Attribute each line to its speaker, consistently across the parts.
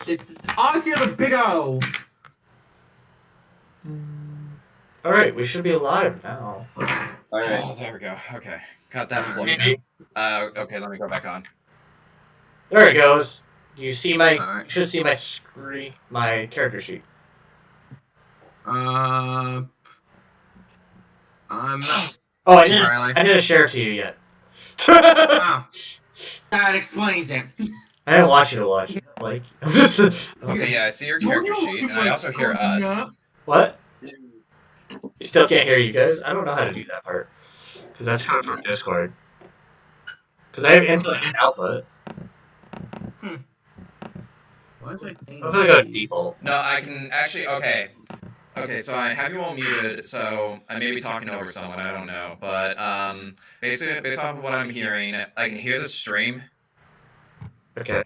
Speaker 1: It's Odyssey of the Big O.
Speaker 2: Alright, we should be alive now.
Speaker 3: Alright.
Speaker 4: Oh, there we go. Okay. Got that plugged in.
Speaker 2: Maybe.
Speaker 4: Okay, let me go back on.
Speaker 2: There it goes. You see my
Speaker 1: Alright.
Speaker 2: you should see my screen, my character sheet.
Speaker 1: I'm not.
Speaker 2: Oh,
Speaker 1: Riley.
Speaker 2: I didn't share it to you yet.
Speaker 1: Oh. That explains it.
Speaker 2: I didn't want you to watch. Like,
Speaker 4: Okay, yeah, I see your character sheet, and I also hear us.
Speaker 2: what? You still can't hear you guys? I don't know how to do that part. Because that's coming from Discord. Because I have input and output.
Speaker 1: Why is my thing?
Speaker 2: I'm gonna go default.
Speaker 4: No, I can actually. Okay. Okay, so I have you all muted, so I may be talking over someone. I don't know, but basically, based off of what I'm hearing, I can hear the stream,
Speaker 2: Okay.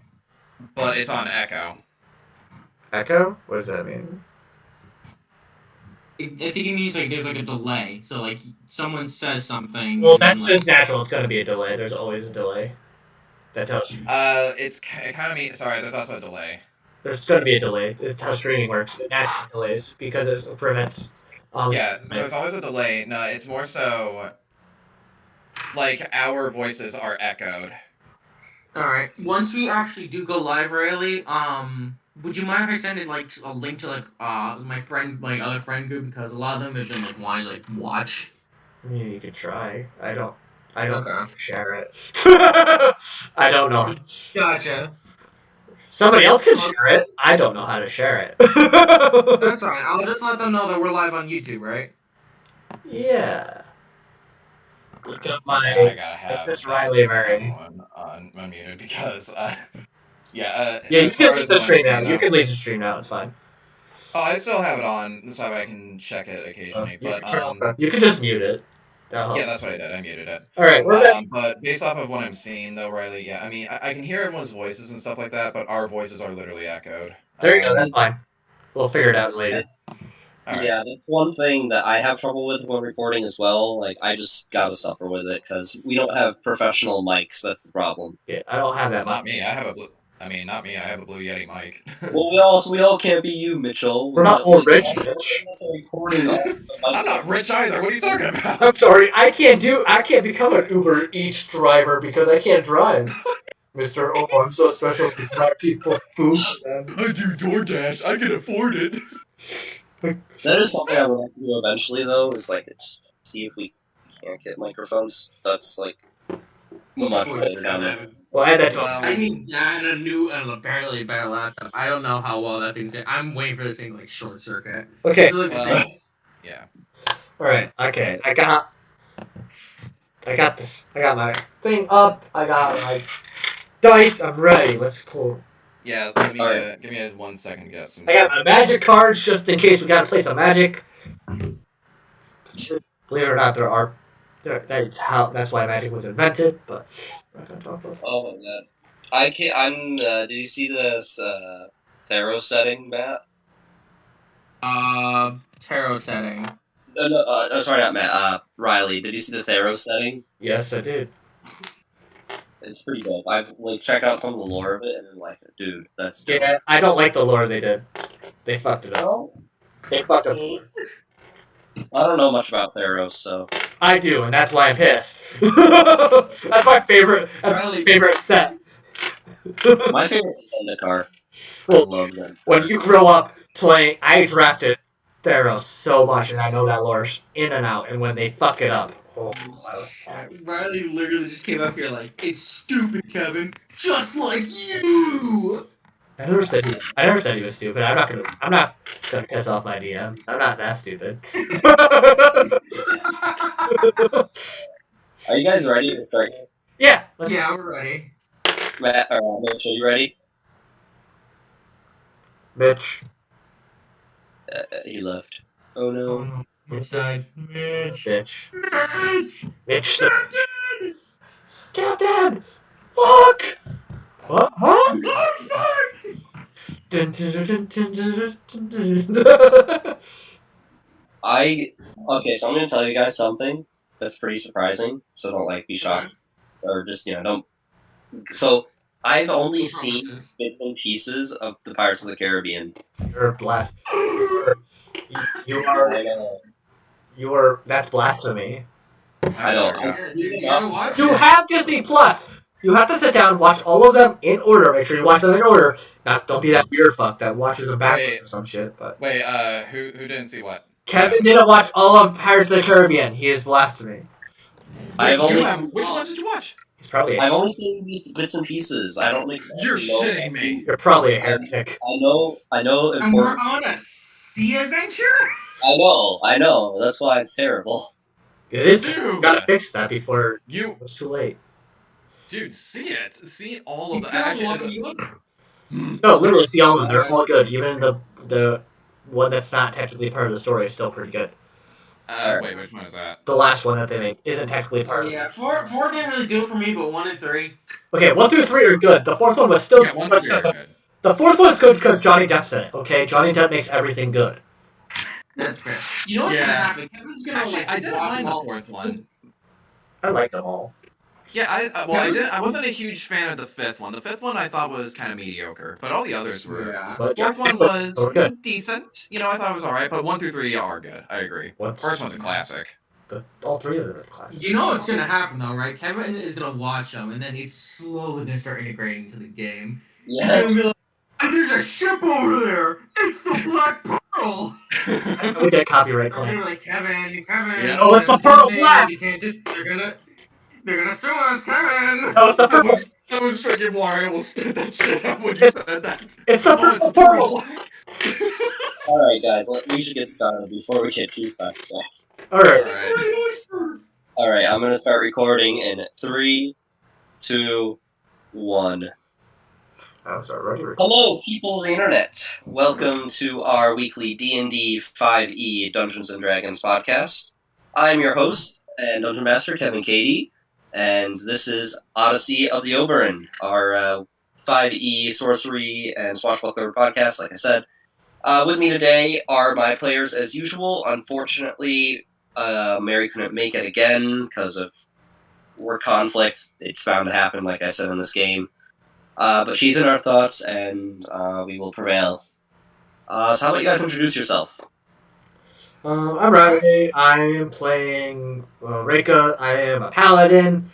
Speaker 4: but it's on echo.
Speaker 2: Echo? What does that mean?
Speaker 1: I think it means like there's like a delay. So like someone says something.
Speaker 2: Well,
Speaker 1: and
Speaker 2: that's
Speaker 1: then,
Speaker 2: just natural. It's gonna be a delay. There's always a delay. That's how.
Speaker 4: It kind of means. Sorry, there's also a delay.
Speaker 2: There's gonna be a delay. It's how streaming works. It naturally delays because it prevents.
Speaker 4: Yeah, there's always a delay. No, it's more so. Like our voices are echoed.
Speaker 1: All right. Once we actually do go live, Riley, would you mind if I send it like a link to like my other friend group, because a lot of them have been like wanting to like watch.
Speaker 2: I mean, you could try. I don't
Speaker 1: Okay.
Speaker 2: share it. I don't know.
Speaker 1: Gotcha.
Speaker 2: Somebody else can share it. I don't know how to share it.
Speaker 1: That's fine. I'll just let them know that we're live on YouTube, right?
Speaker 2: Yeah. Look up
Speaker 4: I gotta have
Speaker 2: Miss Riley Murray.
Speaker 4: unmuted because
Speaker 2: Yeah, you can leave the stream now. You can leave the stream now. It's fine.
Speaker 4: Oh, I still have it on, so I can check it occasionally.
Speaker 2: You can just mute it.
Speaker 4: Yeah, that's what I did. I muted it.
Speaker 2: All right, we're back.
Speaker 4: But based off of what I'm seeing, though, Riley, yeah, I mean, I can hear everyone's voices and stuff like that, but our voices are literally echoed.
Speaker 2: There you go. That's fine. We'll figure it out later.
Speaker 4: Right.
Speaker 3: Yeah, that's one thing that I have trouble with when recording as well. Like, I just gotta suffer with it because we don't have professional mics. That's the problem.
Speaker 2: Yeah, I don't have that.
Speaker 4: Not me. I have a blue. I mean, not me. I have a Blue Yeti mic.
Speaker 3: Well, we all can't be you, Mitchell.
Speaker 2: We're not all rich, Mitch.
Speaker 4: I'm not rich either. What are you talking about?
Speaker 2: I'm sorry. I can't become an Uber Eats driver because I can't drive. Mr. Oh, I'm so special to drive people food.
Speaker 4: I do DoorDash. I can afford it.
Speaker 3: That is something I would like to do eventually, though. Is like just see if we can't get microphones. That's like much later down there.
Speaker 2: Well, I had that.
Speaker 1: I need that and a new and apparently better laptop. I don't know how well that thing's. I'm waiting for this thing to like short circuit.
Speaker 2: Okay.
Speaker 1: This is like the same.
Speaker 4: Yeah.
Speaker 2: All right. Okay. I got this. I got my thing up. I got my dice. I'm ready. Let's pull.
Speaker 4: Yeah. Give me 1 second to get some.
Speaker 2: I got my magic cards just in case we gotta play some magic. Believe it or not, that's why magic was invented. But we're not gonna talk about that.
Speaker 3: Oh my god! Did you see this tarot setting, Matt?
Speaker 1: Tarot setting.
Speaker 3: No, sorry, not Matt. Riley, did you see the tarot setting?
Speaker 2: Yes, I did.
Speaker 3: It's pretty dope. I've like checked out some of the lore of it, and I'm like, dude, that's dope.
Speaker 2: Yeah, I don't like the lore they did. They fucked it up.
Speaker 3: No?
Speaker 2: They fucked up.
Speaker 3: I don't know much about Theros, so
Speaker 2: I do, and that's why I'm pissed. That's my favorite. That's my favorite set.
Speaker 3: my favorite is Zendikar.
Speaker 2: Well,
Speaker 3: I love Zendikar.
Speaker 2: when you grow up playing, I drafted Theros so much, and I know that lore in and out. And when they fuck it up, oh, I was
Speaker 1: Riley literally just came up here like, it's stupid, Kevin, just like you.
Speaker 2: I never said he was stupid. I'm not gonna piss off my DM. I'm not that stupid.
Speaker 3: Are you guys ready to start?
Speaker 2: Yeah.
Speaker 1: Yeah, we're ready.
Speaker 3: Matt, or Mitch, are you ready?
Speaker 2: Mitch.
Speaker 3: He left. Oh no.
Speaker 1: Mitch died. Mitch.
Speaker 2: Bitch.
Speaker 1: Mitch.
Speaker 2: Mitch. Captain! Look! What? Huh?
Speaker 1: Oh, fuck!
Speaker 2: Dun, dun, dun, dun, dun, dun, dun.
Speaker 3: Okay, so I'm gonna tell you guys something that's pretty surprising. So don't like be shocked, or just don't. So I've only
Speaker 1: No
Speaker 3: seen
Speaker 1: promises.
Speaker 3: bits and pieces of the Pirates of the Caribbean.
Speaker 2: You're blessed. You
Speaker 3: I
Speaker 2: are.
Speaker 3: know.
Speaker 2: You are. That's blasphemy.
Speaker 3: I know.
Speaker 4: There we
Speaker 3: I've
Speaker 4: go.
Speaker 1: Yeah,
Speaker 3: seen
Speaker 1: dude, you
Speaker 3: enough.
Speaker 1: gotta watch
Speaker 2: You
Speaker 1: it.
Speaker 2: have Disney Plus. You have to sit down, watch all of them in order. Make sure you watch them in order. Don't be that weird fuck that watches them backwards
Speaker 4: Wait.
Speaker 2: or some shit. But
Speaker 4: Wait, who didn't see what? What
Speaker 2: Kevin
Speaker 4: happened?
Speaker 2: didn't watch all of Pirates of the Caribbean. He is blasphemy.
Speaker 3: I've
Speaker 4: Wait, you
Speaker 3: only
Speaker 4: have
Speaker 3: seen,
Speaker 4: which ones did you watch?
Speaker 2: He's probably.
Speaker 3: I've only seen bits and pieces. I don't exactly
Speaker 4: You're
Speaker 3: know.
Speaker 4: shitting me.
Speaker 2: You're probably a heretic.
Speaker 3: I know
Speaker 1: And we're
Speaker 3: important.
Speaker 1: on a sea adventure?
Speaker 3: I know. That's why it's terrible.
Speaker 2: It is.
Speaker 4: Dude.
Speaker 2: You gotta fix that before
Speaker 4: You,
Speaker 2: it's too late.
Speaker 4: dude, see it. See all
Speaker 1: You
Speaker 4: of the
Speaker 1: sound lucky.
Speaker 2: No, literally, see all of them. They're
Speaker 3: Alright.
Speaker 2: all good. Even the one that's not technically part of the story is still pretty good.
Speaker 3: Alright.
Speaker 4: Wait, which one is that?
Speaker 2: The last one that they make isn't technically
Speaker 1: Oh
Speaker 2: part of
Speaker 1: yeah,
Speaker 2: it.
Speaker 1: four didn't really do it for me, but 1 and 3.
Speaker 2: Okay, 1 through 3 are good. The fourth one was still.
Speaker 4: Yeah, 1 through 3 are good.
Speaker 2: The fourth one's good because Johnny Depp's in it. Okay, Johnny Depp makes everything good.
Speaker 1: That's fair. You know what's gonna
Speaker 4: Yeah.
Speaker 1: happen? Kevin's gonna
Speaker 4: Actually, I didn't
Speaker 1: watch
Speaker 4: mind the
Speaker 1: them all.
Speaker 4: 4th one.
Speaker 2: I like them all.
Speaker 4: Yeah, I wasn't a huge fan of the 5th one. The 5th one I thought was kind of mediocre, but all the others were.
Speaker 1: Yeah.
Speaker 2: But
Speaker 4: Fourth
Speaker 2: Johnny
Speaker 4: one
Speaker 2: Depp
Speaker 4: was
Speaker 2: were good.
Speaker 4: decent. You know, I thought it was all right, but 1 through 3 are good. I agree. First one's a classic.
Speaker 2: All three of them are classics.
Speaker 1: You know what's gonna happen though, right? Kevin is gonna watch them, and then it's slowly gonna start integrating into the game. He's
Speaker 3: Yeah.
Speaker 1: gonna be like, "And there's a ship over there. It's the Black Pearl."
Speaker 2: We get copyright
Speaker 1: They're gonna be
Speaker 2: claims.
Speaker 1: like, Kevin.
Speaker 4: Yeah.
Speaker 2: Oh, it's the
Speaker 1: that's
Speaker 2: Pearl
Speaker 1: ended.
Speaker 2: Black!
Speaker 1: You can't do. They're gonna sue us, Kevin.
Speaker 2: No, it's the purple.
Speaker 4: That was freaking why I almost spit that shit out when you said that.
Speaker 2: It's the
Speaker 4: Oh, it's
Speaker 2: purple
Speaker 4: the Pearl
Speaker 2: pearl.
Speaker 4: Black.
Speaker 3: Alright, guys. We should get started before we get too sidetracked.
Speaker 2: All right.
Speaker 3: Alright, I'm gonna start recording in 3, 2, 1.
Speaker 2: I'm sorry.
Speaker 3: Hello, people of the internet. Welcome to our weekly D&D 5e Dungeons & Dragons podcast. I'm your host and Dungeon Master, Kevin Cady, and this is Odyssey of the Oberron, our 5e sorcery and swashbuckler podcast, like I said. With me today are my players as usual. Unfortunately, Mary couldn't make it again because of work conflict. It's bound to happen, like I said, in this game. But she's in our thoughts, and we will prevail. So how about you guys introduce yourself?
Speaker 2: I'm Riley. I am playing Reika. I am a paladin.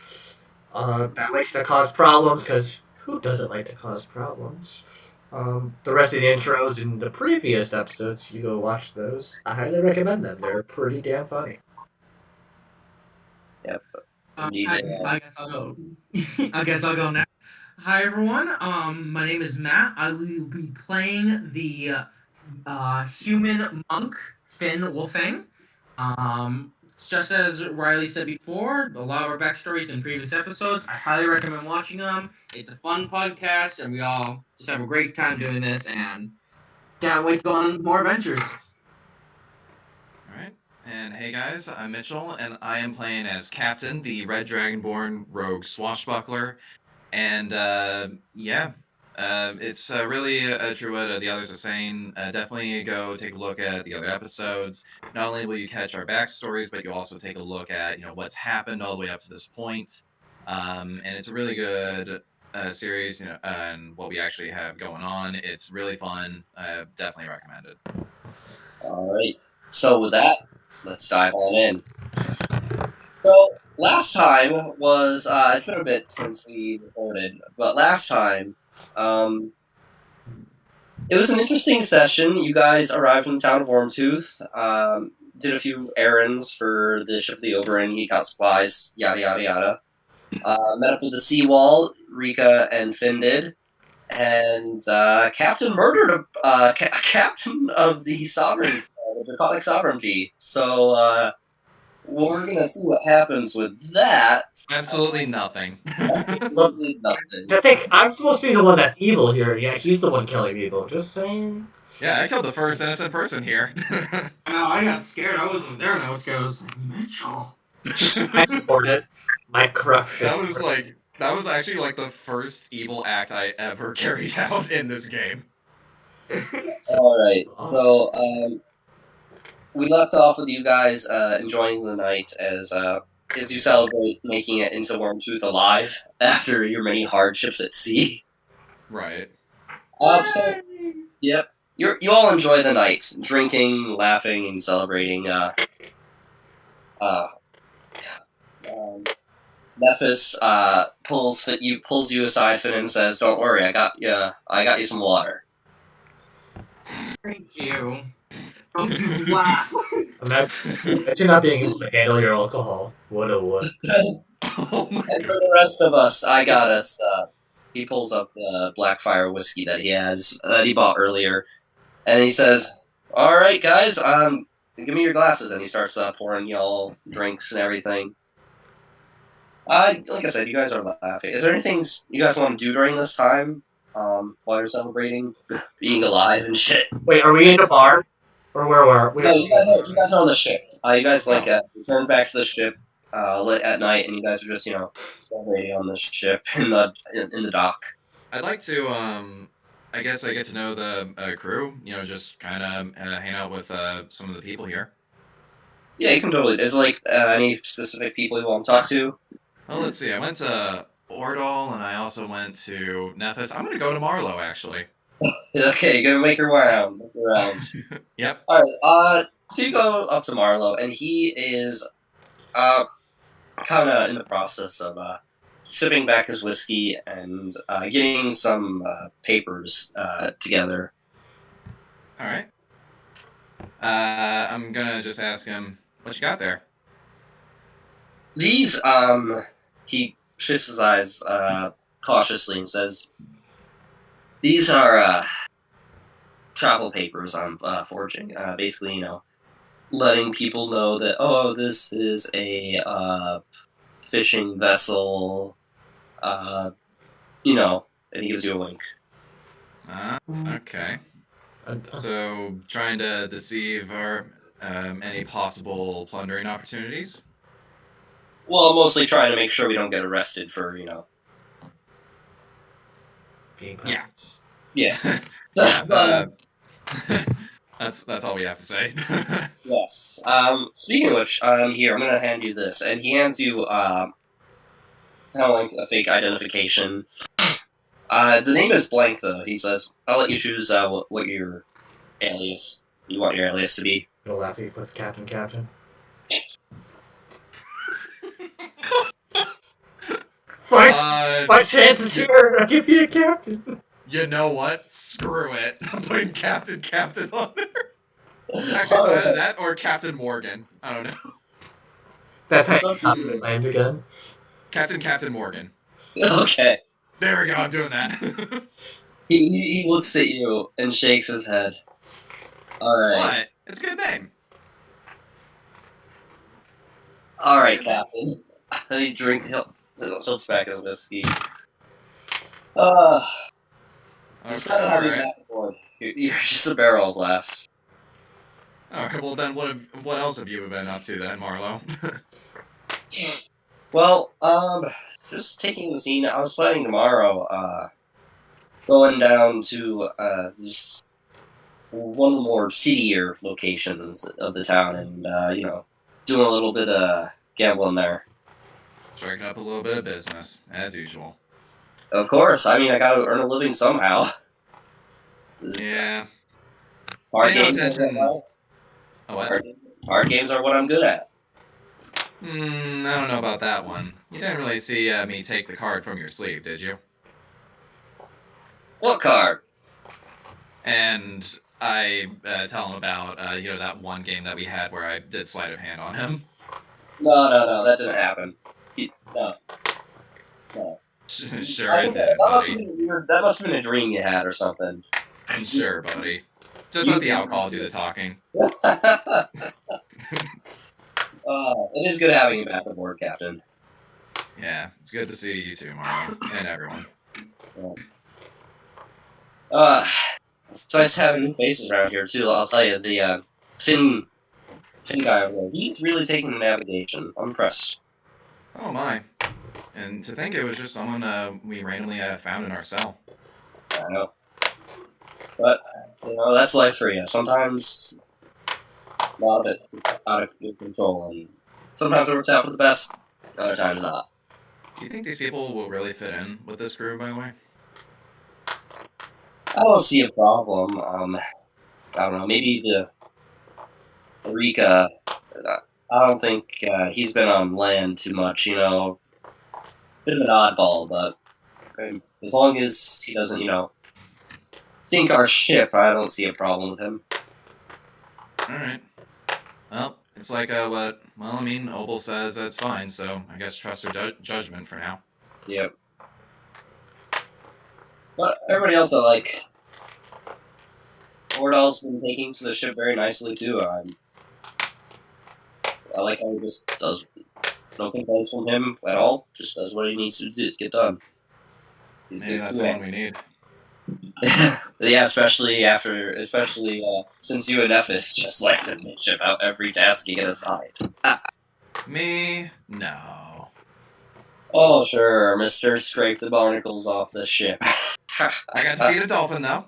Speaker 2: That likes to cause problems because who doesn't like to cause problems? The rest of the intros in the previous episodes, if you go watch those, I highly recommend them. They're pretty damn funny.
Speaker 3: Yep.
Speaker 1: I guess I'll go. I guess I'll go now. Hi everyone. My name is Matt. I will be playing the human monk Finn Wolfang. Just as Riley said before, a lot of our backstories in previous episodes. I highly recommend watching them. It's a fun podcast, and we all just have a great time doing this, and can't wait to go on more adventures.
Speaker 4: All right. And hey guys, I'm Mitchell, and I am playing as Captain, the Red Dragonborn Rogue Swashbuckler. And it's really true what the others are saying. Definitely go take a look at the other episodes. Not only will you catch our backstories, but you'll also take a look at what's happened all the way up to this point. And it's a really good series, and what we actually have going on. It's really fun. Definitely recommend it.
Speaker 3: All right. So with that, let's dive on in. So last time was it's been a bit since we recorded, but last time it was an interesting session. You guys arrived in the town of Wormtooth, did a few errands for the ship of the Oberron. He got supplies, yada yada yada. Met up with the Seawall, Rika and Finn did, and Captain murdered a captain of the sovereign, the Draconic Sovereignty. So we're gonna see what happens with that.
Speaker 4: Absolutely nothing.
Speaker 3: Absolutely nothing.
Speaker 2: I think I'm supposed to be the one that's evil here. Yeah, he's the one killing people. Just saying.
Speaker 4: Yeah, I killed the first innocent person here.
Speaker 1: I got scared. I wasn't there, and I was like, Mitchell.
Speaker 2: I support it. My corruption.
Speaker 4: That was actually like the first evil act I ever carried out in this game.
Speaker 3: All right. So we left off with you guys enjoying the night as as you celebrate making it into Wormtooth alive after your many hardships at sea.
Speaker 4: Right.
Speaker 3: So, yep. You all enjoy the night, drinking, laughing, and celebrating. Nephis pulls you aside, Finn, and says, "Don't worry, I got you some water."
Speaker 1: Thank you. Don't you laugh.
Speaker 2: Imagine not being able to handle your alcohol. What a what?
Speaker 4: Oh my
Speaker 3: And for
Speaker 4: god.
Speaker 3: the rest of us, I got us. He pulls up the Blackfire whiskey that he bought earlier, and he says, "All right, guys, give me your glasses." And he starts pouring y'all drinks and everything. Like I said, you guys are laughing. Is there anything you guys want to do during this time? While you're celebrating being alive and shit.
Speaker 2: Wait, are we in a bar? Or where were we?
Speaker 3: No, you guys are on the ship. You guys return back to the ship lit at night, and you guys are just celebrating on the ship in the dock.
Speaker 4: I'd like to, I guess I get to know the crew, just kind of hang out with some of the people here.
Speaker 3: Yeah, you can totally. Is any specific people you want to talk to?
Speaker 4: Well, let's see. I went to Ordal, and I also went to Nephis. I'm going to go to Marlow, actually.
Speaker 3: Okay, you're gonna make your rounds.
Speaker 4: Yep.
Speaker 3: All right. So you go up to Marlowe, and he is kind of in the process of sipping back his whiskey and getting some papers together.
Speaker 4: All right. I'm going to just ask him, what you got there?
Speaker 3: These, he shifts his eyes cautiously and says, "These are travel papers I'm forging. Basically, letting people know that, this is a fishing vessel, and he gives you a link."
Speaker 4: Okay. So, trying to deceive any possible plundering opportunities?
Speaker 3: Well, mostly trying to make sure we don't get arrested for,
Speaker 2: Being
Speaker 4: pirates.
Speaker 3: Yeah.
Speaker 4: That's all we have to say.
Speaker 3: Yes. Speaking of which, here, I'm gonna hand you this, and he hands you kind of like a fake identification. The name is blank though. He says, "I'll let you choose what your alias you want your alias to be."
Speaker 2: You'll laugh if he puts Captain. My chances here. I'll give you a Captain.
Speaker 4: You know what? Screw it. I'm putting Captain on there. Actually, it's either that or Captain Morgan. I don't know.
Speaker 2: That's how Captain land again.
Speaker 4: Captain Morgan.
Speaker 3: Okay.
Speaker 4: There we go. I'm doing that.
Speaker 3: He looks at you and shakes his head. All right.
Speaker 4: What? It's a good name.
Speaker 3: All right, Captain. Then he tilts back his whiskey. It's kind of heavy back and forth. You're just a barrel of laughs.
Speaker 4: All right. Well, then, what else have you been up to then, Marlowe?
Speaker 3: Well, just taking the scene. I was planning tomorrow, going down to just one of the more seedier locations of the town, and doing a little bit of gambling there.
Speaker 4: Striking up a little bit of business, as usual.
Speaker 3: Of course. I mean, I got to earn a living somehow.
Speaker 4: Yeah.
Speaker 3: Card games. Card games are what I'm good at.
Speaker 4: I don't know about that one. You didn't really see me take the card from your sleeve, did you?
Speaker 3: What card?
Speaker 4: And I tell him about that one game that we had where I did sleight of hand on him.
Speaker 3: No, that didn't happen. No.
Speaker 4: Sure it did, buddy.
Speaker 3: That must have been a dream you had or something.
Speaker 4: Sure, buddy. Just let the alcohol do the talking.
Speaker 3: It is good having you back aboard, Captain.
Speaker 4: Yeah, it's good to see you too, Marlo, and everyone.
Speaker 3: It's nice having new faces around here too. I'll tell you, the Finn guy over there, he's really taking the navigation. I'm impressed.
Speaker 4: Oh my! And to think it was just someone we randomly found in our cell.
Speaker 3: I know, but that's life for you. Sometimes a lot of it is out of your control, and Sometimes it works out for the best, other times not.
Speaker 4: Do you think these people will really fit in with this crew, by the way?
Speaker 3: I don't see a problem. I don't know, maybe the Rika, I don't think he's been on land too much, Bit of an oddball, but as long as he doesn't, sink our ship, I don't see a problem with him.
Speaker 4: Alright. Well, it's like Opal says that's fine, so I guess trust her judgment for now.
Speaker 3: Yep. But everybody else Ordal's been taking to the ship very nicely too. I like how he just does no complaints from him at all. Just does what he needs to do to get done.
Speaker 4: Maybe that's the one we need.
Speaker 3: Yeah, especially since you and Nephis just like to ship out every task you get assigned.
Speaker 4: Me? No.
Speaker 3: Oh sure, Mr. Scrape the barnacles off the ship.
Speaker 4: I got to beat a dolphin though.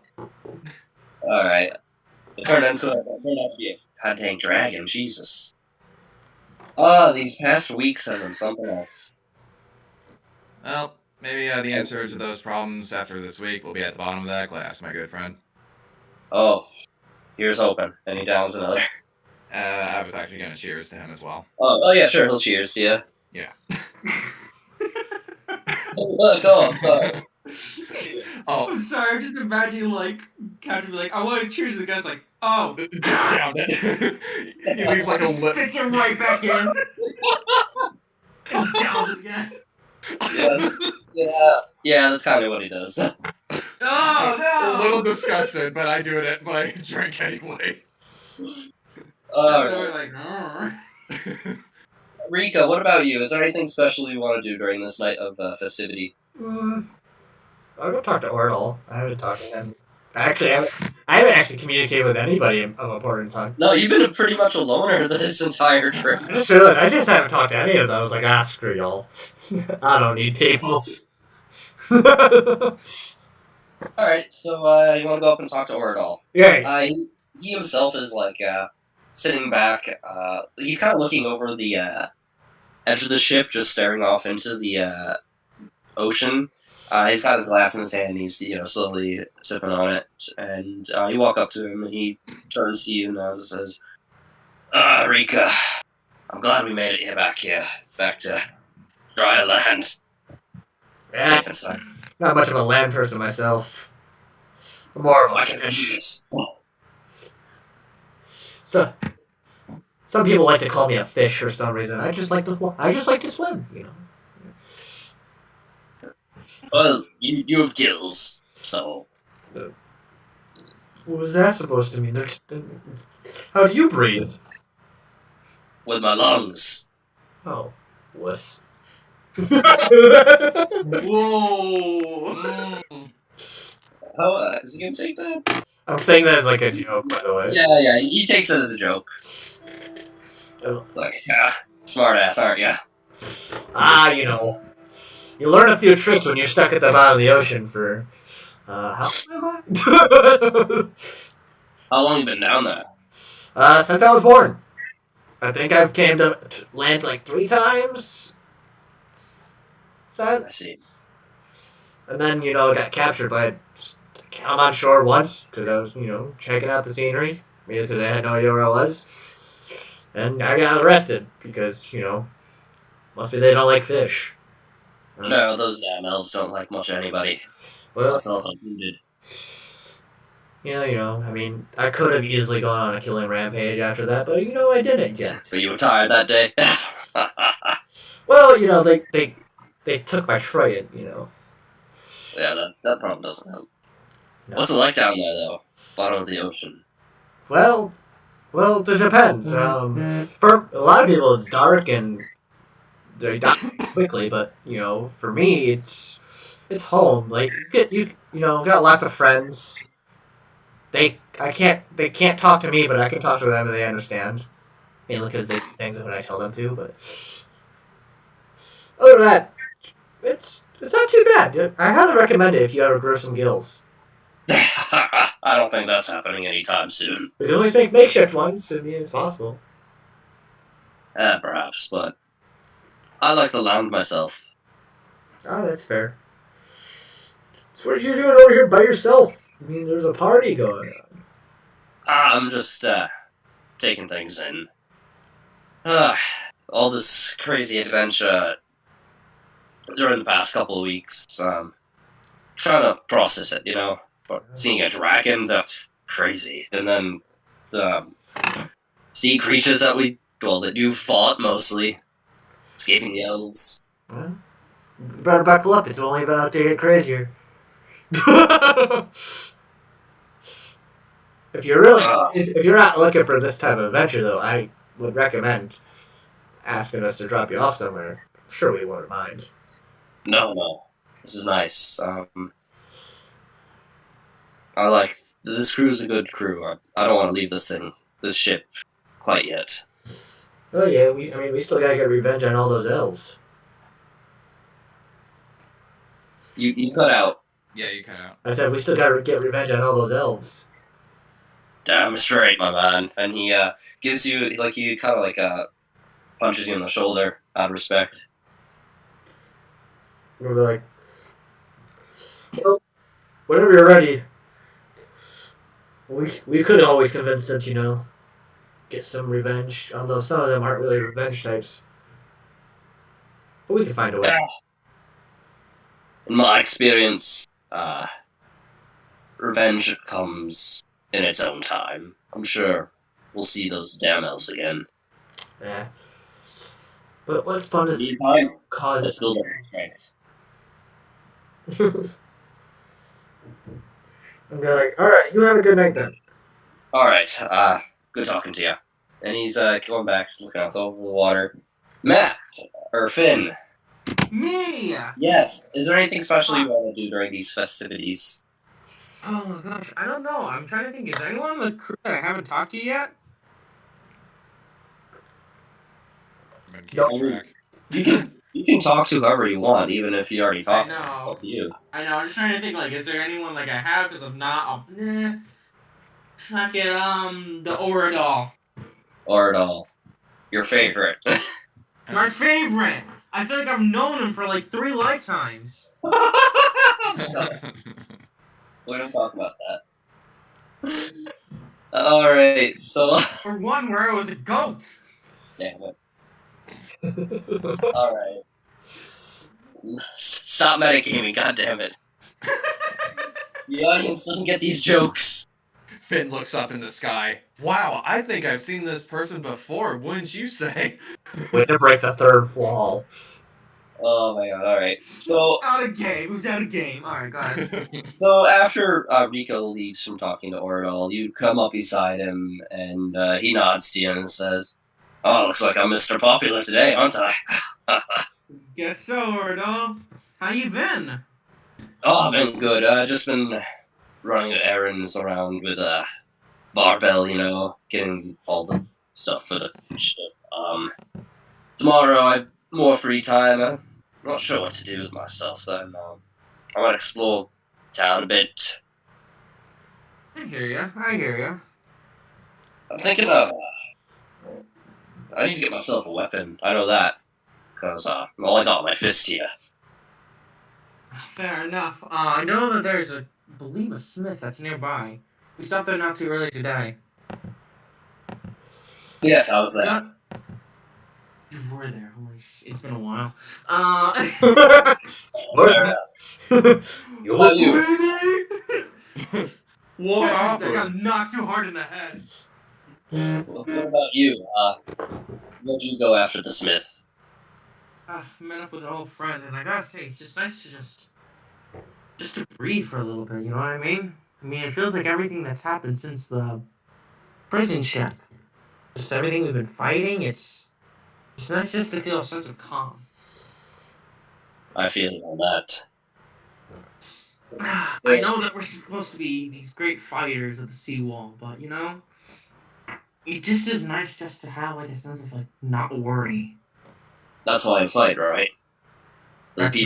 Speaker 3: Alright. It turned out to be a goddamn dragon, Jesus. These past weeks have been something else.
Speaker 4: Well, maybe the answer to those problems after this week will be at the bottom of that glass, my good friend.
Speaker 3: Oh, here's hoping. And he downs another.
Speaker 4: I was actually going to cheers to him as well.
Speaker 3: Oh yeah, sure, he'll cheers to you.
Speaker 4: Yeah.
Speaker 3: I'm sorry.
Speaker 1: Oh, I'm sorry. I'm just imagining Captain be I want to cheers, and the guy's like, oh,
Speaker 4: just down it. He leaves like a lip.
Speaker 1: Spits him right back in. And downs it again.
Speaker 3: Yeah, that's kind of what he does.
Speaker 1: Oh no!
Speaker 4: A little disgusted, but I do it. But I drink anyway.
Speaker 3: Rika, what about you? Is there anything special you want to do during this night of festivity?
Speaker 2: I'll go talk to Ordal. I haven't talked to him. Actually, I haven't actually communicated with anybody of importance on.
Speaker 3: No, you've been pretty much a loner this entire trip.
Speaker 2: I just realized I just haven't talked to any of them. I was like, screw y'all. I don't need people.
Speaker 3: Alright, so you want to go up and talk to Ordal?
Speaker 2: Yeah.
Speaker 3: He himself is sitting back. He's kind of looking over the edge of the ship, just staring off into the ocean. He's got his glass in his hand, and he's slowly sipping on it. And you walk up to him, and he turns to you now and says, Rika, I'm glad we made it back to dry land.
Speaker 2: Yeah.
Speaker 3: Safe and sound.
Speaker 2: Not much of a land person myself. I'm more of like a fish. So, some people like to call me a fish for some reason. I just like to swim,
Speaker 3: Well, you have gills, so...
Speaker 2: What was that supposed to mean? How do you breathe?
Speaker 3: With my lungs.
Speaker 2: Oh, wuss.
Speaker 1: Whoa!
Speaker 3: How is he gonna take that?
Speaker 2: I'm saying that as like a joke, by the way.
Speaker 3: Yeah, he takes it as a joke.
Speaker 2: Oh.
Speaker 3: Smart ass, aren't you?
Speaker 2: You learn a few tricks when you're stuck at the bottom of the ocean for, how long am I?
Speaker 3: How long you been down there?
Speaker 2: Since I was born. I think I've came to land 3 times.
Speaker 3: I see.
Speaker 2: And then, got captured by... I'm on shore once, because I was, checking out the scenery. Maybe because I had no idea where I was. And I got arrested, because, must be they don't like fish.
Speaker 3: No, those damn elves don't like much anybody.
Speaker 2: Well,
Speaker 3: Myself included.
Speaker 2: Yeah, I could have easily gone on a killing rampage after that, but, I didn't yet.
Speaker 3: But you were tired that day?
Speaker 2: Well, they took my trident,
Speaker 3: Yeah, that problem doesn't help.
Speaker 2: No.
Speaker 3: What's it like down there, though? Bottom of the ocean.
Speaker 2: Well, it depends. For a lot of people, it's dark and they die quickly, but, for me, it's home. You got lots of friends. They can't talk to me, but I can talk to them and they understand. Mainly because they do things when I tell them to, but... Other than that, it's not too bad. I highly recommend it if you ever grow some gills.
Speaker 3: I don't think that's happening anytime soon.
Speaker 2: We can always make makeshift ones. It's possible.
Speaker 3: Perhaps, but I like the land myself.
Speaker 2: Oh, that's fair. So what are you doing over here by yourself? I mean, there's a party going on.
Speaker 3: I'm just taking things in. All this crazy adventure during the past couple of weeks. Trying to process it, But seeing a dragon, that's crazy. And then the sea creatures that you fought mostly, escaping the elves.
Speaker 2: Well, you better buckle up. It's only about to get crazier. If you're really, if you're not looking for this type of adventure, though, I would recommend asking us to drop you off somewhere. Sure, we wouldn't mind.
Speaker 3: No, this is nice. I like this crew's a good crew. I don't want to leave this ship, quite yet.
Speaker 2: Oh yeah, we still gotta get revenge on all those elves.
Speaker 3: You cut out.
Speaker 4: Yeah, you cut out.
Speaker 2: I said we still gotta get revenge on all those elves.
Speaker 3: Damn straight, my man. And he gives you he kind of punches you in the shoulder out of respect.
Speaker 2: We'll be like, well, whenever you're ready. We could always convince them to, get some revenge, although some of them aren't really revenge types. But we can find a way.
Speaker 3: In my experience, revenge comes in its own time. I'm sure we'll see those damn elves again.
Speaker 2: Yeah. But what fun is
Speaker 3: Let's
Speaker 2: cause
Speaker 3: build up strength.
Speaker 2: I'm going, alright, you have a good night then.
Speaker 3: Alright, good talking to you. And he's going back, looking out over the water. Matt! Or Finn.
Speaker 1: Me!
Speaker 3: Yes. Is there anything special you want to do during these festivities?
Speaker 1: Oh my gosh, I don't know. I'm trying to think. Is there anyone on the crew that I haven't talked to yet?
Speaker 3: You can talk to whoever you want, even if you already talked
Speaker 1: to
Speaker 3: you.
Speaker 1: I know. I'm just trying to think. Is there anyone I have? Because if not, fuck it. The Oradol.
Speaker 3: Oradol, your favorite.
Speaker 1: My favorite. I feel like I've known him for 3 lifetimes.
Speaker 3: We're gonna talk about that. Alright, so.
Speaker 1: For one, where I was a goat.
Speaker 3: Damn it. Alright. Stop metagaming, goddammit. The audience doesn't get these jokes.
Speaker 4: Finn looks up in the sky. Wow, I think I've seen this person before, wouldn't you say?
Speaker 2: Way to break the third wall.
Speaker 3: Oh my god, alright. So
Speaker 1: out of game. Who's out of game? Alright, go ahead.
Speaker 3: So after Rico leaves from talking to Oradol, you come up beside him and he nods to you and says, "Oh, looks like I'm Mr. Popular today, aren't I?"
Speaker 1: Guess so, Oradol. How you been?
Speaker 3: Oh, I've been good. Just been running errands around with a barbell, getting all the stuff for the ship. Tomorrow I have more free time. I'm not sure what to do with myself then. I might explore town a bit.
Speaker 1: I hear ya.
Speaker 3: I'm thinking of. I need to get myself a weapon. I know that. Because all I got my fist here.
Speaker 1: Fair enough. I know that there's I believe a smith that's nearby. We stopped there not too early today.
Speaker 3: Yes, how was that?
Speaker 1: You were there. Holy shit. It's been a while.
Speaker 3: What about you?
Speaker 4: What
Speaker 1: I
Speaker 4: happened?
Speaker 1: got knocked too hard in the head.
Speaker 3: What about you? Where'd you go after the smith?
Speaker 1: I met up with an old friend, and I gotta say, it's just nice to just to breathe for a little bit, you know what I mean? I mean, it feels like everything that's happened since the prison ship. Just everything we've been fighting, it's nice just to feel a sense of calm.
Speaker 3: I feel on that.
Speaker 1: I know that we're supposed to be these great fighters of the seawall, but, it just is nice just to have, a sense of, not worry.
Speaker 3: That's why I fight, right?
Speaker 1: That's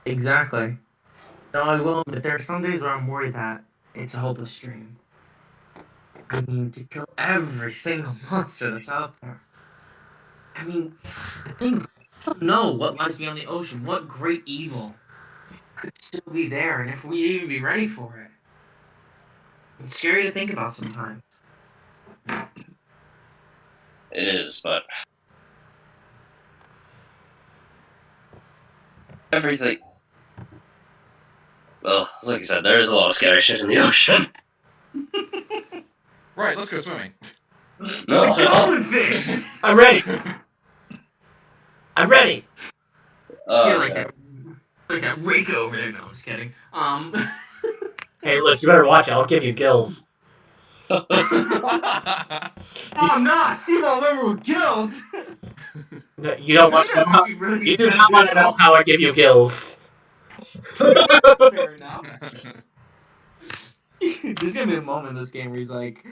Speaker 1: exactly. No, I will admit, there are some days where I'm worried that it's a hopeless dream. I mean, to kill every single monster that's out there. I mean, think, I don't know what lies beyond the ocean. What great evil could still be there, and if we even be ready for it. It's scary to think about sometimes.
Speaker 3: It is, but everything. Well, like I said, there is a lot of scary shit in the ocean.
Speaker 4: Right, let's go swimming.
Speaker 3: No,
Speaker 1: Golden fish!
Speaker 2: I'm ready. I'm ready.
Speaker 1: You're
Speaker 3: yeah.
Speaker 1: like that Reiko over there. No, I'm just kidding.
Speaker 2: Hey, look, you better watch it. I'll give you gills.
Speaker 1: Oh no, Steve-O member with gills!
Speaker 2: No, you don't want to know how, you do not want to know how I give you gills.
Speaker 1: Fair enough. There's gonna be a moment in this game where he's like,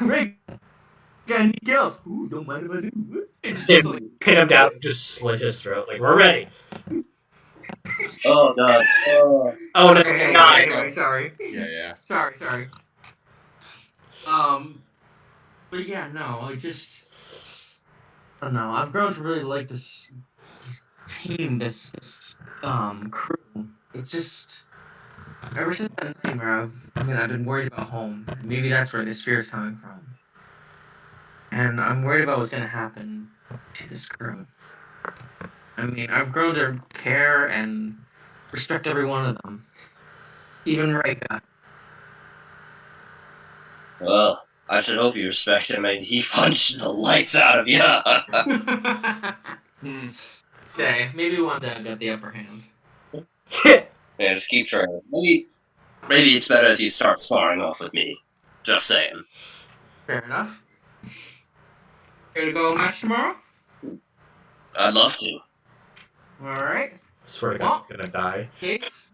Speaker 1: Ray, got any gills? Ooh, don't mind if I do. It's just like,
Speaker 2: Pin him down, just slit his throat. Like, we're ready.
Speaker 3: Oh god.
Speaker 2: Oh no,
Speaker 1: anyway, sorry.
Speaker 4: Yeah.
Speaker 1: Sorry. But yeah, no, I don't know. I've grown to really like this team, this crew. It's just ever since that nightmare, I've been worried about home. Maybe that's where this fear is coming from. And I'm worried about what's gonna happen to this crew. I mean, I've grown to care and respect every one of them. Even Reika.
Speaker 3: Well, I should hope you respect him. I mean, he punched the lights out of you.
Speaker 1: Okay, maybe one day I got the upper hand.
Speaker 3: Yeah, just keep trying. Maybe it's better if you start sparring off with me. Just saying.
Speaker 1: Fair enough. Ready to go match tomorrow?
Speaker 3: I'd love to.
Speaker 1: Alright.
Speaker 2: Swear to God, he's gonna die.
Speaker 1: Case.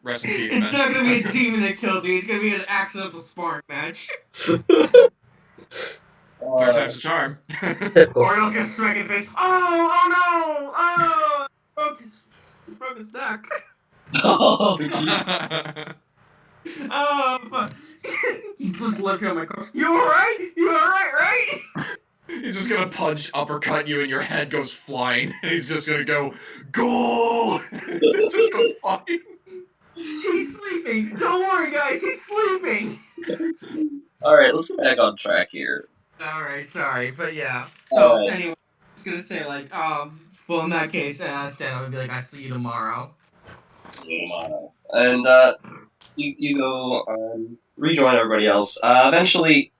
Speaker 4: Rest in peace,
Speaker 1: It's
Speaker 4: man.
Speaker 1: not gonna be a demon that kills you, it's gonna be an accidental sparring match.
Speaker 4: Third time's a charm.
Speaker 1: Or else gonna smack in the face. Oh no! Oh! Broke his neck.
Speaker 3: Oh,
Speaker 1: Oh, fuck. He's just looking at my car. You alright? You alright, right?
Speaker 4: He's just gonna punch, uppercut you, and your head goes flying. And he's just gonna go, goal! It just goes flying.
Speaker 1: He's sleeping. Don't worry, guys. He's sleeping.
Speaker 3: Alright, let's get back on track here.
Speaker 1: Alright, sorry. But yeah. So,
Speaker 3: Alright.
Speaker 1: anyway, I was gonna say, like, well, in that case, Stan would be like, I see you tomorrow.
Speaker 3: See you tomorrow. And, you go, rejoin everybody else. Eventually,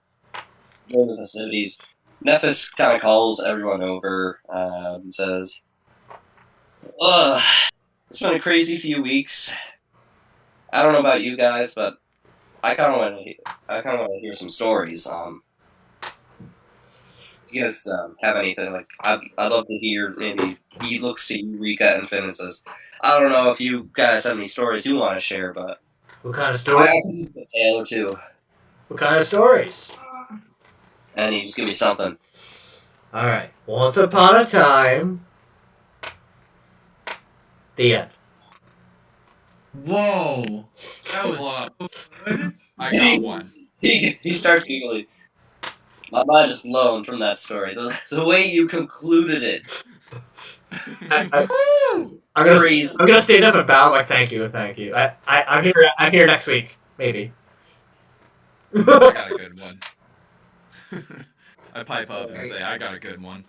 Speaker 3: during the festivities, Nephis kind of calls everyone over, and says, ugh, it's been a crazy few weeks. I don't know about you guys, but I kind of want to hear some stories. You guys have anything? Like, I'd love to hear. Maybe he looks to Eureka and Finn and says, I don't know if you guys have any stories you want to share, but
Speaker 2: What kind of
Speaker 3: I
Speaker 2: stories?
Speaker 3: have a tale or two.
Speaker 2: What kind of stories?
Speaker 3: And you just give me something.
Speaker 2: Alright. Once upon a time. The end.
Speaker 1: Whoa. That was so good.
Speaker 4: I got one.
Speaker 3: He starts giggling. My mind is blown from that story. The way you concluded it.
Speaker 1: Woo!
Speaker 2: I'm gonna stand up and bow like thank you. I'm here next week, maybe.
Speaker 4: I got a good one. I pipe up and say, I got a good one.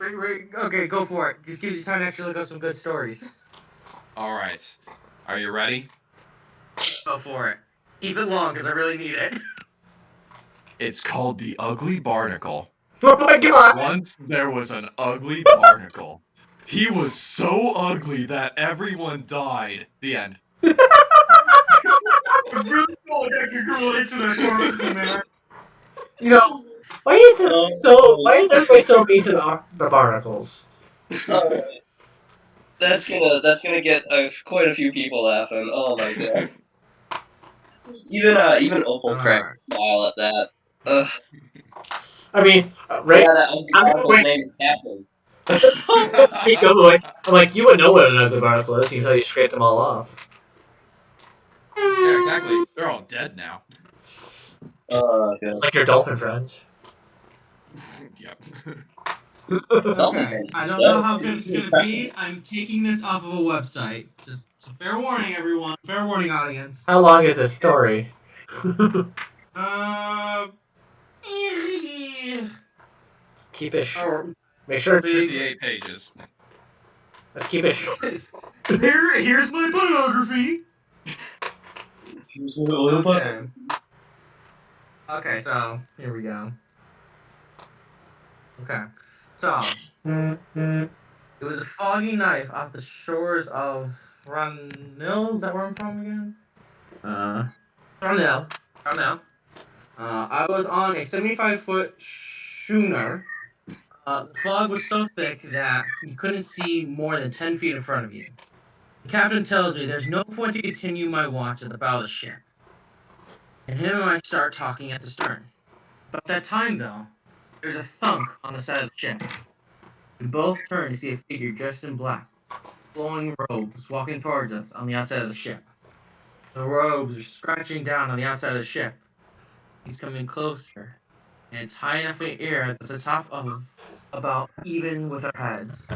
Speaker 1: Okay, go for it. This gives you time to actually look up some good stories.
Speaker 4: Alright. Are you ready?
Speaker 1: Go for it. Keep it long, because I really need it.
Speaker 4: It's called the Ugly Barnacle.
Speaker 2: Oh my God!
Speaker 4: Once there was an ugly barnacle. He was so ugly that everyone died. The end.
Speaker 1: I really feel like I can relate to that part, man.
Speaker 2: You know, why is everybody so mean to the barnacles?
Speaker 3: Alright. That's gonna get quite a few people laughing. Oh my god. Even Opal cracked a smile at that. Ugh.
Speaker 2: I mean, right?
Speaker 3: Yeah, that ugly barnacle's name is Captain.
Speaker 2: I'm like, you would know what an ugly barnacle is until you scrape them all off.
Speaker 4: Yeah, exactly. They're all dead now.
Speaker 3: Oh, god.
Speaker 2: It's like your dolphin friends.
Speaker 4: Yep.
Speaker 1: Okay, I don't know how good it's gonna be. I'm taking this off of a website. Just fair warning, everyone. Fair warning, audience.
Speaker 2: How long is this story?
Speaker 1: Uh,
Speaker 2: Let's keep it short.
Speaker 1: oh,
Speaker 2: Make sure it's
Speaker 4: 58 pages.
Speaker 2: Let's keep it short.
Speaker 1: here's my biography.
Speaker 3: Here's a little
Speaker 1: Okay. Okay, so here we go. Okay, so it was a foggy night off the shores of Franil. Is that where I'm from again? Franil. I was on a 75-foot schooner. The fog was so thick that you couldn't see more than 10 feet in front of you. The captain tells me there's no point to continue my watch at the bow of the ship. And him and I start talking at the stern. About that time, though, there's a thunk on the side of the ship. We both turn to see a figure dressed in black, flowing robes, walking towards us on the outside of the ship. The robes are scratching down on the outside of the ship. He's coming closer, and it's high enough in the air at the top of about even with our heads.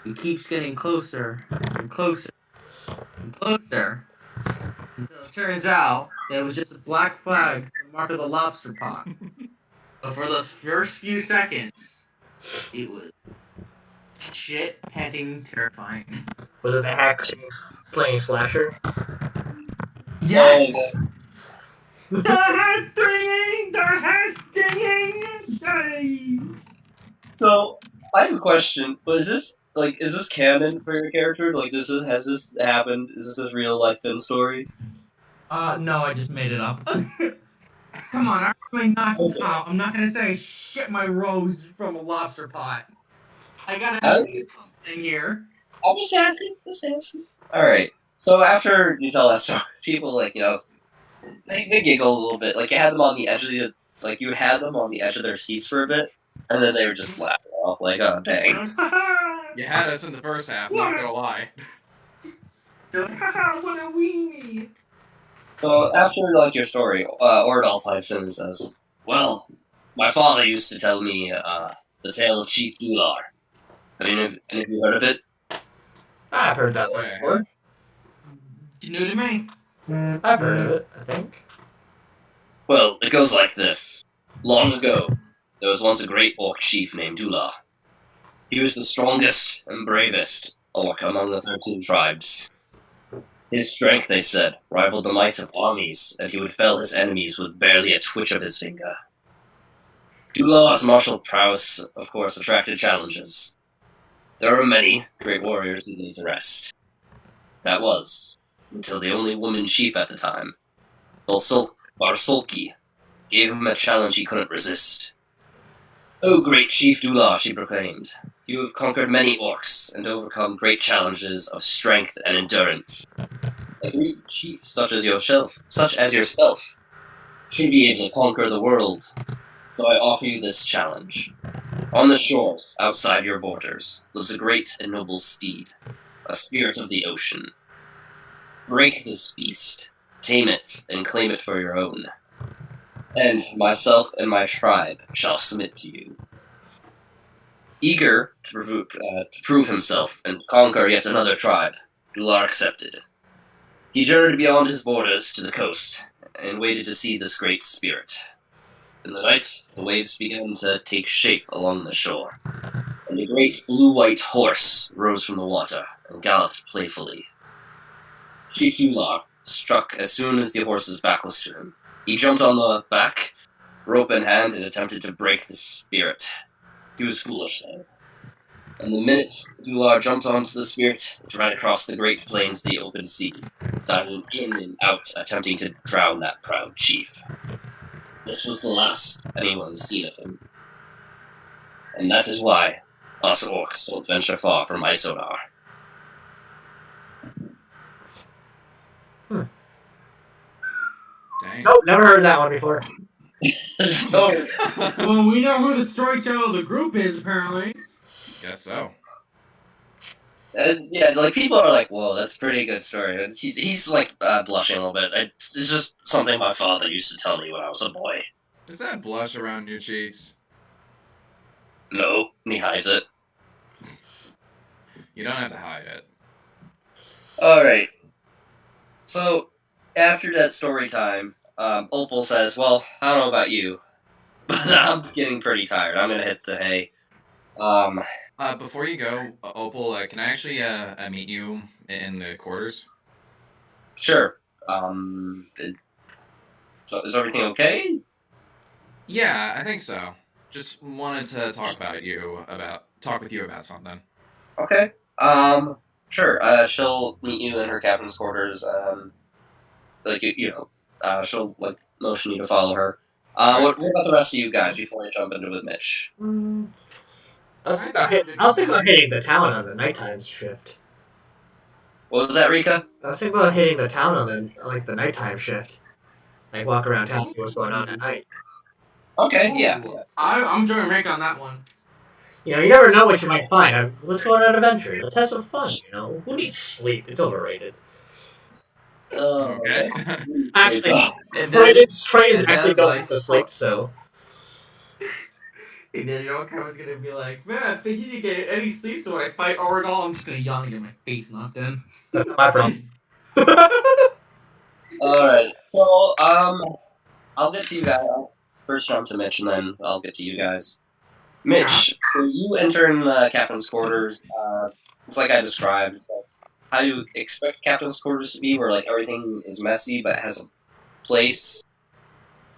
Speaker 1: He keeps getting closer and closer and closer until it turns out that it was just a black flag, the mark of the lobster pot. But for those first few seconds, it was shit-heading terrifying.
Speaker 2: Was it the hack slaying slasher?
Speaker 1: Yes! The head stinging!
Speaker 3: So I have a question. But is this canon for your character? Like, has this happened? Is this a real life film story?
Speaker 1: No, I just made it up. Come on, I'm really not. I'm not gonna say shit my rose from a lobster pot. I gotta have something here.
Speaker 3: I'm just asking. All right. So after you tell that story, people they giggle a little bit. Like you had them on the edge of their seats for a bit, and then they were just laughing off. Like, oh dang.
Speaker 4: You had us in the first half. Not gonna lie.
Speaker 1: They're like, haha, what a weenie!
Speaker 3: So after your story, Ordal pipes in and says, "Well, my father used to tell me the tale of Chief Dular. Have any of you heard of it?"
Speaker 2: I've heard that one before.
Speaker 1: You new to me?
Speaker 2: I've heard of it, I think.
Speaker 3: Well, it goes like this. Long ago, there was once a great orc chief named Dula. He was the strongest and bravest orc among the 13 tribes. His strength, they said, rivaled the might of armies, and he would fell his enemies with barely a twitch of his finger. Dula's martial prowess, of course, attracted challenges. There were many great warriors who laid to rest. That was, until the only woman chief at the time, Barsolki, gave him a challenge he couldn't resist. "O great Chief Dula," she proclaimed, "you have conquered many orcs and overcome great challenges of strength and endurance. A great chief such as yourself should be able to conquer the world. So I offer you this challenge. On the shores, outside your borders, lives a great and noble steed, a spirit of the ocean. Break this beast, tame it, and claim it for your own. And myself and my tribe shall submit to you." Eager to prove himself and conquer yet another tribe, Dular accepted. He journeyed beyond his borders to the coast and waited to see this great spirit. In the night, the waves began to take shape along the shore, and a great blue-white horse rose from the water and galloped playfully. Chief Dular struck as soon as the horse's back was to him. He jumped on the back, rope in hand, and attempted to break the spirit. He was foolish, though. And the minute Dular jumped onto the spirit, it ran across the great plains of the open sea, diving in and out, attempting to drown that proud chief. This was the last anyone seen of him. And that is why us orcs don't venture far from Isodar.
Speaker 4: Dang.
Speaker 2: Nope, never heard that one before.
Speaker 3: So,
Speaker 1: Well, we know who the storyteller of the group is, apparently.
Speaker 4: Guess so.
Speaker 3: yeah, people are like, "Whoa, that's a pretty good story." And he's blushing a little bit. It's just something my father used to tell me when I was a boy.
Speaker 4: Is that blush around your cheeks?
Speaker 3: No, and he hides it.
Speaker 4: You don't have to hide it.
Speaker 3: All right. So after that story time, Opal says, "Well, I don't know about you, but I'm getting pretty tired. I'm gonna hit the hay." Um,
Speaker 4: Before you go, Opal, can I actually meet you in the quarters?
Speaker 3: sure. So is everything okay?
Speaker 4: Yeah, I think so. Just wanted to talk with you about something.
Speaker 3: Okay. Sure. She'll meet you in her captain's quarters. Like she'll like motion you to follow her. What about the rest of you guys before I jump into with Mitch?
Speaker 2: I was thinking about hitting the town on the nighttime shift.
Speaker 3: What was that, Rika?
Speaker 2: I was thinking about hitting the town on the nighttime shift. Like walk around town, see what's going on at night.
Speaker 3: Okay. Yeah.
Speaker 1: Ooh, I'm joining Rick on that one.
Speaker 2: You know, you never know what you might find. Let's go on an adventure. Let's have some fun. You know, who needs sleep? It's overrated.
Speaker 3: Oh,
Speaker 4: Okay.
Speaker 3: that's
Speaker 2: Actually,
Speaker 1: And then,
Speaker 2: trains
Speaker 1: and
Speaker 2: actually
Speaker 1: then
Speaker 2: don't
Speaker 1: like,
Speaker 2: need to sleep, so.
Speaker 1: and then Yokai was gonna be like, "Man, I think you didn't get any sleep, so when I fight Oradol, I'm just gonna yawn and get my face knocked in."
Speaker 2: That's not my problem.
Speaker 3: all right. So I'll get to you guys. I'll first jump to Mitch, and then I'll get to you guys. Mitch, so you enter in the captain's quarters. It's like I described. How you expect captain's quarters to be, where like everything is messy but has a place.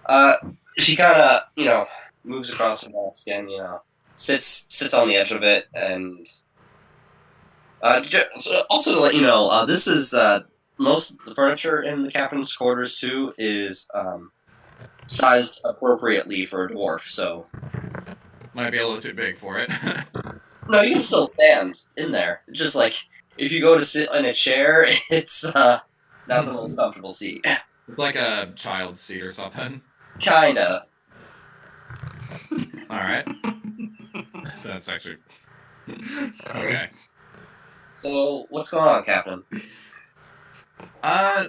Speaker 3: Uh, she kind of moves across the desk and sits on the edge of it, and so also to let you know, this is most of the furniture in the captain's quarters too is sized appropriately for a dwarf. So
Speaker 4: Might be a little too big for it.
Speaker 3: no, you can still stand in there. Just like if you go to sit in a chair, it's not the most comfortable seat.
Speaker 4: It's like a child's seat or something.
Speaker 3: Kinda.
Speaker 4: All right. That's actually
Speaker 1: Sorry.
Speaker 4: okay.
Speaker 3: So what's going on, Captain?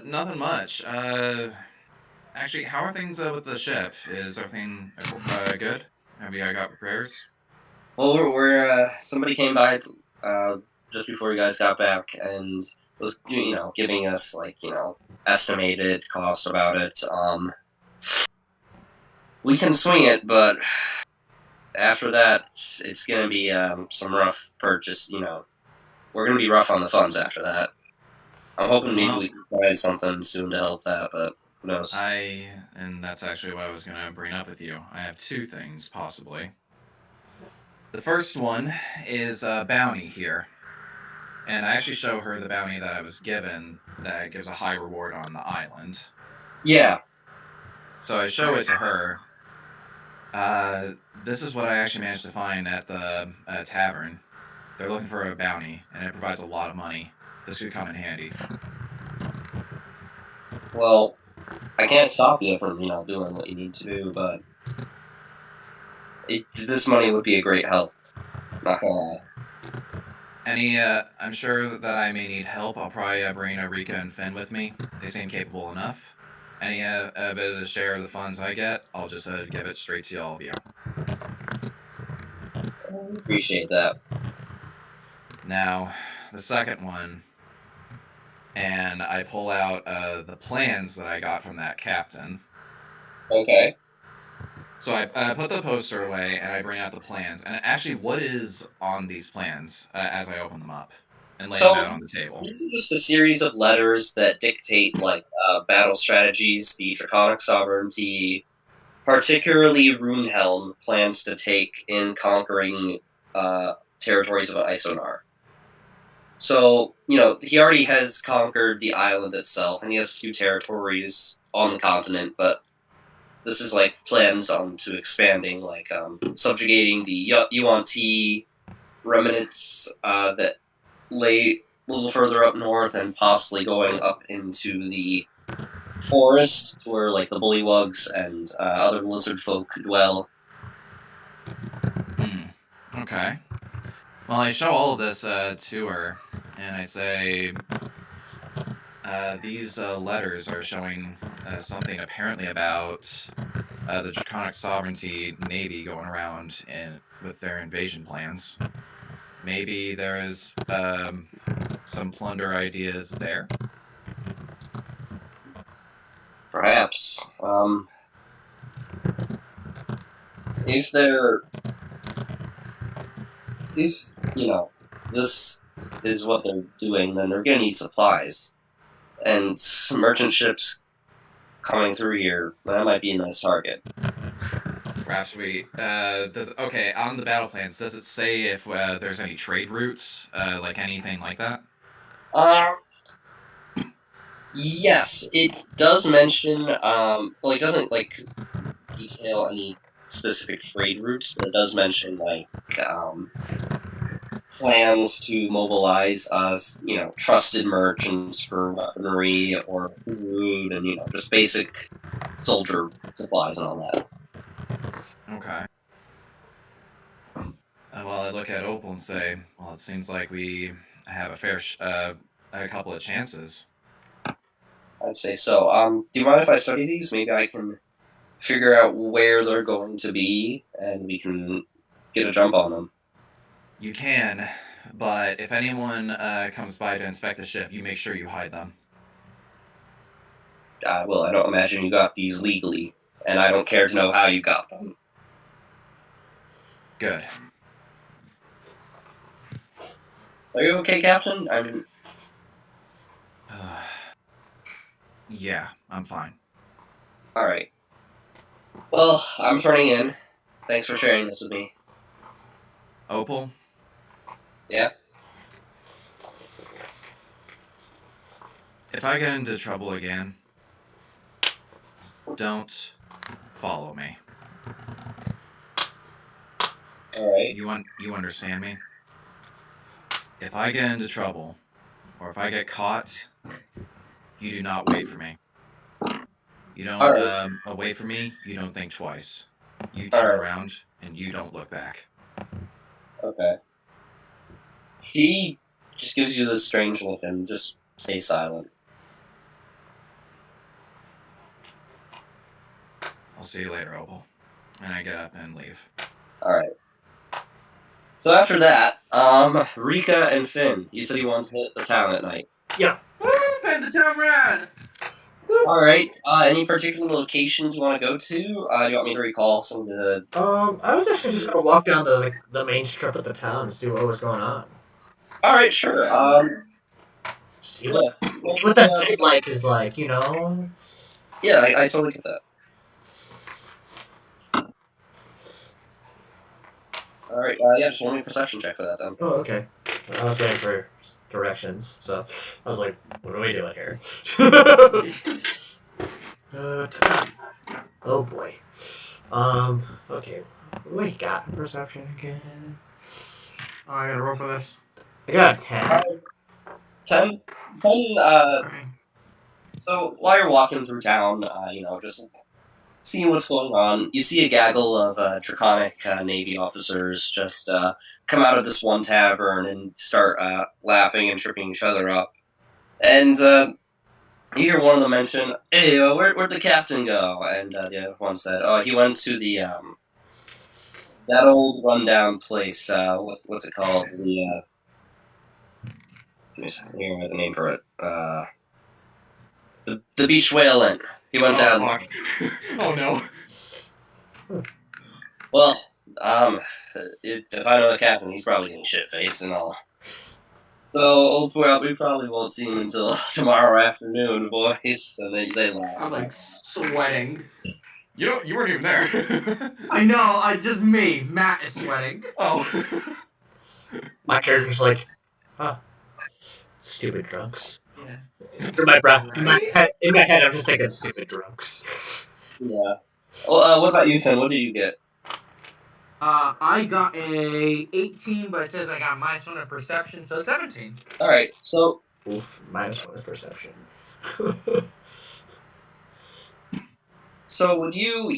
Speaker 4: Nothing much. Actually, how are things with the ship? Is everything good? Have you got repairs?
Speaker 3: Well, we're somebody came by just before you guys got back and was giving us like estimated cost about it. We can swing it, but after that, it's gonna be some rough purchase. We're gonna be rough on the funds after that. I'm hoping maybe we can find something soon to help that, but who knows?
Speaker 4: And that's actually what I was gonna bring up with you. I have two things possibly. The first one is a bounty here. And I actually show her the bounty that I was given that gives a high reward on the island.
Speaker 3: Yeah.
Speaker 4: So I show it to her. This is what I actually managed to find at the tavern. They're looking for a bounty, and it provides a lot of money. This could come in handy.
Speaker 3: Well, I can't stop you from doing what you need to do, but this money would be a great help. Not gonna lie.
Speaker 4: I'm sure that I may need help. I'll probably bring Rika and Finn with me. They seem capable enough. Any a bit of the share of the funds I get, I'll just give it straight to all of you.
Speaker 3: Appreciate that.
Speaker 4: Now, the second one, and I pull out the plans that I got from that captain.
Speaker 3: Okay.
Speaker 4: So I put the poster away, and I bring out the plans. And actually, what is on these plans as I open them up and lay them out on the table?
Speaker 3: These are just a series of letters that dictate like battle strategies, the Draconic sovereignty, particularly Runehelm plans to take in conquering territories of Isonar. So, he already has conquered the island itself, and he has a few territories on the continent, but this is like plans on to expanding, like subjugating the Yuan-Ti remnants that lay a little further up north, and possibly going up into the forest where like the bullywugs and other lizard folk dwell.
Speaker 4: Okay. Well, I show all of this to her, and I say, these letters are showing something apparently about the Draconic Sovereignty Navy going around with their invasion plans. Maybe there is some plunder ideas there.
Speaker 3: Perhaps. If this is what they're doing, then they're gonna need supplies. And merchant ships coming through here, that might be a nice target.
Speaker 4: Perhaps we on the battle plans, does it say if there's any trade routes, like anything like that?
Speaker 3: Yes, it does mention it doesn't detail any specific trade routes, but it does mention plans to mobilize trusted merchants for weaponry or food and just basic soldier supplies and all that.
Speaker 4: Okay. Well, I look at Opal and say, well, it seems like we have a couple of chances.
Speaker 3: I'd say so. Do you mind if I study these? Maybe I can figure out where they're going to be, and we can get a jump on them.
Speaker 4: You can, but if anyone comes by to inspect the ship, you make sure you hide them.
Speaker 3: Well, I don't imagine you got these legally, and I don't care to know how you got them.
Speaker 4: Good.
Speaker 3: Are you okay, Captain?
Speaker 4: Yeah, I'm fine.
Speaker 3: Alright. Well, I'm turning in. Thanks for sharing this with me.
Speaker 4: Opal?
Speaker 3: Yeah?
Speaker 4: If I get into trouble again, don't follow me.
Speaker 3: Alright.
Speaker 4: You understand me? If I get into trouble, or if I get caught, you do not wait for me. You don't wait for me, you don't think twice. You turn around and you don't look back.
Speaker 3: Okay. He just gives you this strange look and just stays silent.
Speaker 4: I'll see you later, Opal. And I get up and leave.
Speaker 3: Alright. So after that, Rika and Finn, you said you wanted to hit the town at night.
Speaker 2: Yeah.
Speaker 1: Woo! Pet the town rat!
Speaker 3: Alright, any particular locations you want to go to? Do you want me to recall some of the...
Speaker 2: I was actually just gonna walk down the main strip of the town and see what was going on.
Speaker 3: Alright, sure.
Speaker 2: See what the nightlife is like,
Speaker 3: Yeah, I totally get that. Alright, yeah, just one more perception check for that then.
Speaker 2: Oh, okay. I was waiting for directions, so I was like, what are we doing here? Oh boy. Okay. What do we got in perception again?
Speaker 1: Oh, I gotta roll for this.
Speaker 2: I got a 10.
Speaker 3: 10,
Speaker 1: Alright.
Speaker 3: so while you're walking through town, just seeing what's going on, you see a gaggle of Draconic Navy officers just come out of this one tavern and start laughing and tripping each other up. And you hear one of them mention, "Hey, where'd the captain go?" And the other one said, "Oh, he went to the that old rundown place. What's it called? The give me a second here. I have the name for it. The Beach Whale Inn. He went down there."
Speaker 4: Oh no.
Speaker 3: Well, if I know the captain, he's probably getting shit-faced and all. So, we probably won't see him until tomorrow afternoon, boys. And they laugh.
Speaker 1: I'm like sweating.
Speaker 4: You weren't even there.
Speaker 1: I know, just me. Matt is sweating.
Speaker 4: Oh.
Speaker 2: My character's like, huh. Stupid drunks.
Speaker 1: Yeah.
Speaker 2: In my head, I'm just thinking stupid drunks.
Speaker 3: Yeah. Well, what about you, Finn? What did you get?
Speaker 1: I got a 18, but it says I got -1 in perception, so 17.
Speaker 3: Alright, so...
Speaker 2: Oof, -1 perception.
Speaker 3: So, would you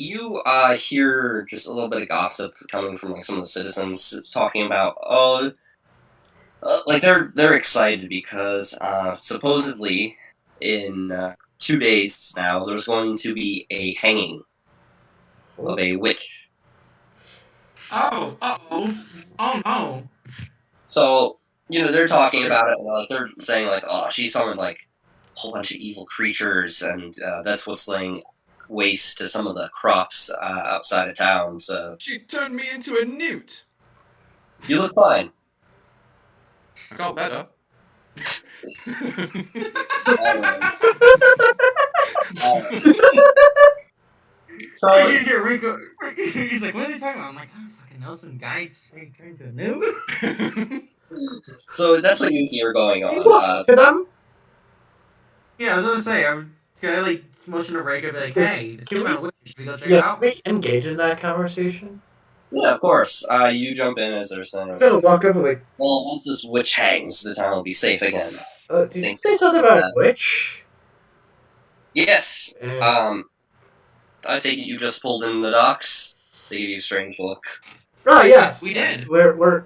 Speaker 3: hear just a little bit of gossip coming from some of the citizens talking about, they're excited because supposedly in 2 days now there's going to be a hanging of a witch.
Speaker 1: Oh, uh-oh. Oh, no.
Speaker 3: So, they're talking about it, and they're saying, like, oh, she summoned, like, a whole bunch of evil creatures, and that's what's laying waste to some of the crops outside of town, so...
Speaker 4: She turned me into a newt.
Speaker 3: You look fine.
Speaker 4: I got better.
Speaker 3: So,
Speaker 1: Rico, he's like, what are they talking about? I'm like, I don't fucking know, some guy trying to nuke.
Speaker 3: so that's what you hear going
Speaker 2: Can you
Speaker 3: on.
Speaker 2: walk to them?
Speaker 1: Yeah, I was gonna say, I'm gonna like motion to Rico, be like, hey, this came out, should we go check it
Speaker 2: Yeah,
Speaker 1: out?
Speaker 2: can we engage in that conversation?
Speaker 3: Yeah, of course. You jump in as they're saying,
Speaker 2: I'm gonna walk up and like,
Speaker 3: well, once this witch hangs, the town will be safe again.
Speaker 2: did you say something about a witch?
Speaker 3: Yes.
Speaker 2: And-
Speaker 3: I take it you just pulled in the docks. They give you a strange look.
Speaker 2: Oh yes,
Speaker 1: We did.
Speaker 2: We're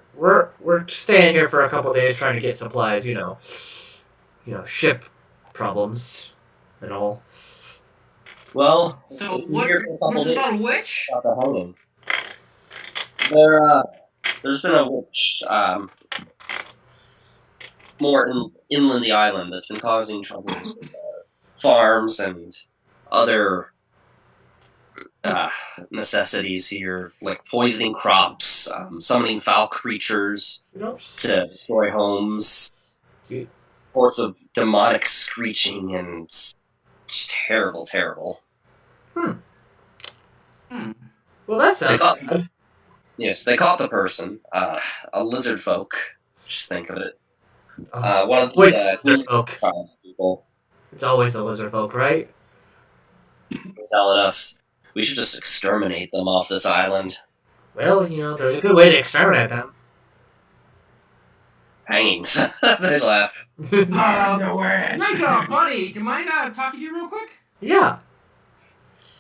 Speaker 2: staying here for a couple days trying to get supplies. Ship problems and all.
Speaker 3: Well,
Speaker 1: So
Speaker 3: if you're here for a couple
Speaker 1: what's this
Speaker 3: days,
Speaker 1: about a witch?
Speaker 3: about the hanging. There's been a witch, more inland the island that's been causing troubles with farms and other necessities here, like poisoning crops, summoning foul creatures to destroy homes, reports of demonic screeching, and just terrible, terrible.
Speaker 2: Well, that sounds bad.
Speaker 3: Yes, they caught the person, a lizard folk. Just think of it. One of
Speaker 2: Always
Speaker 3: the
Speaker 2: lizard folk.
Speaker 3: people
Speaker 2: It's always the lizard folk, right?
Speaker 3: telling us we should just exterminate them off this island.
Speaker 2: Well, there's a good way to exterminate them.
Speaker 3: Hangings. They laugh.
Speaker 1: Rico, buddy, do you mind talking to you real quick?
Speaker 2: Yeah.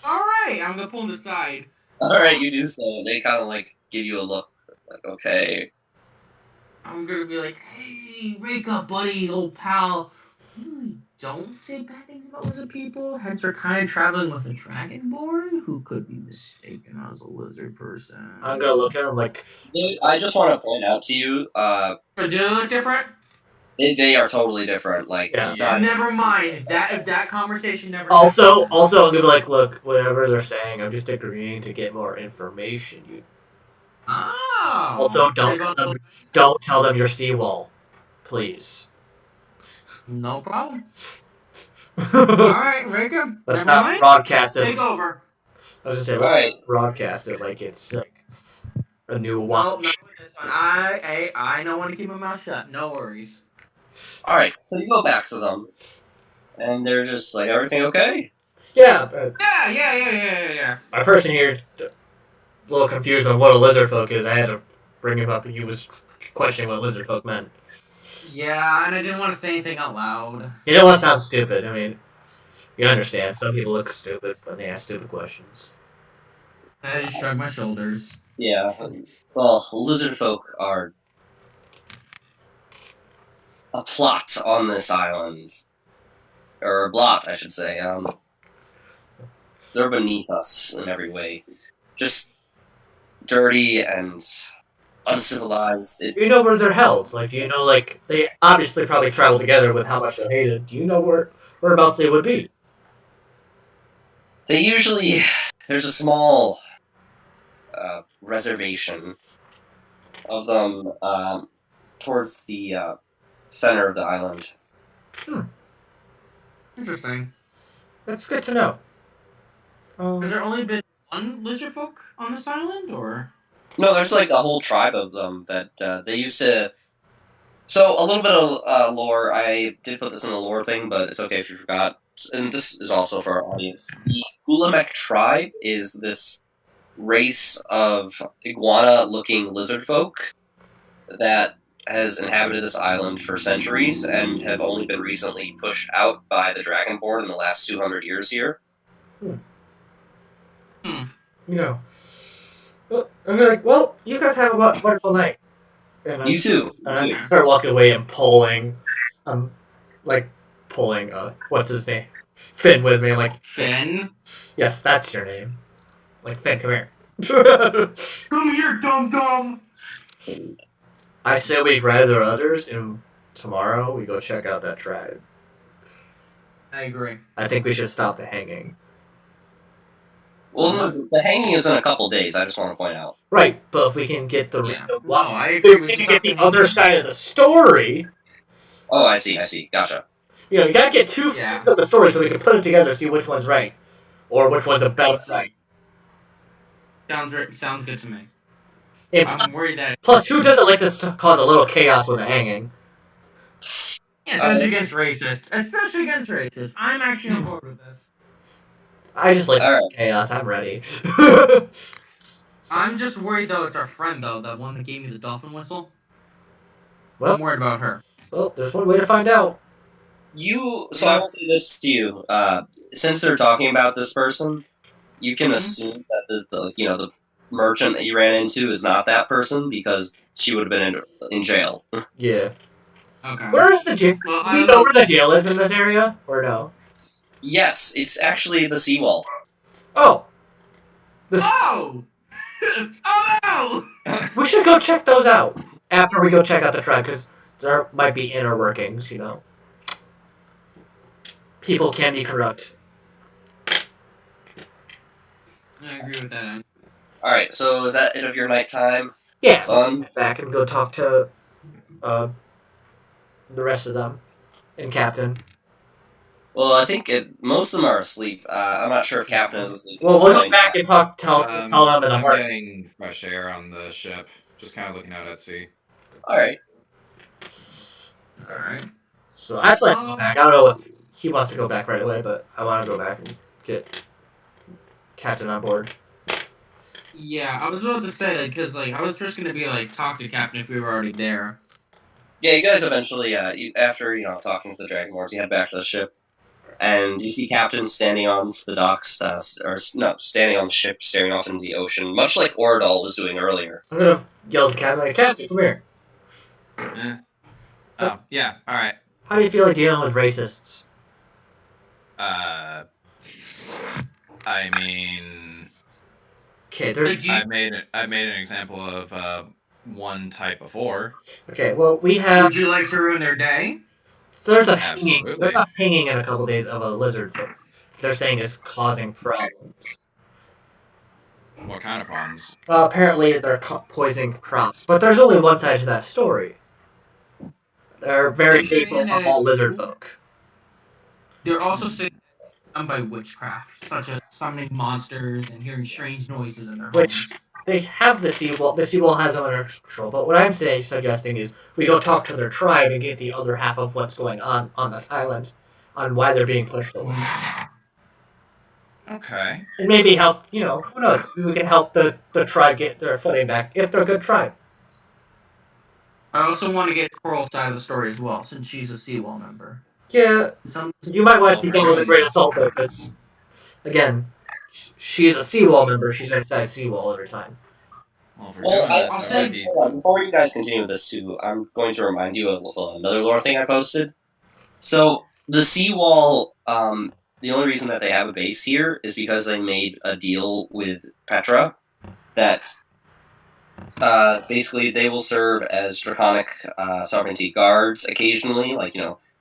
Speaker 1: Alright, I'm gonna pull him aside.
Speaker 3: Alright, you do so. They kind of like give you a look, like, okay.
Speaker 1: I'm gonna be like, hey, wake up, buddy, old pal. We don't say bad things about lizard people, hence we're kind of traveling with a dragonborn who could be mistaken as a lizard person.
Speaker 2: I'm gonna look at him like...
Speaker 3: I just want to point out to you,
Speaker 1: Do they look different?
Speaker 3: they are totally different. Like,
Speaker 2: Yeah.
Speaker 1: Never mind. If that conversation never
Speaker 2: Also,
Speaker 1: happened.
Speaker 2: I'm gonna be like, look, whatever they're saying, I'm just agreeing to get more information.
Speaker 1: Oh.
Speaker 2: Also, don't tell them you're seawall, please.
Speaker 1: No problem. Alright, Rico.
Speaker 2: Let's
Speaker 1: never
Speaker 2: not
Speaker 1: mind.
Speaker 2: broadcast it.
Speaker 1: Take over.
Speaker 2: I was gonna say, let's not broadcast it like it's like a new watch.
Speaker 1: No, this one. I know when to keep my mouth shut. No worries.
Speaker 3: alright, so you go back to them, and they're just like, everything okay?
Speaker 2: Yeah.
Speaker 1: Yeah.
Speaker 2: My person here, a little confused on what a lizard folk is. I had to bring him up. He was questioning what lizard folk meant.
Speaker 1: Yeah, and I didn't want to say anything out loud.
Speaker 2: You don't want to sound stupid. I mean, you understand. Some people look stupid when they ask stupid questions.
Speaker 1: I just shrugged my shoulders.
Speaker 3: Yeah. Well, lizard folk are a plot on this island. Or a blot, I should say. They're beneath us in every way. Just dirty and uncivilized.
Speaker 2: You know where they're held. Like, do you know, like, they obviously probably travel together with how much they're hated. Do you know whereabouts they would be?
Speaker 3: They usually... There's a small reservation of them towards the center of the island.
Speaker 1: Interesting.
Speaker 2: That's good to know.
Speaker 1: Has there only been one lizard folk on this island, or?
Speaker 3: No, there's like a whole tribe of them that they used to... So, a little bit of lore. I did put this in the lore thing, but it's okay if you forgot. And this is also for our audience. The Hula tribe is this race of iguana-looking lizard folk that has inhabited this island for centuries and have only been recently pushed out by the Dragonborn in the last 200 years here.
Speaker 2: Well, I'm like, well, you guys have a wonderful night. And
Speaker 3: You too.
Speaker 2: I start walking away and pulling, what's his name? Finn with me. I'm like,
Speaker 1: Finn?
Speaker 2: yes, that's your name. Like, Finn, come here.
Speaker 1: Come here, dum-dum!
Speaker 2: I say we gather others, and tomorrow we go check out that tribe.
Speaker 1: I agree.
Speaker 2: I think we should stop the hanging.
Speaker 3: Well, no, the hanging is in a couple days. I just want to point out.
Speaker 2: Right, but if we can get the
Speaker 1: Yeah.
Speaker 2: reason
Speaker 1: No,
Speaker 2: why,
Speaker 1: I
Speaker 2: if
Speaker 1: agree
Speaker 2: we
Speaker 1: with
Speaker 2: can
Speaker 1: you.
Speaker 2: get the other side of the story.
Speaker 3: Oh, I see. Gotcha.
Speaker 2: You know, you gotta get two
Speaker 1: Yeah.
Speaker 2: sides of the story so we can put it together, see which one's right, or which one's a better right.
Speaker 1: Sounds good to me.
Speaker 2: And
Speaker 1: I'm worried that
Speaker 2: plus, who doesn't like to cause a little chaos with a hanging?
Speaker 1: yeah, especially against racist. I'm actually on board with this.
Speaker 2: I just like
Speaker 3: All right.
Speaker 2: chaos. I'm ready.
Speaker 1: I'm just worried though. It's our friend though, that one that gave me the dolphin whistle.
Speaker 2: Well,
Speaker 1: I'm worried about her.
Speaker 2: well, there's one way to find out.
Speaker 3: So I will say this to you. Since they're talking about this person, you can assume that the merchant that you ran into is not that person because she would have been in jail.
Speaker 2: Yeah.
Speaker 1: Okay.
Speaker 2: Where is the jail?
Speaker 1: Well,
Speaker 2: Do we know where the jail is in this area, or no?
Speaker 3: Yes, it's actually the seawall.
Speaker 2: Oh.
Speaker 1: Oh! Oh no!
Speaker 2: We should go check those out after we go check out the tribe, because there might be inner workings, you know. People can be corrupt.
Speaker 1: I agree with that.
Speaker 3: All right, so is that it of your nighttime?
Speaker 2: Yeah.
Speaker 3: Fun.
Speaker 2: Back and go talk to the rest of them and Captain.
Speaker 3: Well, I think most of them are asleep. I'm not sure if Captain is asleep.
Speaker 2: Well, we'll go back and tell them in the
Speaker 4: I'm
Speaker 2: heart.
Speaker 4: getting fresh air on the ship, just kind of looking out at sea.
Speaker 3: All right.
Speaker 2: So I'd like to go back. I don't know if he wants to go back right away, but I want to go back and get Captain on board.
Speaker 1: Yeah, I was about to say because I was just gonna be talk to Captain if we were already there.
Speaker 3: Yeah, you guys eventually, after talking to the Dragonborns, you head back to the ship, and you see Captain standing on the docks, standing on the ship, staring off into the ocean, much like Oradal was doing earlier.
Speaker 2: I'm gonna yell to Captain, Captain, come here.
Speaker 4: Oh, yeah, all right.
Speaker 2: How do you feel like dealing with racists?
Speaker 4: I mean,
Speaker 2: okay, there's.
Speaker 4: I made an example of one type before.
Speaker 2: Okay, well we have.
Speaker 1: Would you like to ruin their day?
Speaker 2: So there's a
Speaker 4: Absolutely.
Speaker 2: hanging. There's a hanging in a couple days of a lizard folk. They're saying is causing problems.
Speaker 4: What kind of problems?
Speaker 2: Apparently they're poisoning crops, but there's only one side to that story. They're very faithful of all lizard folk.
Speaker 1: They're also saying done by witchcraft, such as summoning monsters and hearing strange noises in their
Speaker 2: Which
Speaker 1: homes.
Speaker 2: they have the seawall. The seawall has them under control. But what I'm suggesting is we go talk to their tribe and get the other half of what's going on this island, on why they're being pushed away.
Speaker 4: Okay.
Speaker 2: And maybe help. You know, who knows? Maybe we can help the tribe get their footing back if they're a good tribe.
Speaker 1: I also want to get Coral's side of the story as well, since she's a Seawall member.
Speaker 2: Yeah, you might want to take that with a grain of salt, though, because, again, she's a Seawall member. She's inside Seawall every time.
Speaker 3: I'll say, before you guys continue with this, too, I'm going to remind you of another lore thing I posted. So, the Seawall, the only reason that they have a base here is because they made a deal with Petra that basically they will serve as draconic sovereignty guards occasionally,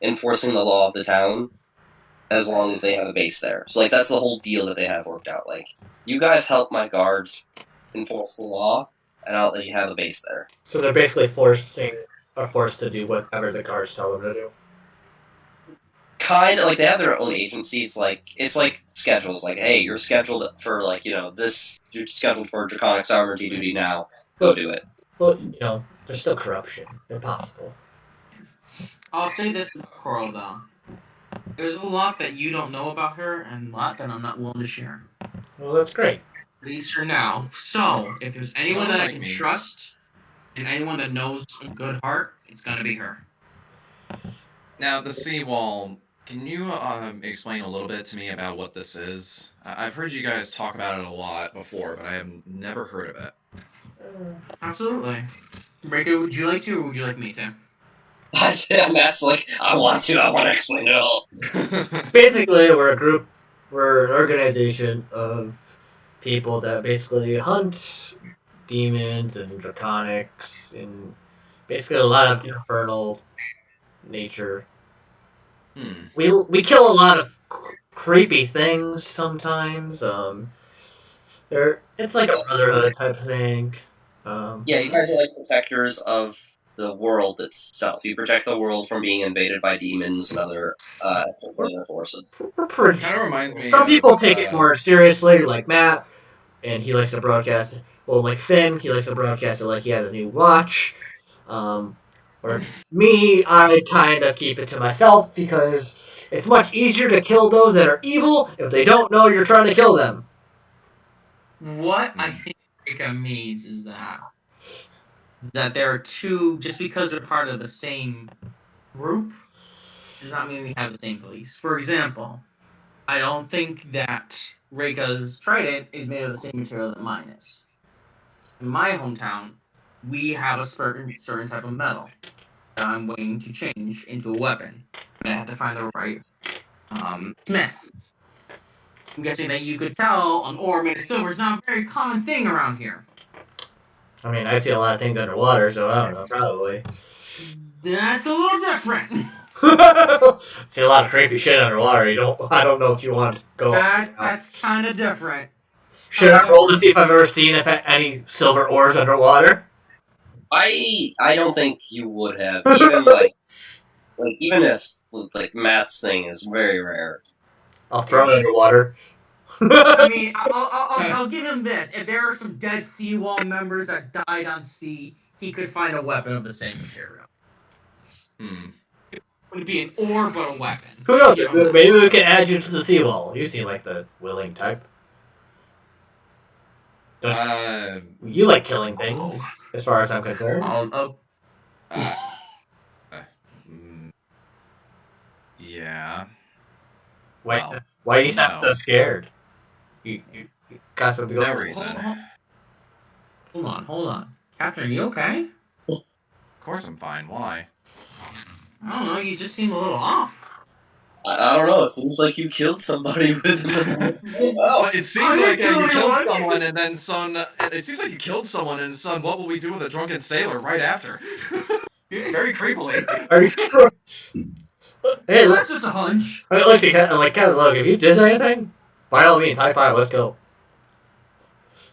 Speaker 3: enforcing the law of the town, as long as they have a base there. So, that's the whole deal that they have worked out. You guys help my guards enforce the law, and I'll let you have a base there.
Speaker 2: So they're basically forced to do whatever the guards tell them to do.
Speaker 3: Kind of, they have their own agency. It's like schedules. Hey, you're scheduled for, this, you're scheduled for draconic sovereignty duty now. Go do it.
Speaker 2: Well, there's still corruption. Impossible.
Speaker 1: I'll say this about Coral, though. There's a lot that you don't know about her, and a lot that I'm not willing to share.
Speaker 2: Well, that's great.
Speaker 1: At least for now. So, if there's anyone that I can trust, and anyone that knows a good heart, it's gonna be her.
Speaker 4: Now, the seawall, can you explain a little bit to me about what this is? I've heard you guys talk about it a lot before, but I have never heard of it.
Speaker 1: Absolutely. Breaker, would you like to, or would you like me to?
Speaker 3: Matt's I want to explain it all.
Speaker 2: Basically, we're an organization of people that basically hunt demons and draconics and basically a lot of infernal nature. We kill a lot of creepy things sometimes. It's like a brotherhood type thing.
Speaker 3: Yeah, you guys are like protectors of the world itself. You protect the world from being invaded by demons and other forces.
Speaker 2: We're pretty.
Speaker 4: Kind of reminds me.
Speaker 2: Some people take it more seriously, like Matt, and he likes to broadcast. Well, like Finn, he likes to broadcast it like he has a new watch. Or me, I kind of keep it to myself because it's much easier to kill those that are evil if they don't know you're trying to kill them.
Speaker 1: What I think Rika means is that there are two, just because they're part of the same group, does not mean we have the same beliefs. For example, I don't think that Reika's trident is made of the same material that mine is. In my hometown, we have a certain type of metal that I'm waiting to change into a weapon. And I have to find the right smith. I'm guessing that you could tell an ore made of silver is not a very common thing around here.
Speaker 2: I mean, I see a lot of things underwater, so I don't know, probably.
Speaker 1: That's a little different.
Speaker 2: See a lot of creepy shit underwater. I don't know if you want to go.
Speaker 1: That's kind of different.
Speaker 2: Should I roll to see if I've ever seen any silver ores underwater?
Speaker 3: I don't think you would have. Even even as Matt's thing is very rare.
Speaker 2: I'll throw it underwater.
Speaker 1: I mean, I'll give him this. If there are some dead seawall members that died on sea, he could find a weapon of the same material. It wouldn't be an ore, but a weapon.
Speaker 2: Who knows? Maybe we can add you to the seawall. You seem like the willing type. You like killing things, as far as I'm concerned.
Speaker 4: Yeah.
Speaker 2: Why do you sound so scared? You got something going on?
Speaker 4: No reason.
Speaker 1: Hold on. Captain, are you okay?
Speaker 4: Of course I'm fine. Why?
Speaker 1: I don't know, you just seem a little off.
Speaker 3: I don't know, it seems like you killed somebody with
Speaker 4: Well, it seems like you killed someone and then it seems like you killed someone and son, what will we do with a drunken sailor right after? Very creepily.
Speaker 2: Are you sure? Hey,
Speaker 1: That's just a hunch.
Speaker 2: I mean, look, Captain Logan, if you did anything, by all means, high five, let's go.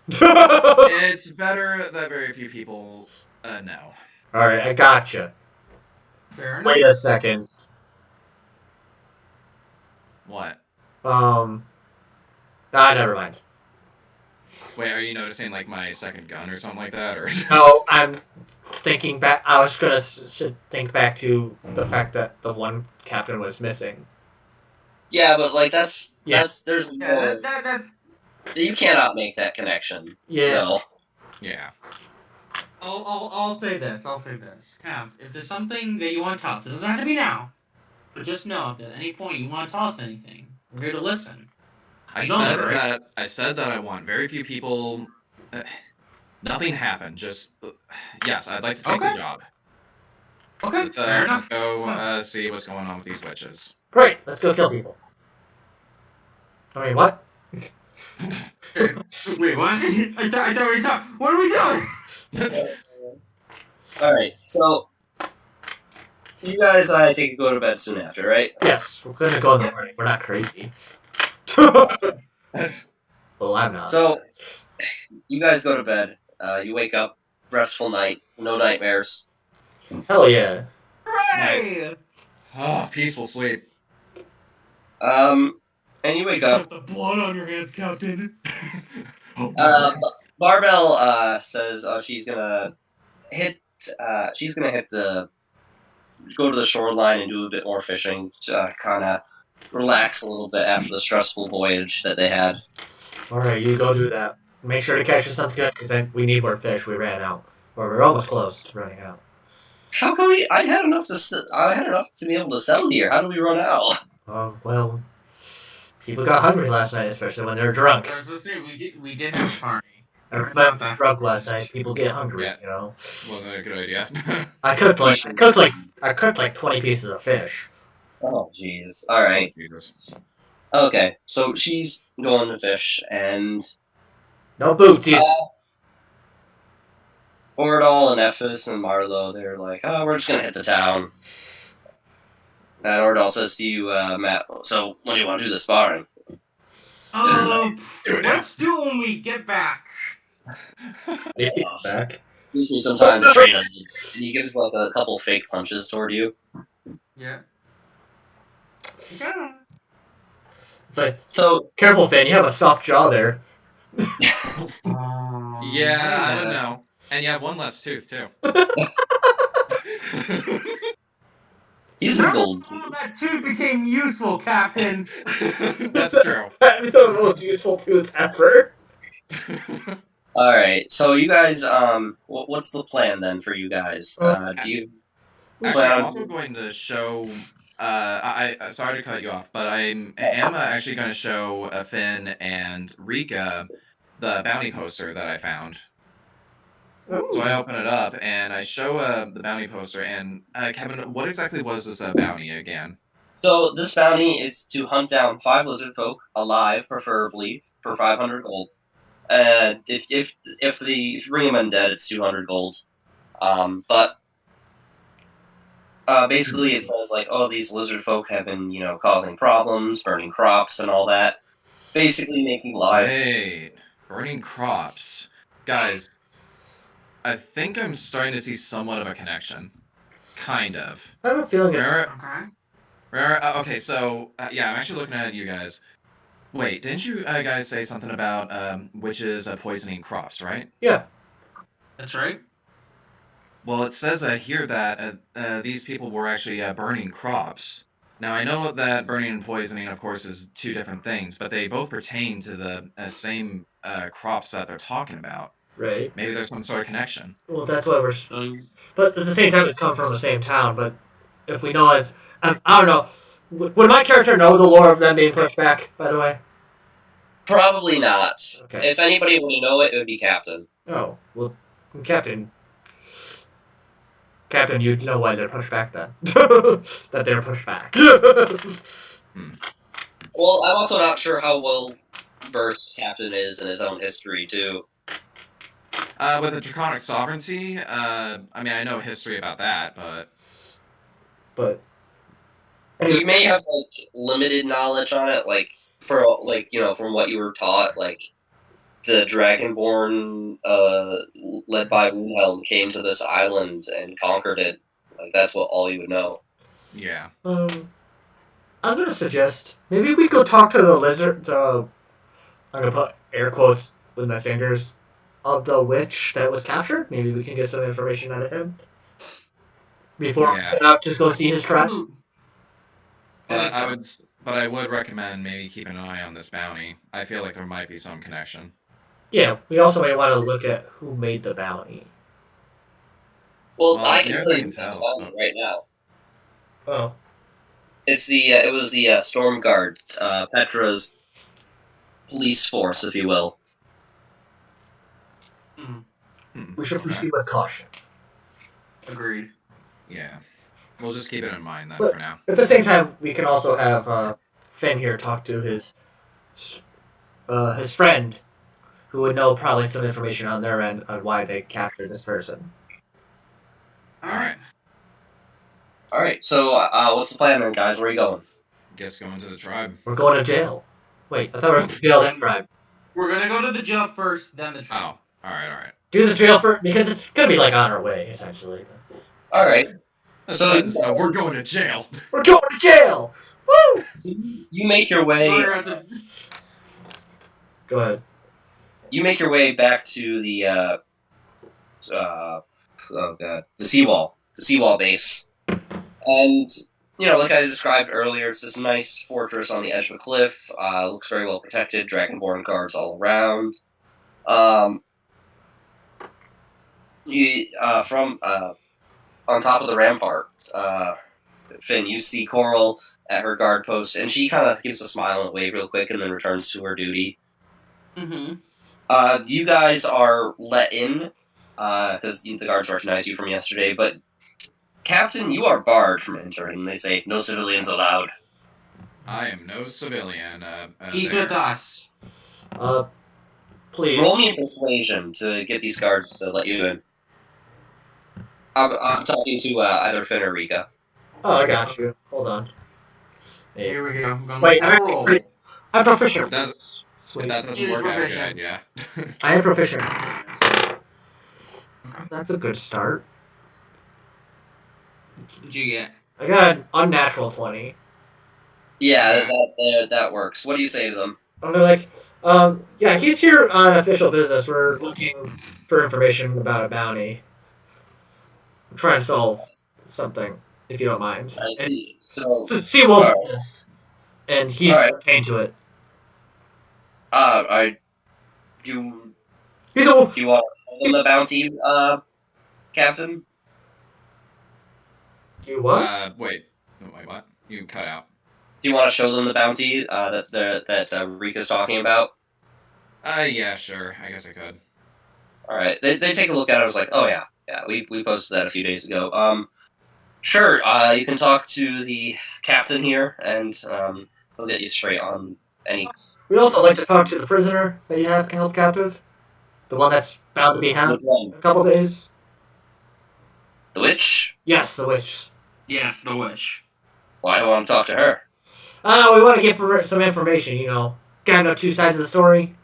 Speaker 4: It's better that very few people know.
Speaker 2: Alright, I gotcha.
Speaker 1: Fair enough.
Speaker 2: Wait a second.
Speaker 4: What?
Speaker 2: Never mind.
Speaker 4: Wait, are you noticing like my second gun or something like that, or?
Speaker 2: No, I'm thinking back. I was gonna think back to the fact that the one captain was missing.
Speaker 3: Yeah, but there's
Speaker 1: That's
Speaker 3: you cannot make that connection.
Speaker 2: Yeah.
Speaker 3: No.
Speaker 4: Yeah.
Speaker 1: I'll say this. Cap, if there's something that you want to talk, it doesn't have to be now. But just know if at any point you want to tell us anything, we're here to listen.
Speaker 4: I said that I want very few people. Nothing happened. Just yes, I'd like to take the job.
Speaker 1: Okay, fair enough.
Speaker 4: Go see what's going on with these witches.
Speaker 2: Great, let's go kill people. I mean, what?
Speaker 1: Wait, what? I thought we were talking. What are we doing?
Speaker 3: Alright, so you guys, I take go to bed soon after, right?
Speaker 2: Yes, we're gonna go in the morning. We're not crazy. Well, I'm not.
Speaker 3: So, you guys go to bed. You wake up, restful night, no nightmares.
Speaker 2: Hell yeah.
Speaker 1: Hooray!
Speaker 4: Oh, peaceful sleep.
Speaker 3: And you wake up.
Speaker 1: The blood on your hands, Captain.
Speaker 3: Barbell says she's gonna hit go to the shoreline and do a bit more fishing to kind of relax a little bit after the stressful voyage that they had.
Speaker 2: Alright, you go do that. Make sure to catch us something good, because we need more fish. We ran out. Or we're almost close to running out.
Speaker 3: How come I had enough to be able to sell here. How do we run out?
Speaker 2: Well, people got hungry last night, especially when they're drunk.
Speaker 1: I was supposed to say, we did have a party.
Speaker 2: I remember drunk last night. People get hungry, you know.
Speaker 4: Wasn't a good idea.
Speaker 2: I cooked like 20 pieces of fish.
Speaker 3: Oh, jeez. All right. Okay, so she's going to fish, and
Speaker 2: No boots.
Speaker 3: Ordal and Ephus and Marlowe, they're like, oh, we're just gonna hit the town. And Ordal says to you, Matt, so when do you want to do the sparring?
Speaker 4: Do it now.
Speaker 1: Let's do it when we get back.
Speaker 2: Back.
Speaker 3: Gives me some time to train him. And he gives like a couple fake punches toward you.
Speaker 1: Yeah.
Speaker 2: It's like,
Speaker 3: So
Speaker 2: careful, Finn. You have a soft jaw there.
Speaker 4: Yeah, I would know. And you have one less tooth, too.
Speaker 3: he's a gold.
Speaker 1: That tooth became useful, Captain.
Speaker 4: That's true.
Speaker 2: That'd be the most useful tooth ever.
Speaker 3: All right, so you guys, what's the plan then for you guys? Do you?
Speaker 4: Actually, I'm also going to show. I sorry to cut you off, but I am actually going to show Finn and Rika the bounty poster that I found. So I open it up and I show the bounty poster. And Kevin, what exactly was this bounty again?
Speaker 3: So this bounty is to hunt down 5 lizard folk alive, preferably for 500 gold. If you bring them undead, it's 200 gold. But basically, it says like, oh, these lizard folk have been, causing problems, burning crops and all that. Basically, making life.
Speaker 4: Wait, burning crops, guys. I think I'm starting to see somewhat of a connection. Kind of.
Speaker 2: I have a feeling it's...
Speaker 4: Okay, so, yeah, I'm actually looking at you guys. Wait, didn't you guys say something about witches poisoning crops, right?
Speaker 2: Yeah.
Speaker 1: That's right.
Speaker 4: Well, it says here that these people were actually burning crops. Now, I know that burning and poisoning, of course, is 2 different things, but they both pertain to the same crops that they're talking about.
Speaker 2: Right.
Speaker 4: Maybe there's some sort of connection.
Speaker 2: Well, that's why we're... But at the same time, it's come from the same town, but if we know it's... I don't know. Would my character know the lore of them being pushed back, by the way?
Speaker 3: Probably not.
Speaker 2: Okay.
Speaker 3: If anybody would know it, it would be Captain.
Speaker 2: Oh, well, Captain, you'd know why they're pushed back then. That they're pushed back.
Speaker 3: Well, I'm also not sure how well versed Captain is in his own history, too.
Speaker 4: With the Draconic Sovereignty, I mean, I know history about that, but...
Speaker 3: You may have, limited knowledge on it, from what you were taught, the Dragonborn, led by Wilhelm, came to this island and conquered it. That's all you would know.
Speaker 4: Yeah.
Speaker 2: I'm gonna suggest, maybe we go talk to the lizard, I'm gonna put air quotes with my fingers, of the witch that was captured. Maybe we can get some information out of him. Before we set out to go see his tribe.
Speaker 4: But I would recommend maybe keeping an eye on this bounty. I feel like there might be some connection.
Speaker 2: Yeah, we also may want to look at who made the bounty.
Speaker 3: Well, I can tell you the bounty right now.
Speaker 2: Oh.
Speaker 3: It was the Storm Guard, Petra's police force, if you will.
Speaker 2: We should proceed with caution.
Speaker 1: Agreed.
Speaker 4: Yeah. We'll just keep it in mind then
Speaker 2: But
Speaker 4: for now.
Speaker 2: At the same time, we can also have Finn here talk to his friend, who would know probably some information on their end on why they captured this person.
Speaker 4: Alright.
Speaker 3: Alright, so what's the plan then, guys? Where are you going?
Speaker 4: Guess going to the tribe.
Speaker 2: We're going to jail. Wait, I thought we were going to jail then tribe.
Speaker 1: We're gonna go to the jail first, then the tribe.
Speaker 4: Oh, alright.
Speaker 2: Do the jail first, because it's going to be on our way, essentially.
Speaker 3: Alright. So
Speaker 4: we're going to jail.
Speaker 2: We're going to jail! Woo!
Speaker 3: You make your way...
Speaker 2: Go ahead.
Speaker 3: You make your way back to the, the seawall. The seawall base. And, like I described earlier, it's this nice fortress on the edge of a cliff. Looks very well protected. Dragonborn guards all around. On top of the rampart, Finn, you see Coral at her guard post, and she kind of gives a smile and a wave real quick and then returns to her duty.
Speaker 1: Mm-hmm.
Speaker 3: You guys are let in, because the guards recognize you from yesterday, but Captain, you are barred from entering. They say, no civilians allowed.
Speaker 4: I am no civilian.
Speaker 1: He's
Speaker 4: there.
Speaker 1: with us.
Speaker 2: Please.
Speaker 3: Roll me a persuasion to get these guards to let you in. I'm talking to either Finn or Rika.
Speaker 2: Oh, I got you. Hold on. Hey.
Speaker 1: Here we go. I'm gonna
Speaker 2: Wait,
Speaker 1: make a roll.
Speaker 2: I'm proficient.
Speaker 4: That's-
Speaker 2: with
Speaker 4: If
Speaker 2: Sweet.
Speaker 4: that doesn't
Speaker 1: Use
Speaker 4: work, I have a good
Speaker 1: proficient.
Speaker 4: idea.
Speaker 2: I am proficient. That's a good start.
Speaker 1: What'd you get?
Speaker 2: I got an unnatural 20.
Speaker 3: Yeah, that works. What do you say to them?
Speaker 2: And they're like, yeah, he's here on official business. We're looking for information about a bounty. I'm trying to solve something, if you don't mind.
Speaker 3: I see. So,
Speaker 2: See what
Speaker 3: Alright.
Speaker 2: this, and he's
Speaker 3: Alright.
Speaker 2: pertained to it.
Speaker 3: do
Speaker 2: He's a
Speaker 3: you want to show them the bounty, Captain?
Speaker 2: You what?
Speaker 4: Wait, what? You cut out.
Speaker 3: Do you want to show them the bounty that Rika's talking about?
Speaker 4: Yeah, sure. I guess I could.
Speaker 3: All right, they take a look at it. I was like, oh yeah, we posted that a few days ago. Sure. You can talk to the captain here, and he'll get you straight on any.
Speaker 2: We'd also like to talk to the prisoner that you have held captive. The one that's bound to be held
Speaker 3: Which one?
Speaker 2: in a couple days.
Speaker 3: The witch.
Speaker 2: Yes, the witch.
Speaker 1: Yes, the wish.
Speaker 3: Well, I don't want to talk to her.
Speaker 2: We want to get some information, you know. Gotta know two sides of the story.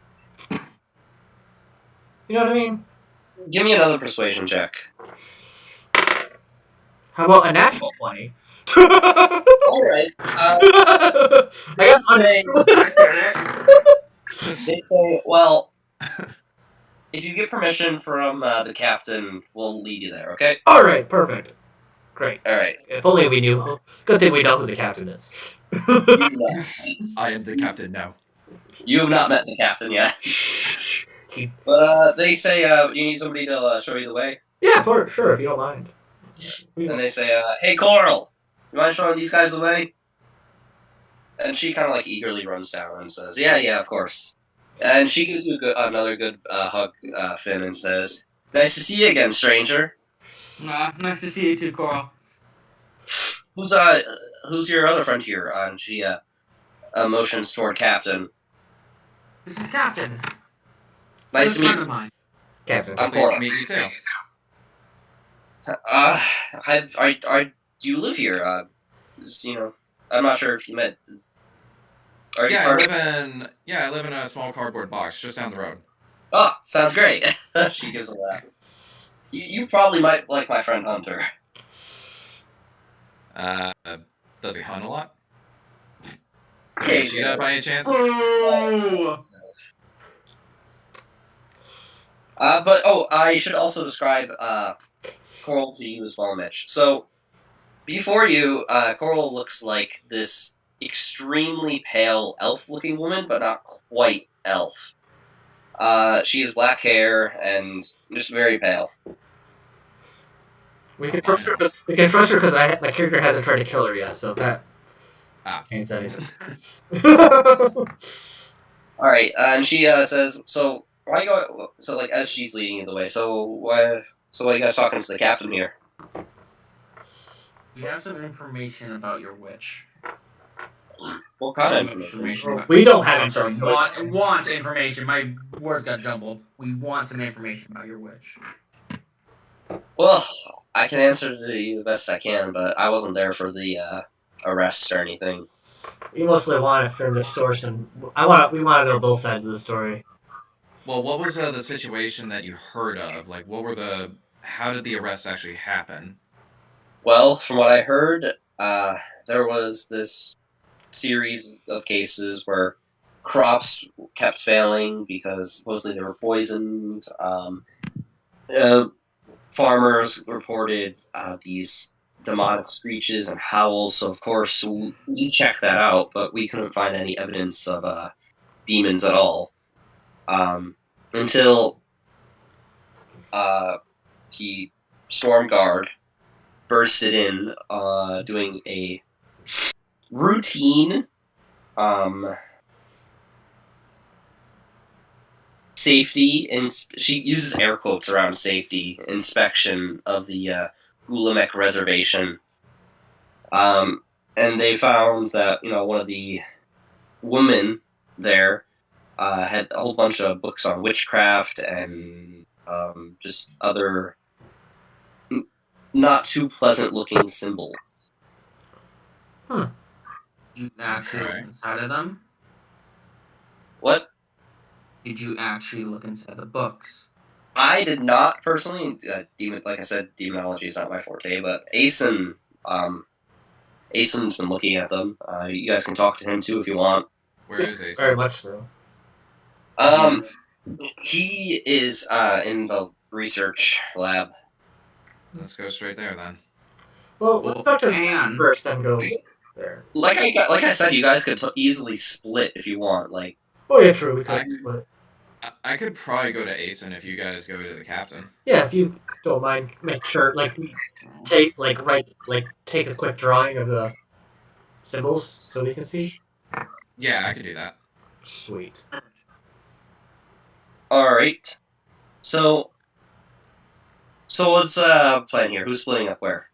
Speaker 2: You know what I mean?
Speaker 3: Give me another persuasion check.
Speaker 2: How about a natural 20?
Speaker 3: All right.
Speaker 2: I got unnatural.
Speaker 3: They say, well, if you get permission from the captain, we'll lead you there. Okay.
Speaker 2: All right, perfect. Great.
Speaker 3: All right.
Speaker 2: If only we knew. Good thing we know who the captain is.
Speaker 3: Yes.
Speaker 4: I am the captain now.
Speaker 3: You have not met the captain yet.
Speaker 2: He-
Speaker 3: But they say, do you need somebody to show you the way?
Speaker 2: Yeah, for sure, if you don't mind.
Speaker 3: And they say, hey, Coral, you mind showing these guys the way? And she kind of like eagerly runs down and says, yeah, of course. And she gives you another good hug, Finn, and says, nice to see you again, stranger.
Speaker 1: Nice to see you too, Coral.
Speaker 3: Who's your other friend here? And she motions toward Captain.
Speaker 1: This is Captain.
Speaker 3: Nice to meet
Speaker 1: friend of
Speaker 3: you.
Speaker 1: mine.
Speaker 2: Captain.
Speaker 3: I'm
Speaker 4: Nice to
Speaker 3: Coral.
Speaker 4: meet you too.
Speaker 3: Do you live here? I'm not sure if you met. Are you
Speaker 4: Yeah,
Speaker 3: part
Speaker 4: I live in a small cardboard box just down the road.
Speaker 3: Oh, sounds great. She gives a laugh. You probably might like my friend Hunter.
Speaker 4: Does he hunt a lot?
Speaker 3: Okay.
Speaker 4: Does she by any chance?
Speaker 1: Oh!
Speaker 3: I should also describe Coral to you as well, Mitch. So, before you, Coral looks like this extremely pale elf-looking woman, but not quite elf. She has black hair and just very pale.
Speaker 2: We can trust her because my character hasn't tried to kill her yet, so that can't say anything.
Speaker 3: All right, and she says, "So why go? So like as she's leading you the way. So why? So why are you guys talking to the captain here?
Speaker 1: We have some information about your witch.
Speaker 3: What kind of
Speaker 1: Some
Speaker 3: information?
Speaker 1: about-
Speaker 2: We don't have
Speaker 1: I'm sorry,
Speaker 2: information.
Speaker 1: want information. My words got jumbled. We want some information about your witch.
Speaker 3: Well, I can answer to you the best I can, but I wasn't there for the arrest or anything.
Speaker 2: We mostly want it from the source, and we want to know both sides of the story.
Speaker 4: Well, what was the situation that you heard of? Like, how did the arrest actually happen?
Speaker 3: Well, from what I heard, there was this series of cases where crops kept failing because supposedly they were poisoned. Farmers reported these demonic screeches and howls, so of course we checked that out, but we couldn't find any evidence of demons at all. Until the storm guard bursted in, doing a routine safety, and she uses air quotes around safety inspection of the Hula Mech reservation. And they found that one of the women there had a whole bunch of books on witchcraft and just other not too pleasant looking symbols.
Speaker 1: You actually
Speaker 4: Okay.
Speaker 1: look inside of them?
Speaker 3: What?
Speaker 1: Did you actually look inside the books?
Speaker 3: I did not personally. Like I said, demonology is not my forte, but Asen, Asen's been looking at them. You guys can talk to him too if you want.
Speaker 4: Where is
Speaker 2: Very
Speaker 4: Ace?
Speaker 2: much so.
Speaker 3: He is in the research lab.
Speaker 4: Let's go straight there then.
Speaker 2: Well, let's talk to the
Speaker 1: and
Speaker 2: first, then go there.
Speaker 3: Like I said, you guys could easily split if you want. Like,
Speaker 2: Oh yeah, true. We
Speaker 4: I-
Speaker 2: could split.
Speaker 4: I could probably go to Asen if you guys go to the captain.
Speaker 2: Yeah, if you don't mind, make sure take take a quick drawing of the symbols so we can see.
Speaker 4: Yeah, I could do that.
Speaker 2: Sweet.
Speaker 3: all right. So what's plan here? Who's splitting up where?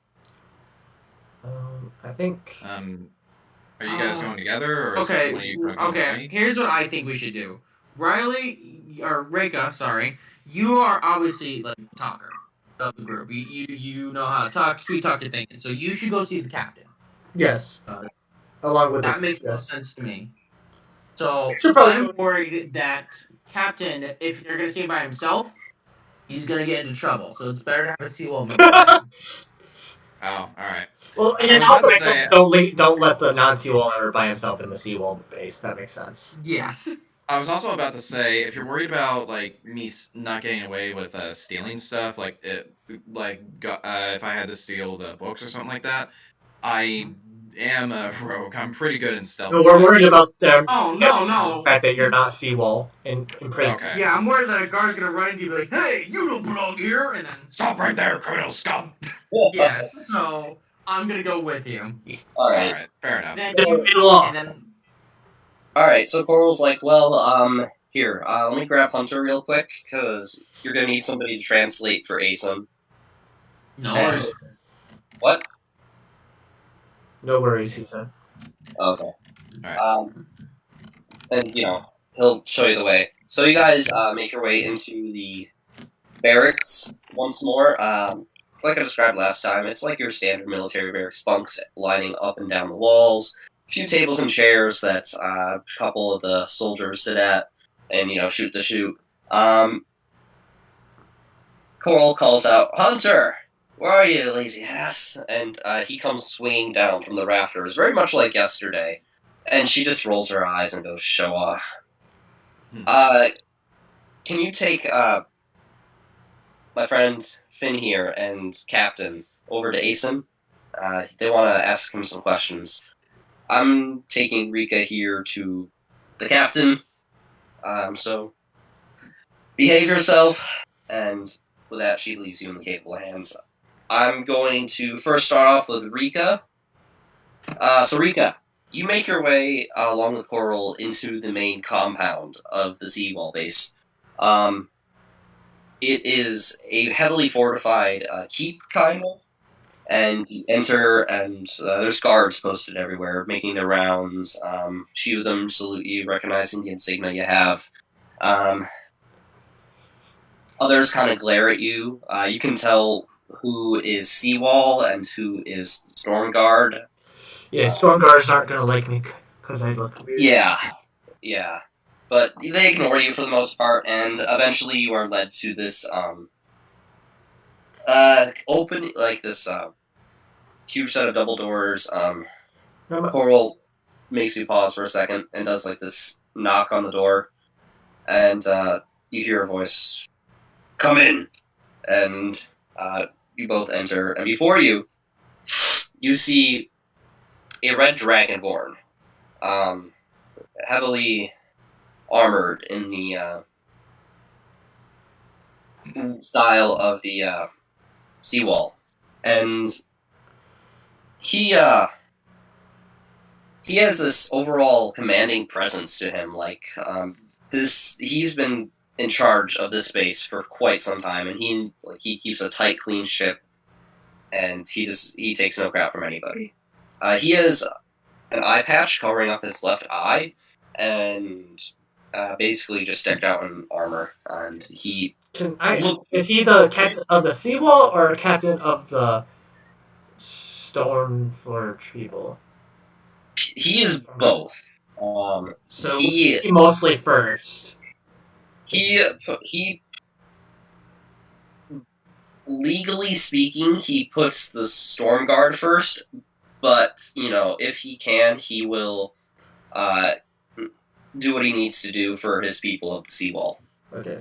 Speaker 2: I think.
Speaker 4: Are you guys going together, or is one of you going to come with me?
Speaker 1: Here's what I think we should do. Riley, or Reika, sorry, you are obviously like the talker of the group. You know how to talk, sweet talk to things. So you should go see the captain.
Speaker 2: Yes. Along with
Speaker 1: That
Speaker 2: it,
Speaker 1: makes no
Speaker 2: yes.
Speaker 1: sense to me. So
Speaker 2: Should probably
Speaker 1: I'm worried that Captain, if they're gonna see him by himself, he's gonna get into trouble. So it's better to have a seawall member.
Speaker 4: Oh, all right.
Speaker 2: Well,
Speaker 4: I
Speaker 2: and
Speaker 4: was
Speaker 2: also
Speaker 4: about to
Speaker 2: makes
Speaker 4: say-
Speaker 2: sense. Don't let the non-seawall member by himself in the seawall base. That makes sense.
Speaker 1: Yes.
Speaker 4: I was also about to say, if you're worried about like me not getting away with stealing stuff, if I had to steal the books or something like that, I am a rogue. I'm pretty good in stealth.
Speaker 2: No, we're worried about them.
Speaker 1: Oh no.
Speaker 2: The fact that you're not seawall in prison.
Speaker 4: Okay.
Speaker 1: Yeah, I'm worried that a guard's gonna run into you and be like, "Hey, you don't belong here," and then
Speaker 4: Stop right there, criminal scum!
Speaker 1: yes. So I'm gonna go with you.
Speaker 3: All
Speaker 4: All
Speaker 3: right.
Speaker 4: right, fair enough.
Speaker 1: Then
Speaker 2: Then you made law.
Speaker 1: and then
Speaker 3: All right. So Coral's like, well, here, let me grab Hunter real quick because you're gonna need somebody to translate for Asen.
Speaker 1: no
Speaker 3: And-
Speaker 1: worries.
Speaker 3: What?
Speaker 2: No worries, he said.
Speaker 3: Okay.
Speaker 4: Alright.
Speaker 3: And he'll show you the way. So you guys make your way into the barracks once more. Like I described last time, it's like your standard military barracks, bunks lining up and down the walls, a few tables and chairs that a couple of the soldiers sit at, and shoot the shoot. Coral calls out, "Hunter, where are you, lazy ass?" And he comes swinging down from the rafters, very much like yesterday. And she just rolls her eyes and goes, "Show off." Can you take my friend Finn here and Captain over to Asen? They want to ask him some questions. I'm taking Rika here to the captain. So behave yourself. And with that, she leaves you in the capable hands. I'm going to first start off with Rika. So Rika, you make your way along with Coral into the main compound of the seawall base. It is a heavily fortified keep, kind of. And you enter, and there's guards posted everywhere, making their rounds. A few of them salute you, recognizing the insignia you have. Others kind of glare at you. You can tell who is Seawall and who is Storm Guard.
Speaker 2: Yeah, storm guards aren't gonna like me because I look weird.
Speaker 3: Yeah. But they ignore you for the most part, and eventually you are led to this open, like this huge set of double doors. Coral makes you pause for a second and does like this knock on the door, and you hear a voice, "Come in," and you both enter, and before you, you see a red dragonborn, heavily armored in the style of the seawall, and he has this overall commanding presence to him. Like he's been in charge of this space for quite some time, and he keeps a tight, clean ship, and he takes no crap from anybody. He has an eye patch covering up his left eye, and basically just decked out in armor, and he
Speaker 2: Is he the captain of the seawall or captain of the Stormforge people?
Speaker 3: he is both.
Speaker 2: So
Speaker 3: he
Speaker 2: mostly first.
Speaker 3: he legally speaking, he puts the Storm Guard first, but if he can, he will do what he needs to do for his people of the seawall.
Speaker 2: Okay.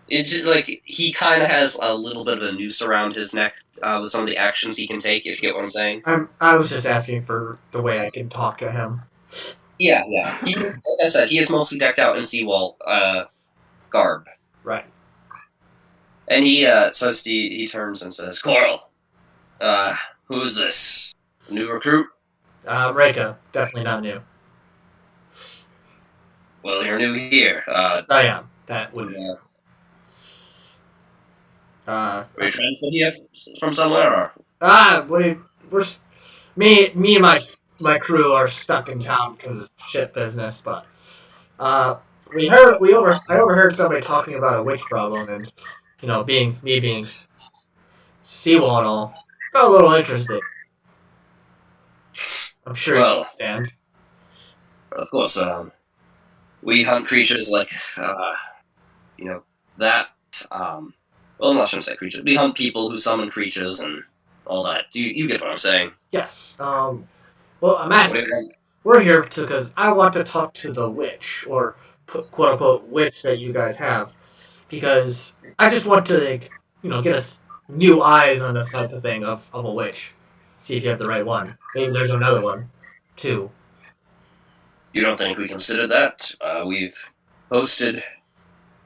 Speaker 3: It's just, like he kind of has a little bit of a noose around his neck with some of the actions he can take. If you get what I'm saying.
Speaker 2: I was just asking for the way I can talk to him.
Speaker 3: Yeah. Like I said, he is mostly decked out in seawall garb.
Speaker 2: Right.
Speaker 3: And he says he turns and says, "Coral, who's this? New recruit?"
Speaker 2: Reika, definitely not new.
Speaker 3: Well, you're new here.
Speaker 2: I am. That would.
Speaker 3: Are you transferred here from somewhere?
Speaker 2: Me and my crew are stuck in town because of shit business, but I overheard somebody talking about a witch problem, and being seawall and all, got a little interested. I'm sure you understand.
Speaker 3: Of course, we hunt creatures like, that. Well, I shouldn't say creatures. We hunt people who summon creatures and all that. Do you get what I'm saying?
Speaker 2: Yes. Well, I'm asking. We're here because I want to talk to the witch, or quote unquote witch that you guys have, because I just want to get us new eyes on this type of thing of a witch. See if you have the right one. Maybe there's another one, too.
Speaker 3: You don't think we considered that? We've posted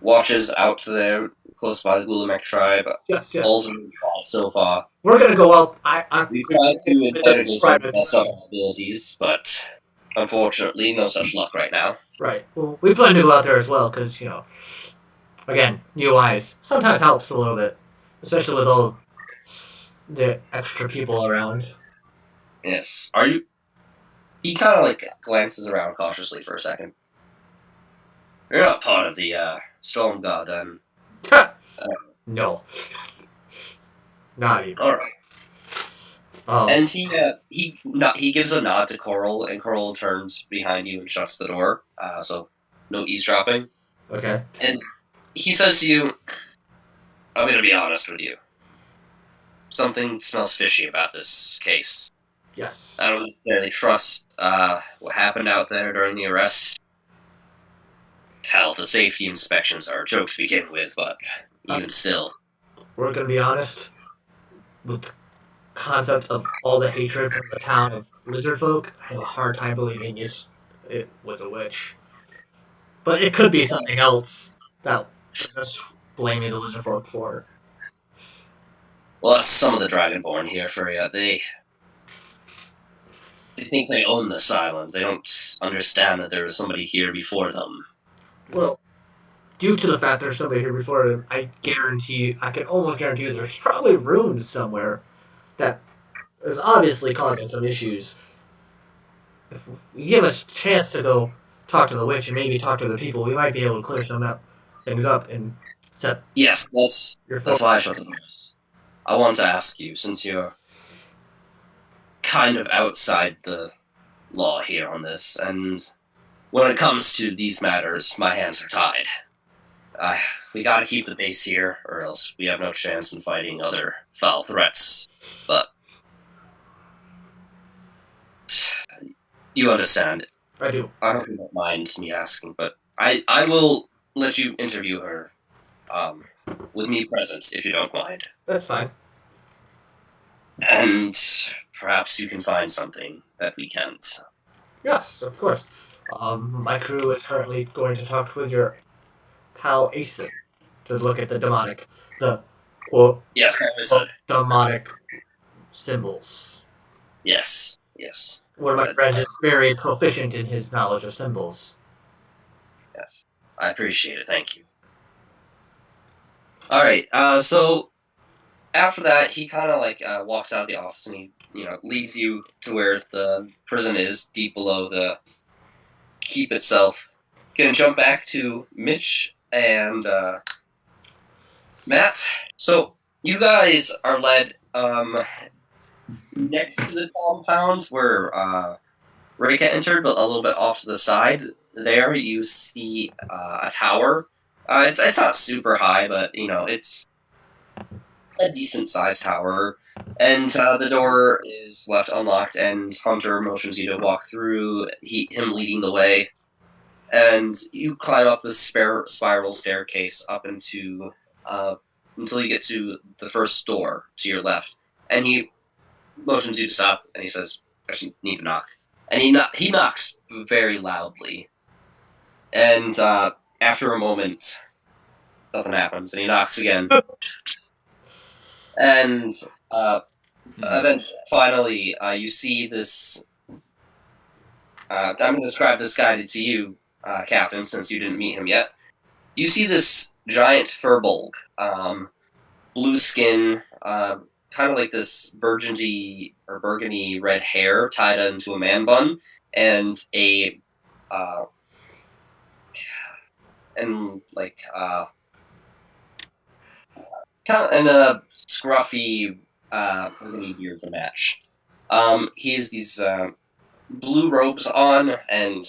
Speaker 3: watches out there close by the Mech tribe.
Speaker 2: Yes.
Speaker 3: All's been tried so far.
Speaker 2: We're gonna go out.
Speaker 3: We tried to interrogate our best of our abilities, but unfortunately, no such luck right now.
Speaker 2: Right. Well, we plan to go out there as well, because again, new eyes sometimes helps a little bit, especially with all the extra people around.
Speaker 3: Yes. Are you? He kind of glances around cautiously for a second. You're not part of the Storm God, then?
Speaker 2: No. Not even.
Speaker 3: All right. And he gives a nod to Coral, and Coral turns behind you and shuts the door. So no eavesdropping.
Speaker 2: Okay.
Speaker 3: And he says to you, "I'm going to be honest with you. Something smells fishy about this case.
Speaker 2: Yes.
Speaker 3: I don't necessarily trust what happened out there during the arrest. Health and safety inspections are a joke to begin with, but even still."
Speaker 2: We're gonna be honest. With the concept of all the hatred from the town of lizard folk, I have a hard time believing it was a witch. But it could be something else that we're just blaming the lizard folk for.
Speaker 3: Well, that's some of the Dragonborn here for you. They think they own this island. They don't understand that there was somebody here before them.
Speaker 2: Well, due to the fact there's somebody here before them, I can almost guarantee you there's probably runes somewhere that is obviously causing some issues. If we give us a chance to go talk to the witch and maybe talk to the people, we might be able to clear things up and set.
Speaker 3: Yes, that's why I shut the doors. I want to ask you, since you're kind of outside the law here on this, and when it comes to these matters, my hands are tied. We gotta keep the base here, or else we have no chance in fighting other foul threats. But you understand.
Speaker 2: I do.
Speaker 3: I hope you don't mind me asking, but I will let you interview her with me present, if you don't mind.
Speaker 2: That's fine.
Speaker 3: And perhaps you can find something that we can't.
Speaker 2: Yes, of course. My crew is currently going to talk with your pal Asen to look at the quote,
Speaker 3: Yes,
Speaker 2: demonic symbols.
Speaker 3: Yes.
Speaker 2: One of my friends is very proficient in his knowledge of symbols.
Speaker 3: Yes, I appreciate it. Thank you. All right. So after that, he kind of walks out of the office and he leads you to where the prison is, deep below the keep itself. Gonna jump back to Mitch and Matt. So you guys are led next to the compound where Reika entered, but a little bit off to the side. There you see a tower. It's not super high, but it's a decent sized tower. And the door is left unlocked, and Hunter motions you to walk through. Him leading the way, and you climb up the spiral staircase up into until you get to the first door to your left, and he motions you to stop, and he says, "I just need to knock," and he knocks very loudly, and after a moment, nothing happens, and he knocks again, and eventually, finally, you see this. I'm going to describe this guy to you, Captain, since you didn't meet him yet. You see this giant furbolg, blue skin, kind of like this burgundy red hair tied into a man bun, and a scruffy burgundy beard to match. He has these blue robes on, and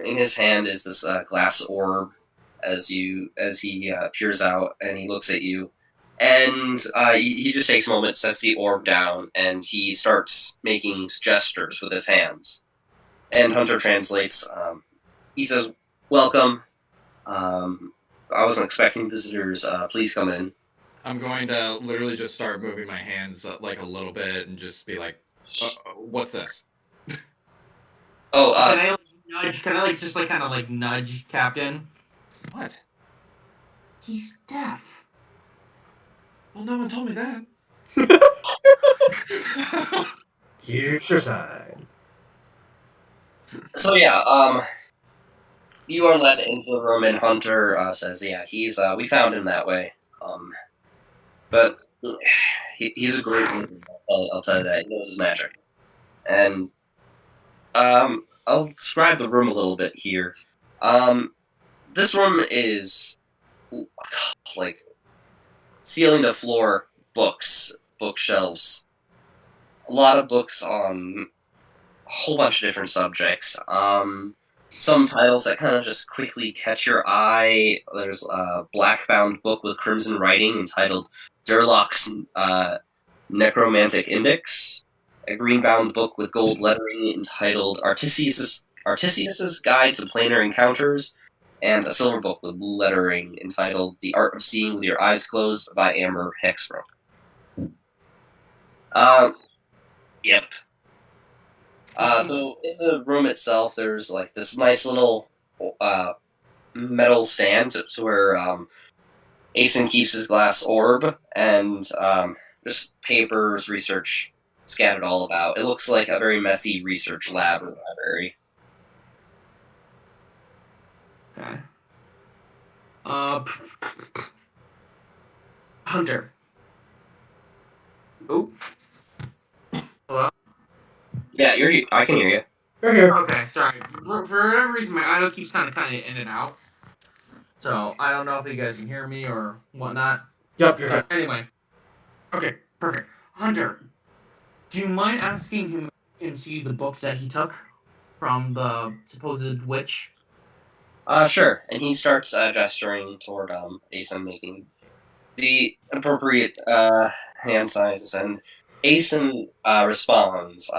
Speaker 3: in his hand is this glass orb. As he peers out and he looks at you, and he just takes a moment, sets the orb down, and he starts making gestures with his hands. And Hunter translates. He says, "Welcome. I wasn't expecting visitors. Please come in."
Speaker 4: I'm going to literally just start moving my hands like a little bit and just be like, "What's this?"
Speaker 3: Oh,
Speaker 1: Can I nudge? Can I just kind of nudge Captain?
Speaker 4: What?
Speaker 1: He's deaf.
Speaker 4: Well, no one told me that.
Speaker 2: Future side.
Speaker 3: So yeah, you are led into the room, and Hunter says, "Yeah, he's we found him that way. But he's a great wizard. I'll tell you that. He knows his magic." And I'll describe the room a little bit here. This room is like ceiling to floor bookshelves, a lot of books on a whole bunch of different subjects. Some titles that kind of just quickly catch your eye. There's a black-bound book with crimson writing entitled Durlock's Necromantic Index, a green-bound book with gold lettering entitled Artisius's Guide to Planar Encounters, and a silver book with blue lettering entitled The Art of Seeing with Your Eyes Closed by Amber Hexbrook. Yep. So in the room itself, there's like this nice little metal stand to where Asen keeps his glass orb, and just papers, research scattered all about. It looks like a very messy research lab or library.
Speaker 1: Okay. Hunter. Oh. Hello?
Speaker 3: Yeah, I can hear you.
Speaker 2: You're here.
Speaker 1: Okay, sorry. For whatever reason, my audio keeps kind of in and out. So, I don't know if you guys can hear me or whatnot.
Speaker 2: Yep, you're
Speaker 1: But
Speaker 2: here.
Speaker 1: anyway. Okay, perfect. Hunter, do you mind asking him if he can see the books that he took from the supposed witch?
Speaker 3: Sure. And he starts gesturing toward Asen, making the appropriate hand signs, and Asen responds,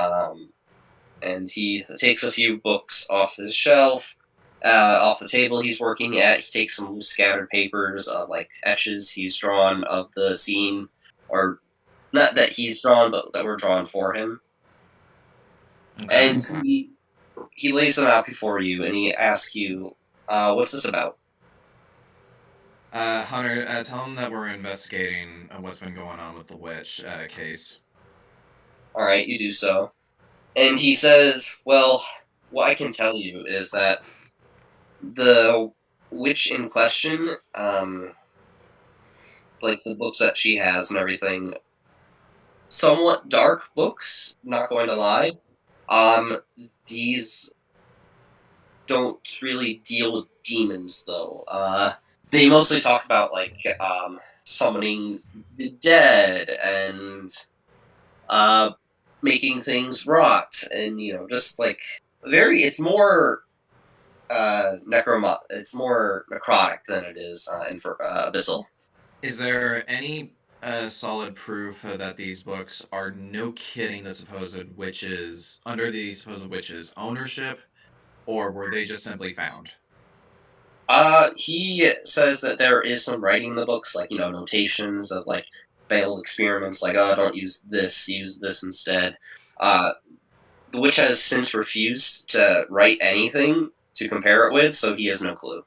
Speaker 3: and he takes a few books off his shelf, off the table he's working at. He takes some loose scattered papers, like etches he's drawn of the scene, or not that he's drawn, but that were drawn for him.
Speaker 4: Okay.
Speaker 3: And he lays them out before you, and he asks you, "What's this about?"
Speaker 4: Hunter, tell him that we're investigating what's been going on with the witch case.
Speaker 3: All right, you do so. And he says, "Well, what I can tell you is that the witch in question, like the books that she has and everything, somewhat dark books, not going to lie. These don't really deal with demons, though. They mostly talk about like summoning the dead and making things rot, and just like it's more it's more necrotic than it is for abyssal.
Speaker 4: Is there any solid proof that these books are no kidding the supposed witches under the supposed witches' ownership, or were they just simply found?
Speaker 3: He says that there is some writing in the books, like notations of like failed experiments, like don't use this instead. The witch has since refused to write anything to compare it with, so he has no clue.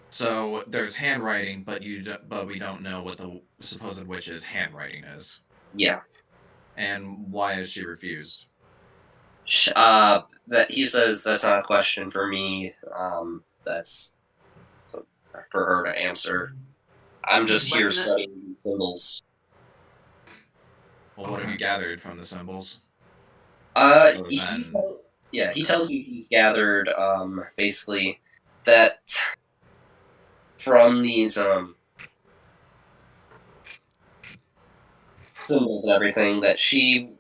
Speaker 4: So there's handwriting, but we don't know what the supposed witch's handwriting is.
Speaker 3: Yeah.
Speaker 4: And why has she refused?
Speaker 3: That he says that's not a question for me. That's for her to answer. I'm just here studying these symbols.
Speaker 4: Well, what have you gathered from the symbols?
Speaker 3: He tells you he's gathered basically that from these symbols and everything that she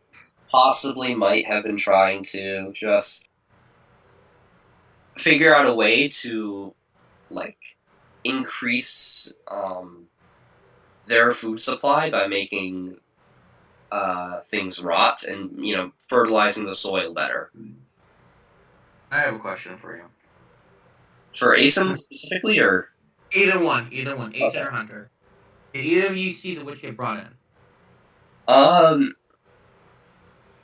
Speaker 3: possibly might have been trying to just figure out a way to like increase their food supply by making things rot and fertilizing the soil better.
Speaker 1: I have a question for you.
Speaker 3: For Asen specifically, or
Speaker 1: either one, Asen or Hunter. Did either of you see the witch get brought in?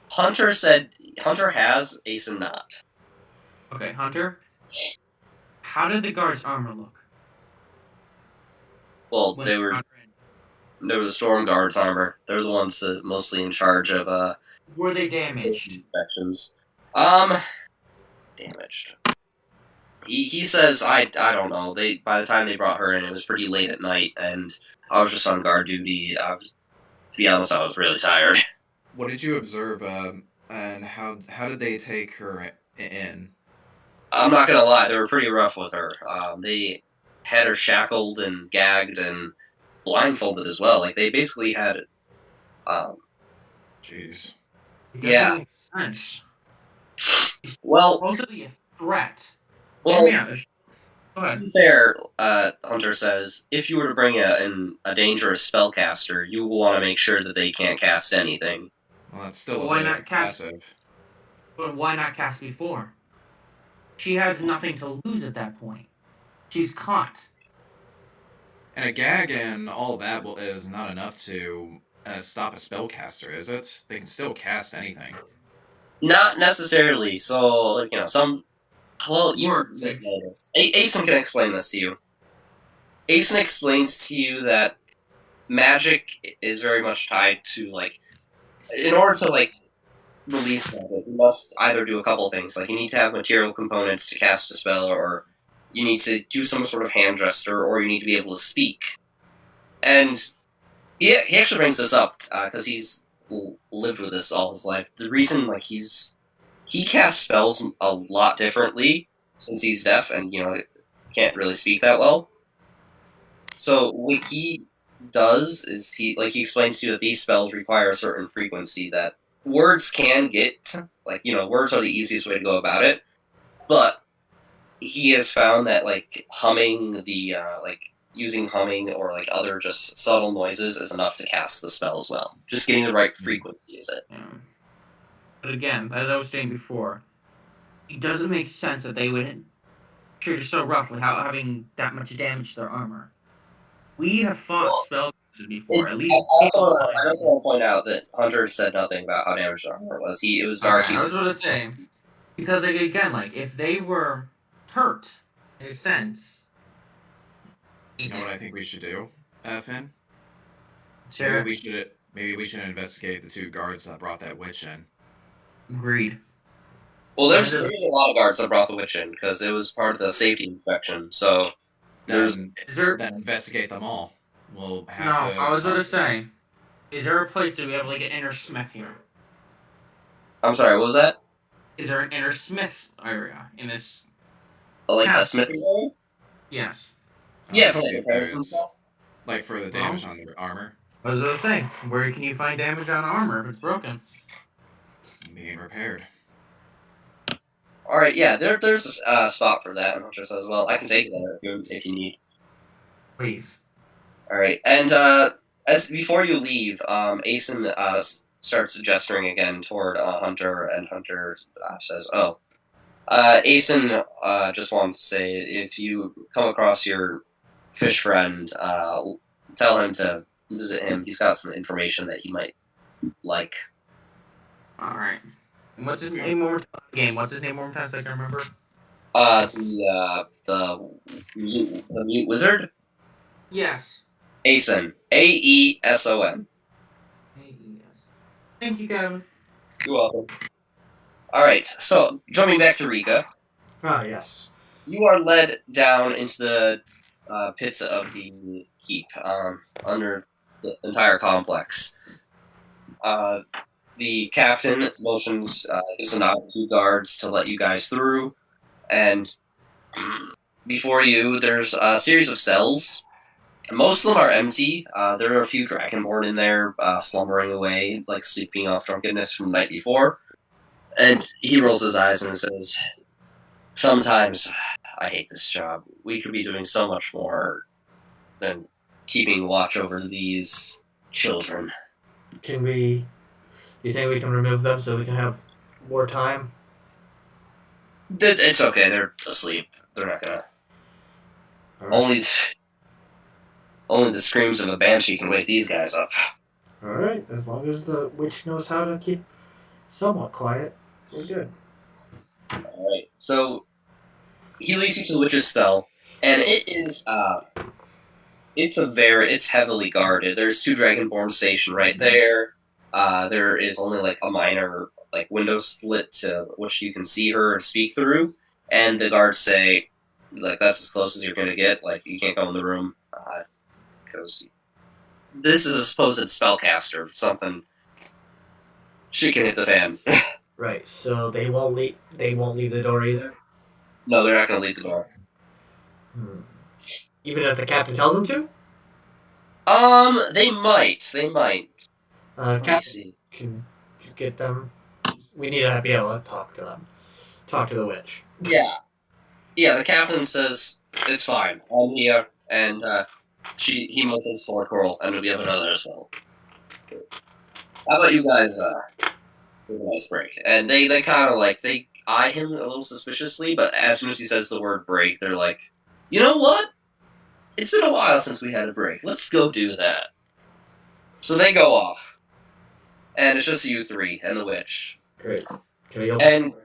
Speaker 3: Hunter said Hunter has, Asen not.
Speaker 1: Okay, Hunter. How did the guard's armor look?
Speaker 3: Well, they were the storm guards' armor. They're the ones mostly in charge of
Speaker 1: were they damaged?
Speaker 3: Inspections. Damaged. He says I don't know. By the time they brought her in, it was pretty late at night, and I was just on guard duty. To be honest, I was really tired.
Speaker 4: What did you observe, and how did they take her in?
Speaker 3: I'm not gonna lie, they were pretty rough with her. They had her shackled and gagged and blindfolded as well. Like they basically had
Speaker 4: Jeez.
Speaker 1: Yeah. Make sense.
Speaker 3: Well,
Speaker 1: supposedly a threat.
Speaker 3: Well, to be fair, Hunter says, if you were to bring in a dangerous spellcaster, you will want to make sure that they can't cast anything.
Speaker 4: Well, that's still
Speaker 1: why not cast? But why not cast before? She has nothing to lose at that point. She's caught.
Speaker 4: And a gag and all that is not enough to stop a spellcaster, is it? They can still cast anything.
Speaker 3: Not necessarily. So, some. Well, Asen can explain this to you. Asen explains to you that magic is very much tied to, in order to, release magic, you must either do a couple things. Like, you need to have material components to cast a spell, or you need to do some sort of hand gesture, or you need to be able to speak. And he actually brings this up, because he's lived with this all his life. The reason, he casts spells a lot differently since he's deaf and, can't really speak that well. So what he does is he explains to you that these spells require a certain frequency that words can get. Words are the easiest way to go about it. But he has found that, humming using humming or, other just subtle noises is enough to cast the spell as well. Just getting the right frequency is it.
Speaker 1: Yeah. But again, as I was saying before, it doesn't make sense that they would treat her so rough without having that much damage to their armor. We have fought spellcasters before. At least
Speaker 3: I just want to point out that Hunter said nothing about how damaged their armor was. It was dark.
Speaker 1: I was going to say, because again, if they were hurt, in a sense.
Speaker 4: You know what I think we should do, Finn?
Speaker 1: Sure.
Speaker 4: Maybe we should investigate the two guards that brought that witch in.
Speaker 1: Agreed.
Speaker 3: Well, there's a lot of guards that brought the witch in because it was part of the safety inspection. So
Speaker 4: then investigate them all. We'll have to.
Speaker 1: I was going to say, is there a place that we have an inner smith here?
Speaker 3: I'm sorry, what was that?
Speaker 1: Is there an inner smith area in this?
Speaker 3: A smith area?
Speaker 1: Yes.
Speaker 3: Yeah,
Speaker 4: To
Speaker 3: for like
Speaker 4: see if
Speaker 3: repairs and
Speaker 4: there's
Speaker 3: stuff.
Speaker 4: like for the damage on the armor
Speaker 1: What was I saying? Where can you find damage on armor if it's broken?
Speaker 4: being repaired.
Speaker 3: All right, yeah, there's a spot for that in Huntress as well. I can take that if you need.
Speaker 1: Please.
Speaker 3: All right, and as before you leave, Asen starts gesturing again toward Hunter, and Hunter says, "Oh, Asen just wanted to say if you come across your fish friend, tell him to visit him. He's got some information that he might like."
Speaker 1: All right. What's his name one more time? Game. What's his name one more time so I can remember?
Speaker 3: The mute wizard,
Speaker 1: Yes.
Speaker 3: Asen, Aeson.
Speaker 1: AES. Thank you, Kevin.
Speaker 3: You're welcome. All right, so jumping back to Rika,
Speaker 2: Ah, yes.
Speaker 3: you are led down into the pits of the keep under the entire complex. The captain motions, gives a nod to two guards to let you guys through, and before you, there's a series of cells. Most of them are empty. There are a few dragonborn in there, slumbering away, like sleeping off drunkenness from the night before. And he rolls his eyes and says, "Sometimes I hate this job. We could be doing so much more than keeping watch over these children."
Speaker 2: Can we? You think we can remove them so we can have more time?
Speaker 3: It's okay. They're asleep. They're not gonna.
Speaker 2: All right.
Speaker 3: Only the screams of a banshee can wake these guys up.
Speaker 2: All right. As long as the witch knows how to keep somewhat quiet, we're good.
Speaker 3: All right. So he leads you to the witch's cell, and it's heavily guarded. There's two dragonborn stationed right there. There is only like a minor like window slit to which you can see her and speak through, and the guards say like that's as close as you're gonna get. Like you can't go in the room because this is a supposed spellcaster. Something she can hit the fan.
Speaker 2: Right. So they won't leave. They won't leave the door either.
Speaker 3: No, they're not gonna leave the door.
Speaker 2: Even if the captain tells them to.
Speaker 3: They might. They might. Let me
Speaker 2: Captain,
Speaker 3: see.
Speaker 2: can you get them? We need to be able to talk to them. Talk to the witch.
Speaker 3: Yeah. Yeah, the captain says, "It's fine. I'm here," and he motions toward Coral, and we have another as well. How about you guys take a nice break? And they kind of like, they eye him a little suspiciously, but as soon as he says the word break, they're like, "You know what? It's been a while since we had a break. Let's go do that." So they go off, and it's just you three and the witch.
Speaker 2: Great. Can we open?
Speaker 3: And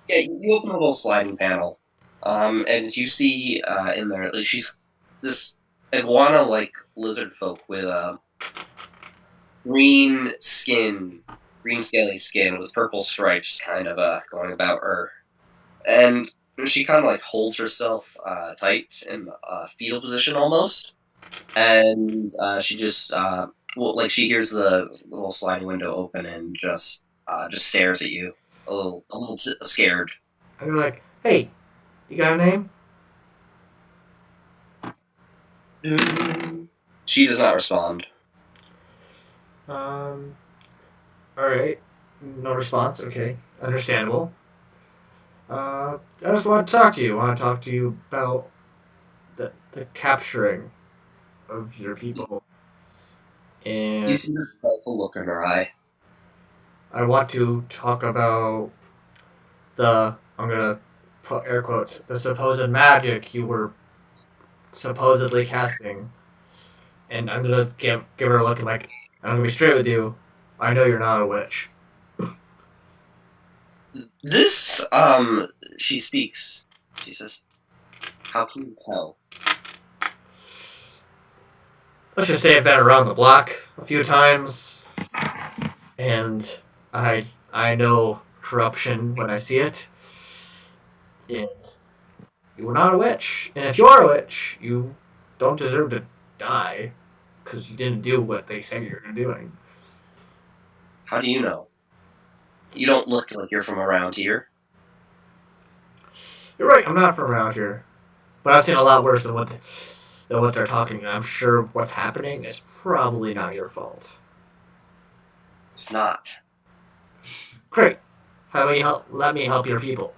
Speaker 3: yeah, you open a little sliding panel, and you see in there, like, she's this iguana-like lizard folk with green skin, green scaly skin with purple stripes, kind of going about her, and she kind of like holds herself tight in a fetal position almost, and she just like she hears the little sliding window open and just stares at you, a little scared.
Speaker 2: I'm like, hey, you got a name?
Speaker 3: She does not respond.
Speaker 2: All right. No response. Okay, understandable. I just want to talk to you. I want to talk to you about the capturing of your people,
Speaker 3: You
Speaker 2: and
Speaker 3: see this thoughtful look in her eye.
Speaker 2: I want to talk about the. I'm gonna put air quotes. The supposed magic you were supposedly casting, and I'm gonna give her a look and like, I'm gonna be straight with you. I know you're not a witch.
Speaker 3: This, she speaks. She says, "How can you tell?"
Speaker 2: Let's just say I've been around the block a few times, and I know corruption when I see it. And you were not a witch, and if you are a witch, you don't deserve to die because you didn't do what they said you were doing.
Speaker 3: How do you know? You don't look like you're from around here.
Speaker 2: You're right. I'm not from around here, but I've seen a lot worse than what they're talking. And I'm sure what's happening is probably not your fault.
Speaker 3: It's not.
Speaker 2: Great. How about you help? Let me help your people.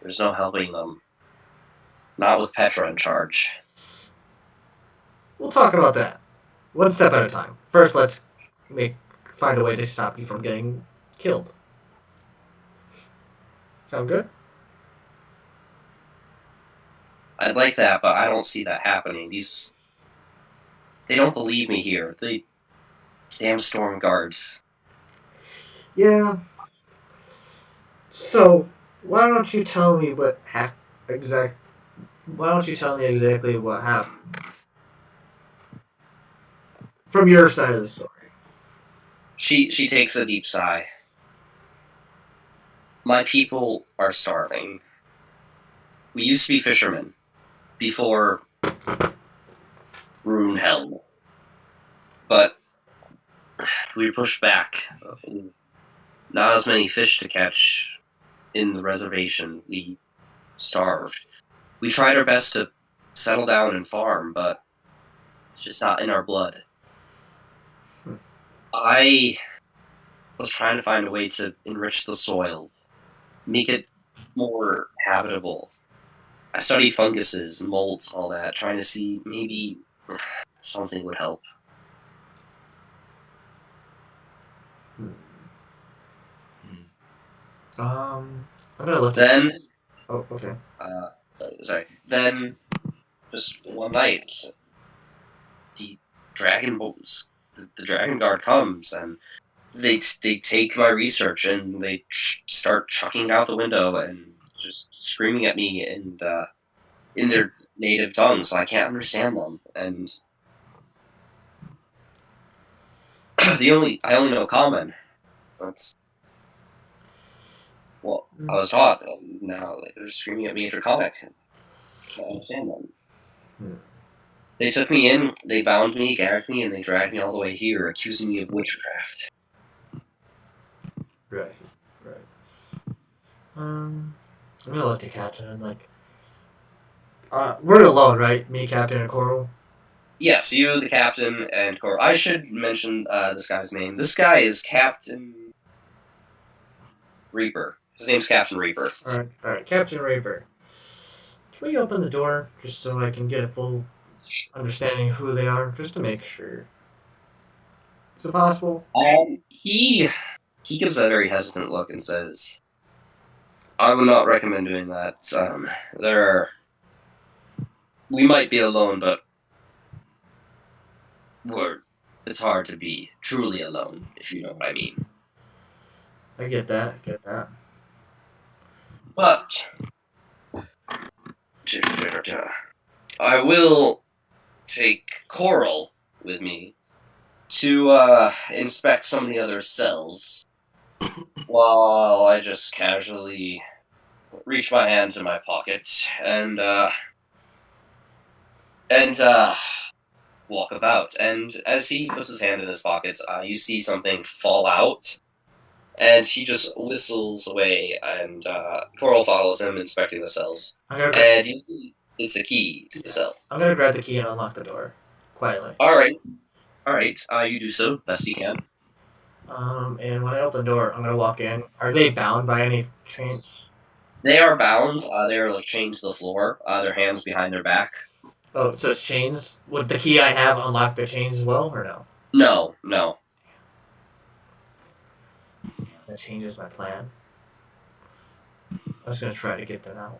Speaker 3: There's no helping them. Not with Petra in charge.
Speaker 2: We'll talk about that. One step at a time. First, let's find a way to stop you from getting killed. Sound good?
Speaker 3: I'd like that, but I don't see that happening. They don't believe me here. The damn storm guards.
Speaker 2: Yeah. So, why don't you tell me Why don't you tell me exactly what happened from your side of the story?
Speaker 3: She takes a deep sigh. My people are starving. We used to be fishermen before Rune Hell, but we were pushed back. Not as many fish to catch in the reservation. We starved. We tried our best to settle down and farm, but it's just not in our blood. I was trying to find a way to enrich the soil, make it more habitable. I studied funguses and molds and all that, trying to see maybe something would help.
Speaker 2: I'm gonna look.
Speaker 3: Then,
Speaker 2: Oh, okay.
Speaker 3: Then, just one night, the the dragon guard comes and they take my research and they start chucking it out the window and just screaming at me and in their native tongue, so I can't understand them. And I only know common. That's what I was taught. And now they're screaming at me in Draconic. I can't understand them. They took me in, they bound me, gagged me, and they dragged me all the way here, accusing me of witchcraft.
Speaker 2: Right. I'm gonna look to Captain and we're alone, right? Me, Captain, and Coral.
Speaker 3: Yes, you, the captain, and Cor. I should mention this guy's name. This guy is Captain Reaper. His name's Captain Reaper.
Speaker 2: All right, Captain Reaper. Can we open the door just so I can get a full understanding of who they are, just to make sure? Is it possible?
Speaker 3: He gives a very hesitant look and says, "I would not recommend doing that. We might be alone, but it's hard to be truly alone, if you know what I mean."
Speaker 2: I get that.
Speaker 3: But I will take Coral with me to inspect some of the other cells while I just casually reach my hands in my pocket and walk about. And as he puts his hand in his pockets, you see something fall out, and he just whistles away, and Coral follows him, inspecting the cells. And you see it's a key to the cell.
Speaker 2: I'm gonna grab the key and unlock the door quietly.
Speaker 3: All right. You do so best you can.
Speaker 2: And when I open the door, I'm gonna walk in. Are they bound by any chains?
Speaker 3: They are bound. They are like chained to the floor. Their hands behind their back.
Speaker 2: Oh, so it's chains? Would the key I have unlock the chains as well, or no?
Speaker 3: No.
Speaker 2: That changes my plan. I was gonna try to get them out.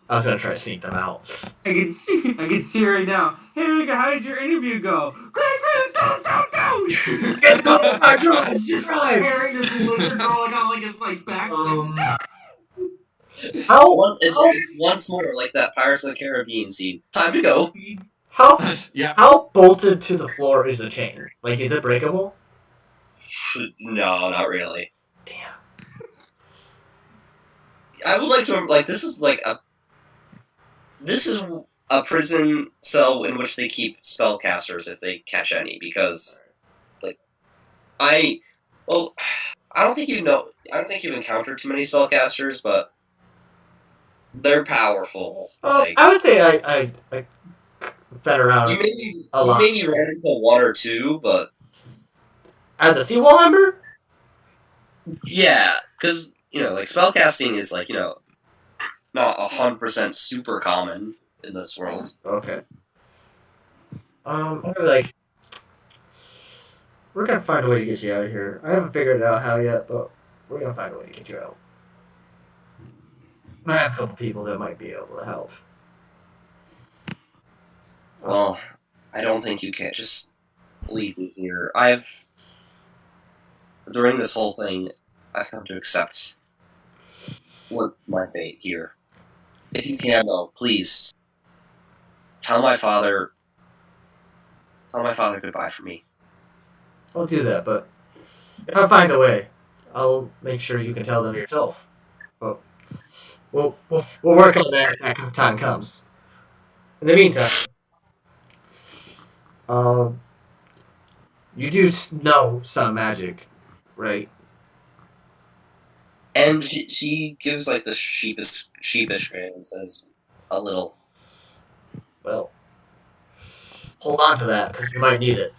Speaker 2: I was gonna try to sneak them out.
Speaker 1: I can see right now. Hey, Rika, how did your interview go? Great, let's go!
Speaker 2: Get the my drive!
Speaker 1: Carrying this lizard rolling on like his back.
Speaker 3: It's once more like that Pirates of the Caribbean scene. Time to go.
Speaker 2: How bolted to the floor is the chain? Like, is it breakable?
Speaker 3: No, not really.
Speaker 2: Damn.
Speaker 3: I would like to this is a prison cell in which they keep spellcasters if they catch any, because I don't think you've encountered too many spellcasters, but They're powerful.
Speaker 2: I would say I fed around
Speaker 3: you
Speaker 2: a lot.
Speaker 3: maybe ran into one or two, but
Speaker 2: As a Seawall member?
Speaker 3: yeah, because like spellcasting is like not 100% super common in this world.
Speaker 2: Okay. Like, we're gonna find a way to get you out of here. I haven't figured out how yet, but we're gonna find a way to get you out. I have a couple people that might be able to help.
Speaker 3: Well, I don't think you can just leave me here. During this whole thing, I've come to accept my fate here. If you can, though, please tell my father goodbye for me.
Speaker 2: I'll do that, but if I find a way, I'll make sure you can tell them yourself. But we'll work on that if that time comes. In the meantime, you do know some magic, right?
Speaker 3: And she gives like the sheepish grin and says, "A little."
Speaker 2: Well, hold on to that because you might need it.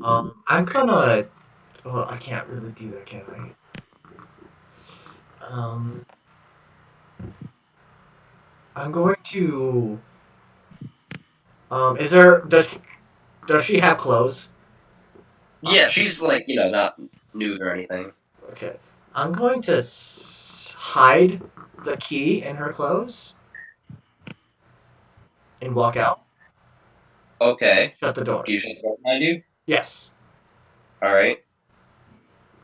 Speaker 2: I'm gonna. Well, I can't really do that, can I? I'm going to. Is there does she have clothes?
Speaker 3: Yeah, she's like not nude or anything.
Speaker 2: Okay, I'm going to hide the key in her clothes and walk out.
Speaker 3: Okay.
Speaker 2: Shut the door.
Speaker 3: Do you shut the door behind you?
Speaker 2: Yes.
Speaker 3: All right.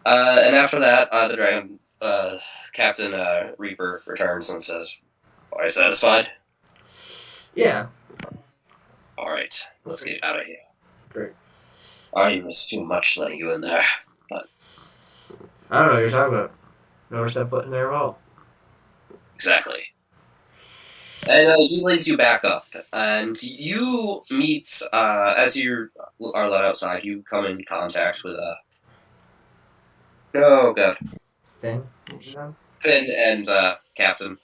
Speaker 3: And after that, the dragon Captain Reaper returns and says, "Are you satisfied?"
Speaker 2: Yeah.
Speaker 3: All right, let's get out of here.
Speaker 2: Great.
Speaker 3: I was too much letting you in there. But
Speaker 2: I don't know what you're talking about. Never set foot in there at all.
Speaker 3: exactly. And he leads you back up, and you meet as you are let outside. You come in contact with oh god,
Speaker 2: Finn.
Speaker 3: Finn and Captain.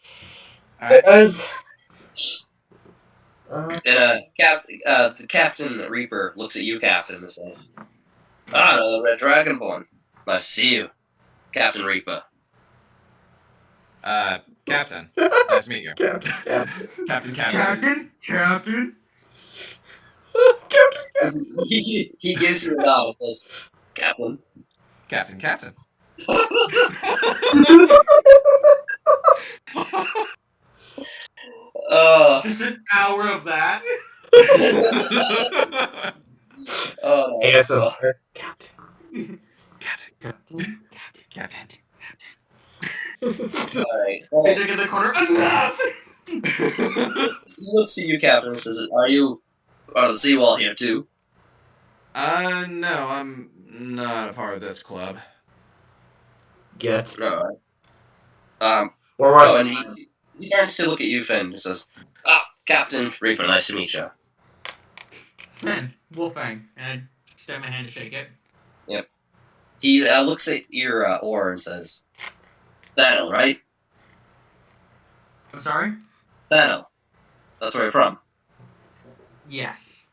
Speaker 2: As
Speaker 3: And the Captain Reaper looks at you, Captain, and says, "Ah, the Red Dragonborn. Nice to see you, Captain Reaper."
Speaker 4: Captain. Nice to meet you.
Speaker 1: Captain.
Speaker 3: He gives you a nod and says, "Captain."
Speaker 4: Captain.
Speaker 1: Just an hour of that.
Speaker 3: Oh,
Speaker 2: ASMR.
Speaker 4: Captain.
Speaker 3: all right. Well,
Speaker 1: They take in the corner. Enough.
Speaker 3: he looks at you, Captain, and says, "Are you part of the seawall here too?"
Speaker 4: No, I'm not a part of this club.
Speaker 2: Get.
Speaker 3: All right.
Speaker 2: Or
Speaker 3: And he turns to look at you, Finn, and says, "Ah, Captain Reaper, nice to meet you."
Speaker 1: Man, Wolfang, and I extend my hand to shake it.
Speaker 3: Yep. He looks at your oar and says, "Thanel, right?
Speaker 1: I'm sorry?
Speaker 3: Thanel. That's where you're from.
Speaker 1: Yes.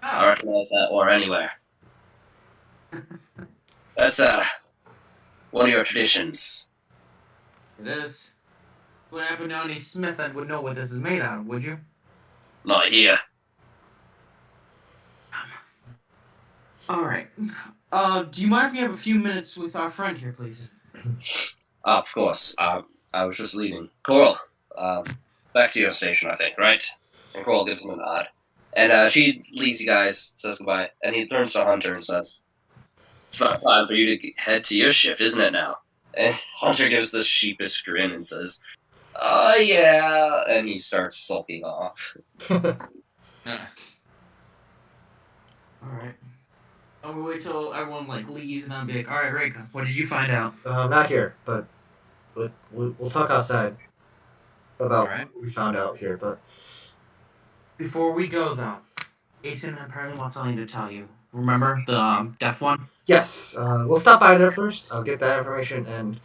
Speaker 3: I recognize that oar anywhere. That's one of your traditions."
Speaker 1: It is. If you happen to know any smith that would know what this is made out of, would you?
Speaker 3: Not here.
Speaker 1: Alright. Do you mind if we have a few minutes with our friend here, please?
Speaker 3: Of course. I was just leaving. Coral, back to your station, I think, right? And Coral gives him a nod. And she leaves you guys, says goodbye, and he turns to Hunter and says, "It's about time for you to head to your shift, isn't it now?" And Hunter gives this sheepish grin and says, "Oh, yeah," and he starts sulking off.
Speaker 1: Alright. I'm gonna wait till everyone leaves and then be like, "Alright, Reika, what did you find out?"
Speaker 2: not here, but we'll talk outside about
Speaker 4: Alright.
Speaker 2: what we found out here. But
Speaker 1: Before we go, though, Asen apparently wants something to tell you. Remember the deaf one?
Speaker 2: yes, we'll stop by there first. I'll get that information, and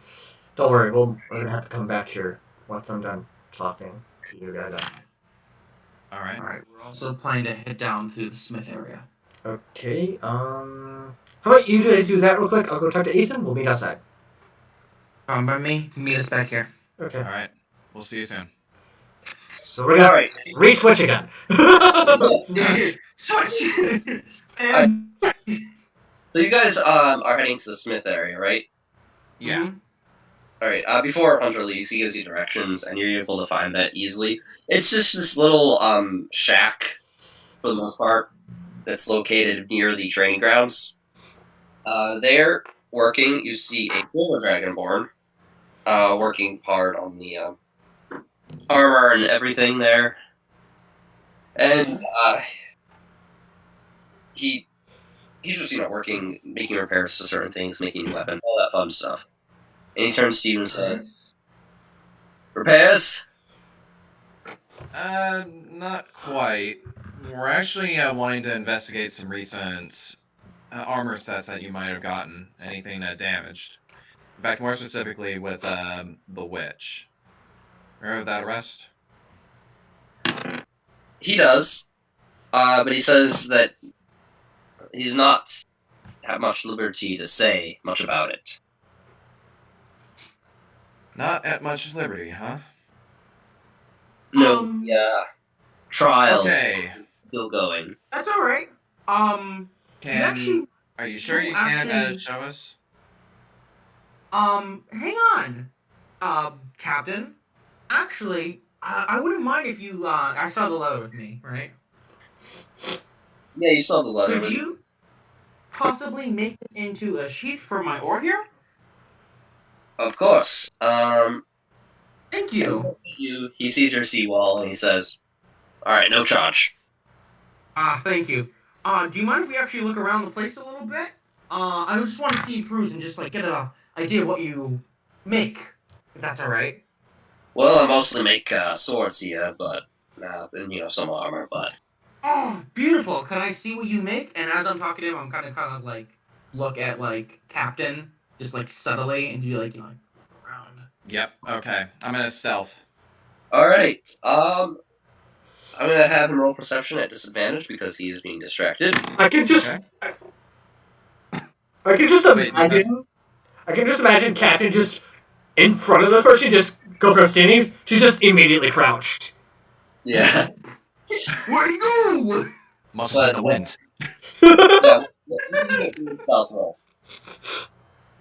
Speaker 2: Don't worry, we're gonna have to come back here once I'm done talking to you guys.
Speaker 4: All right.
Speaker 1: Alright, we're also planning to head down through the Smith area.
Speaker 2: Okay, how about you guys do that real quick? I'll go talk to Asen. We'll meet outside.
Speaker 1: By me, meet us back here.
Speaker 2: Okay.
Speaker 4: All right. We'll see you soon.
Speaker 2: So we're gonna
Speaker 3: All right.
Speaker 2: re-switch again.
Speaker 1: Switch!
Speaker 3: And so you guys are heading to the Smith area, right?
Speaker 4: Yeah.
Speaker 1: Mhm.
Speaker 3: All right. Before Hunter leaves, he gives you directions, and you're able to find that easily. It's just this little shack, for the most part, that's located near the training grounds. There, working, you see a silver dragonborn, working hard on the armor and everything there, and he's just working, making repairs to certain things, making weapons, all that fun stuff. And he turns to you and says, "Repairs."
Speaker 4: Not quite. We're actually wanting to investigate some recent armor sets that you might have gotten. Anything damaged. In fact, more specifically with the witch. Remember that arrest?
Speaker 3: He does, but he says that he's not have much liberty to say much about it.
Speaker 4: Not at much liberty, huh?
Speaker 3: No, trial
Speaker 4: Okay.
Speaker 3: is still going.
Speaker 1: That's alright.
Speaker 4: Are you sure you can show us?
Speaker 1: Hang on. Captain. Actually, I wouldn't mind if you, I saw the letter with me, right?
Speaker 3: Yeah, you saw the letter.
Speaker 1: Could you possibly make this into a sheath for my ore here?
Speaker 3: Of course.
Speaker 1: Thank you.
Speaker 3: He sees your seawall and he says, "All right, no charge."
Speaker 1: Thank you. Do you mind if we actually look around the place a little bit? I just want to see you cruise and just, like, get an idea of what you make, if that's alright.
Speaker 3: Well, I mostly make swords here, but and some armor. But
Speaker 1: Oh, beautiful. Can I see what you make? And as I'm talking to him, I'm kind of like, look at, like, Captain, just, like, subtly, and do, like, look around.
Speaker 4: Yep. Okay. I'm gonna stealth.
Speaker 3: all right. I'm gonna have him roll perception at disadvantage because he's being distracted.
Speaker 2: I can just imagine. I can just imagine Captain just in front of this person, just go from standing. She's just immediately crouched.
Speaker 3: Yeah.
Speaker 1: Where'd he go?
Speaker 4: Must have been the wind.
Speaker 3: Yeah. Stealth roll.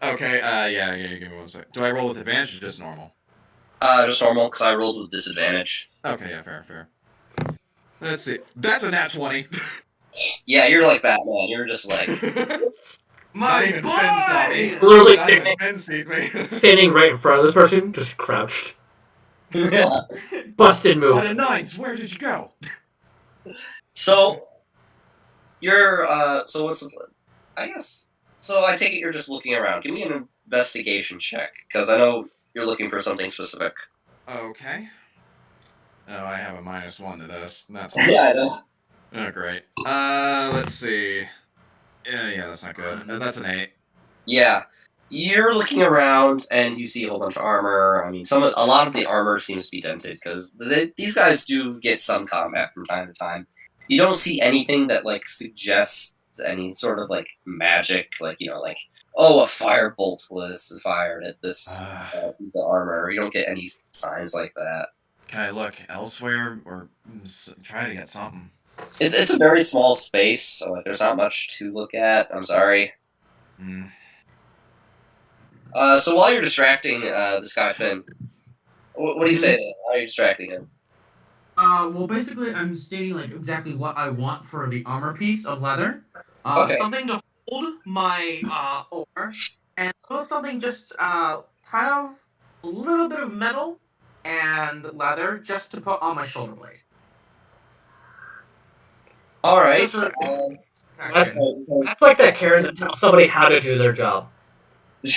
Speaker 4: Okay. Yeah. Give me 1 second. Do I roll with advantage or just normal?
Speaker 3: Just normal because I rolled with disadvantage.
Speaker 4: Okay. Yeah. Fair. Let's see. That's a nat 20.
Speaker 3: Yeah, you're like Batman. You're just like
Speaker 1: My
Speaker 4: Not even
Speaker 1: boy!
Speaker 4: Finn saw me.
Speaker 2: Literally
Speaker 4: Not even Finn sees me.
Speaker 2: standing right in front of this person, just crouched. Busted move.
Speaker 4: Out of nines, where did you go?
Speaker 3: So you're so what's the I guess so I take it you're just looking around. Give me an investigation check because I know you're looking for something specific.
Speaker 4: Okay. Oh, I have a -1 to this. That's
Speaker 3: Yeah, I know.
Speaker 4: Oh, great. Let's see. Yeah, that's not good. That's an 8.
Speaker 3: Yeah. You're looking around and you see a whole bunch of armor. I mean, a lot of the armor seems to be dented because these guys do get some combat from time to time. You don't see anything that like suggests any sort of like magic, like like a firebolt was fired at this piece of armor. You don't get any signs like that.
Speaker 4: Can I look elsewhere or try to get something?
Speaker 3: It's a very small space, so like, there's not much to look at. I'm sorry. So while you're distracting this guy Finn, what do you say? How are you distracting him?
Speaker 1: Well, basically, I'm stating like exactly what I want for the armor piece of leather.
Speaker 3: Okay.
Speaker 1: Something to hold my ore, and something just kind of a little bit of metal and leather just to put on my shoulder blade.
Speaker 3: All right.
Speaker 2: That's like that Karen that tells somebody how to do their job.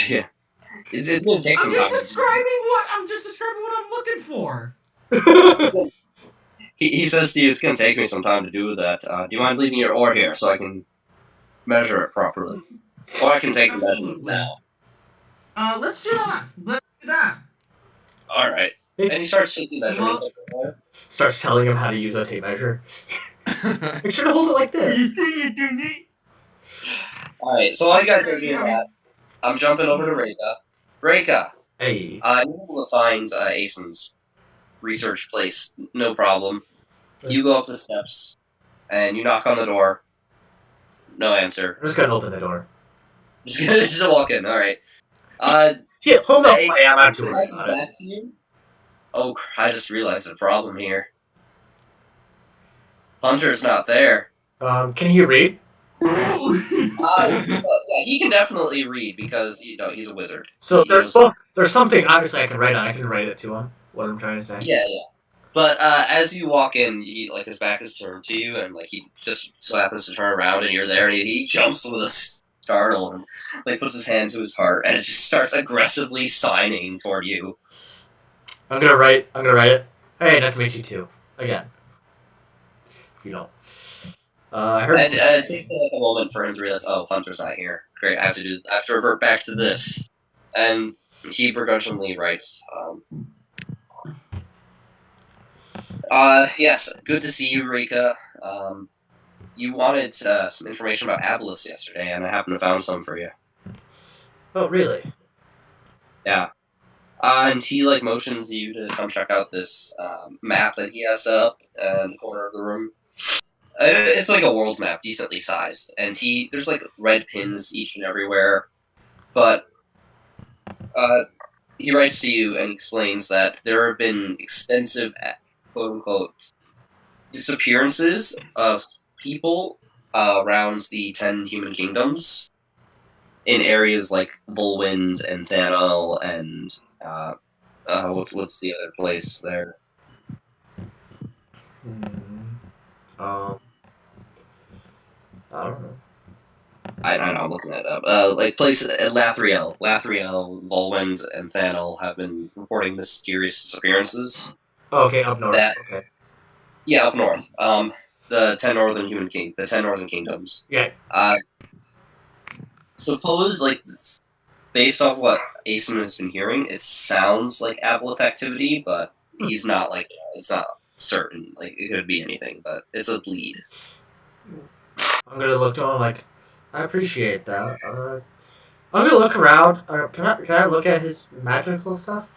Speaker 3: Yeah. It's gonna take some
Speaker 1: I'm
Speaker 3: time.
Speaker 1: just describing what I'm looking for.
Speaker 3: He says to you, "It's gonna take me some time to do that. Do you mind leaving your ore here so I can measure it properly, or I can take the measurements now?"
Speaker 1: Let's do that. Let's Do that.
Speaker 3: All right. And he starts taking measurements of the hair.
Speaker 2: Starts telling him how to use a tape measure. Make sure to hold it like this.
Speaker 3: All right. So while you guys are doing that, I'm jumping over to Reika. Reika,
Speaker 2: Hey.
Speaker 3: you're able to find Asen's research place, no problem. You go up the steps, and you knock on the door. No answer.
Speaker 2: I'm just gonna open the door.
Speaker 3: Just walk in. All right.
Speaker 2: Shit, hold up.
Speaker 3: Hey,
Speaker 2: I'm not doing
Speaker 3: passes
Speaker 2: it.
Speaker 3: back to you. Oh, I just realized the problem here. Hunter's not there.
Speaker 2: Can he read?
Speaker 3: Yeah, he can definitely read because he's a wizard.
Speaker 2: So there's something obviously I can write on. I can write it to him. What I'm trying to say.
Speaker 3: Yeah. But as you walk in, his back is turned to you, and he just so happens to turn around, and you're there, and he jumps with a startle and puts his hand to his heart, and just starts aggressively signing toward you.
Speaker 2: I'm gonna write it. Hey, nice to meet you too. Again. You know. I heard.
Speaker 3: And it takes a moment for him to realize, oh, Hunter's not here. Great, I have to revert back to this, and he begrudgingly writes. Yes, good to see you, Reika. You wanted some information about Abolus yesterday, and I happened to found some for you.
Speaker 2: Oh, really?
Speaker 3: Yeah. And he motions you to come check out this map that he has set up in the corner of the room. It's like a world map, decently sized, and there's red pins each and everywhere. But he writes to you and explains that there have been extensive, quote unquote, disappearances of people around the 10 human kingdoms in areas like Bullwind and Thanel and what's the other place there?
Speaker 2: I don't know.
Speaker 3: I don't know, I'm looking that up. Places at Lathriel, Bullwind, and Thanel have been reporting mysterious disappearances.
Speaker 2: Oh, okay, up north. Okay.
Speaker 3: Yeah, up north. The 10 northern kingdoms.
Speaker 2: Yeah.
Speaker 3: Suppose based off what Asen has been hearing, it sounds like Aboleth activity, but he's not it's not certain. It could be anything, but it's a lead.
Speaker 2: I'm gonna look to him I appreciate that. I'm gonna look around. Can I look at his magical stuff?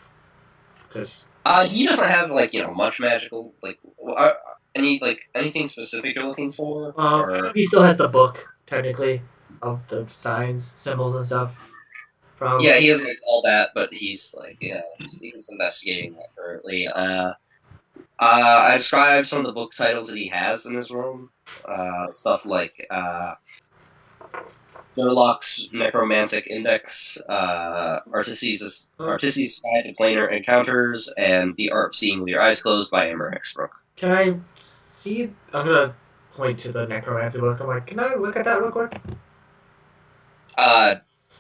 Speaker 2: Cause
Speaker 3: he doesn't have much magical anything specific you're looking for. Or...
Speaker 2: he still has the book technically of the signs, symbols, and stuff. Probably.
Speaker 3: Yeah, he has all that, but he's he's investigating that currently. I described some of the book titles that he has in his room. Stuff like Durlock's Necromantic Index, Artis's Guide to Planar Encounters, and The Art of Seeing with Your Eyes Closed by Amber Hexbrook.
Speaker 2: Can I see? I'm gonna point to the Necromancy book. I'm can I look at that real quick?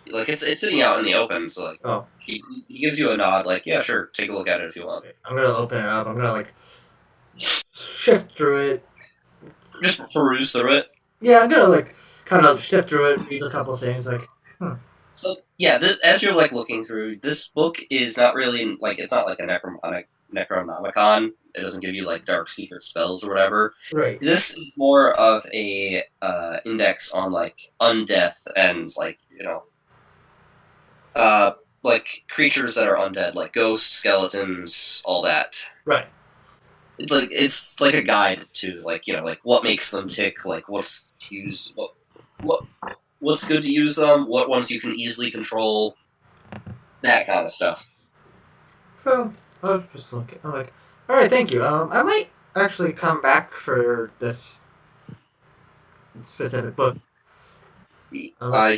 Speaker 3: It's sitting out in the open, so he gives you a nod, yeah, sure, take a look at it if you want.
Speaker 2: I'm gonna open it up. I'm gonna shift through it.
Speaker 3: Just peruse through it.
Speaker 2: Yeah, I'm gonna kind of shift through it, read a couple things
Speaker 3: So yeah, as you're looking through, this book is not really it's not like a Necronomicon. It doesn't give you dark secret spells or whatever.
Speaker 2: Right.
Speaker 3: This is more of a index on undeath and creatures that are undead, ghosts, skeletons, all that.
Speaker 2: Right.
Speaker 3: It's a guide to what makes them tick, what's to use, what's good to use them, what ones you can easily control, that kind of stuff.
Speaker 2: So I was just looking. I'm all right, thank you. I might actually come back for this specific book.
Speaker 3: He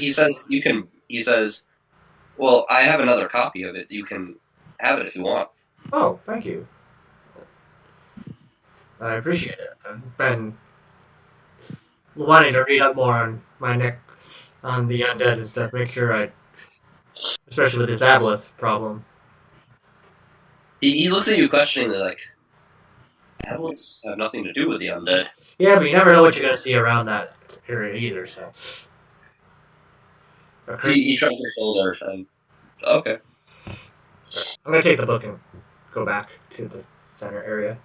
Speaker 3: says you can. He says, "Well, I have another copy of it. You can have it if you want."
Speaker 2: Oh, thank you. I appreciate it. I've been wanting to read up more on on the undead and stuff. Make sure especially with this Aboleth problem.
Speaker 3: He looks at you questioningly, Aboleths have nothing to do with the undead.
Speaker 2: Yeah, but you never know what you're gonna see around that area either. So
Speaker 3: he shrugs his shoulders and okay.
Speaker 2: I'm gonna take the book and go back to the center area.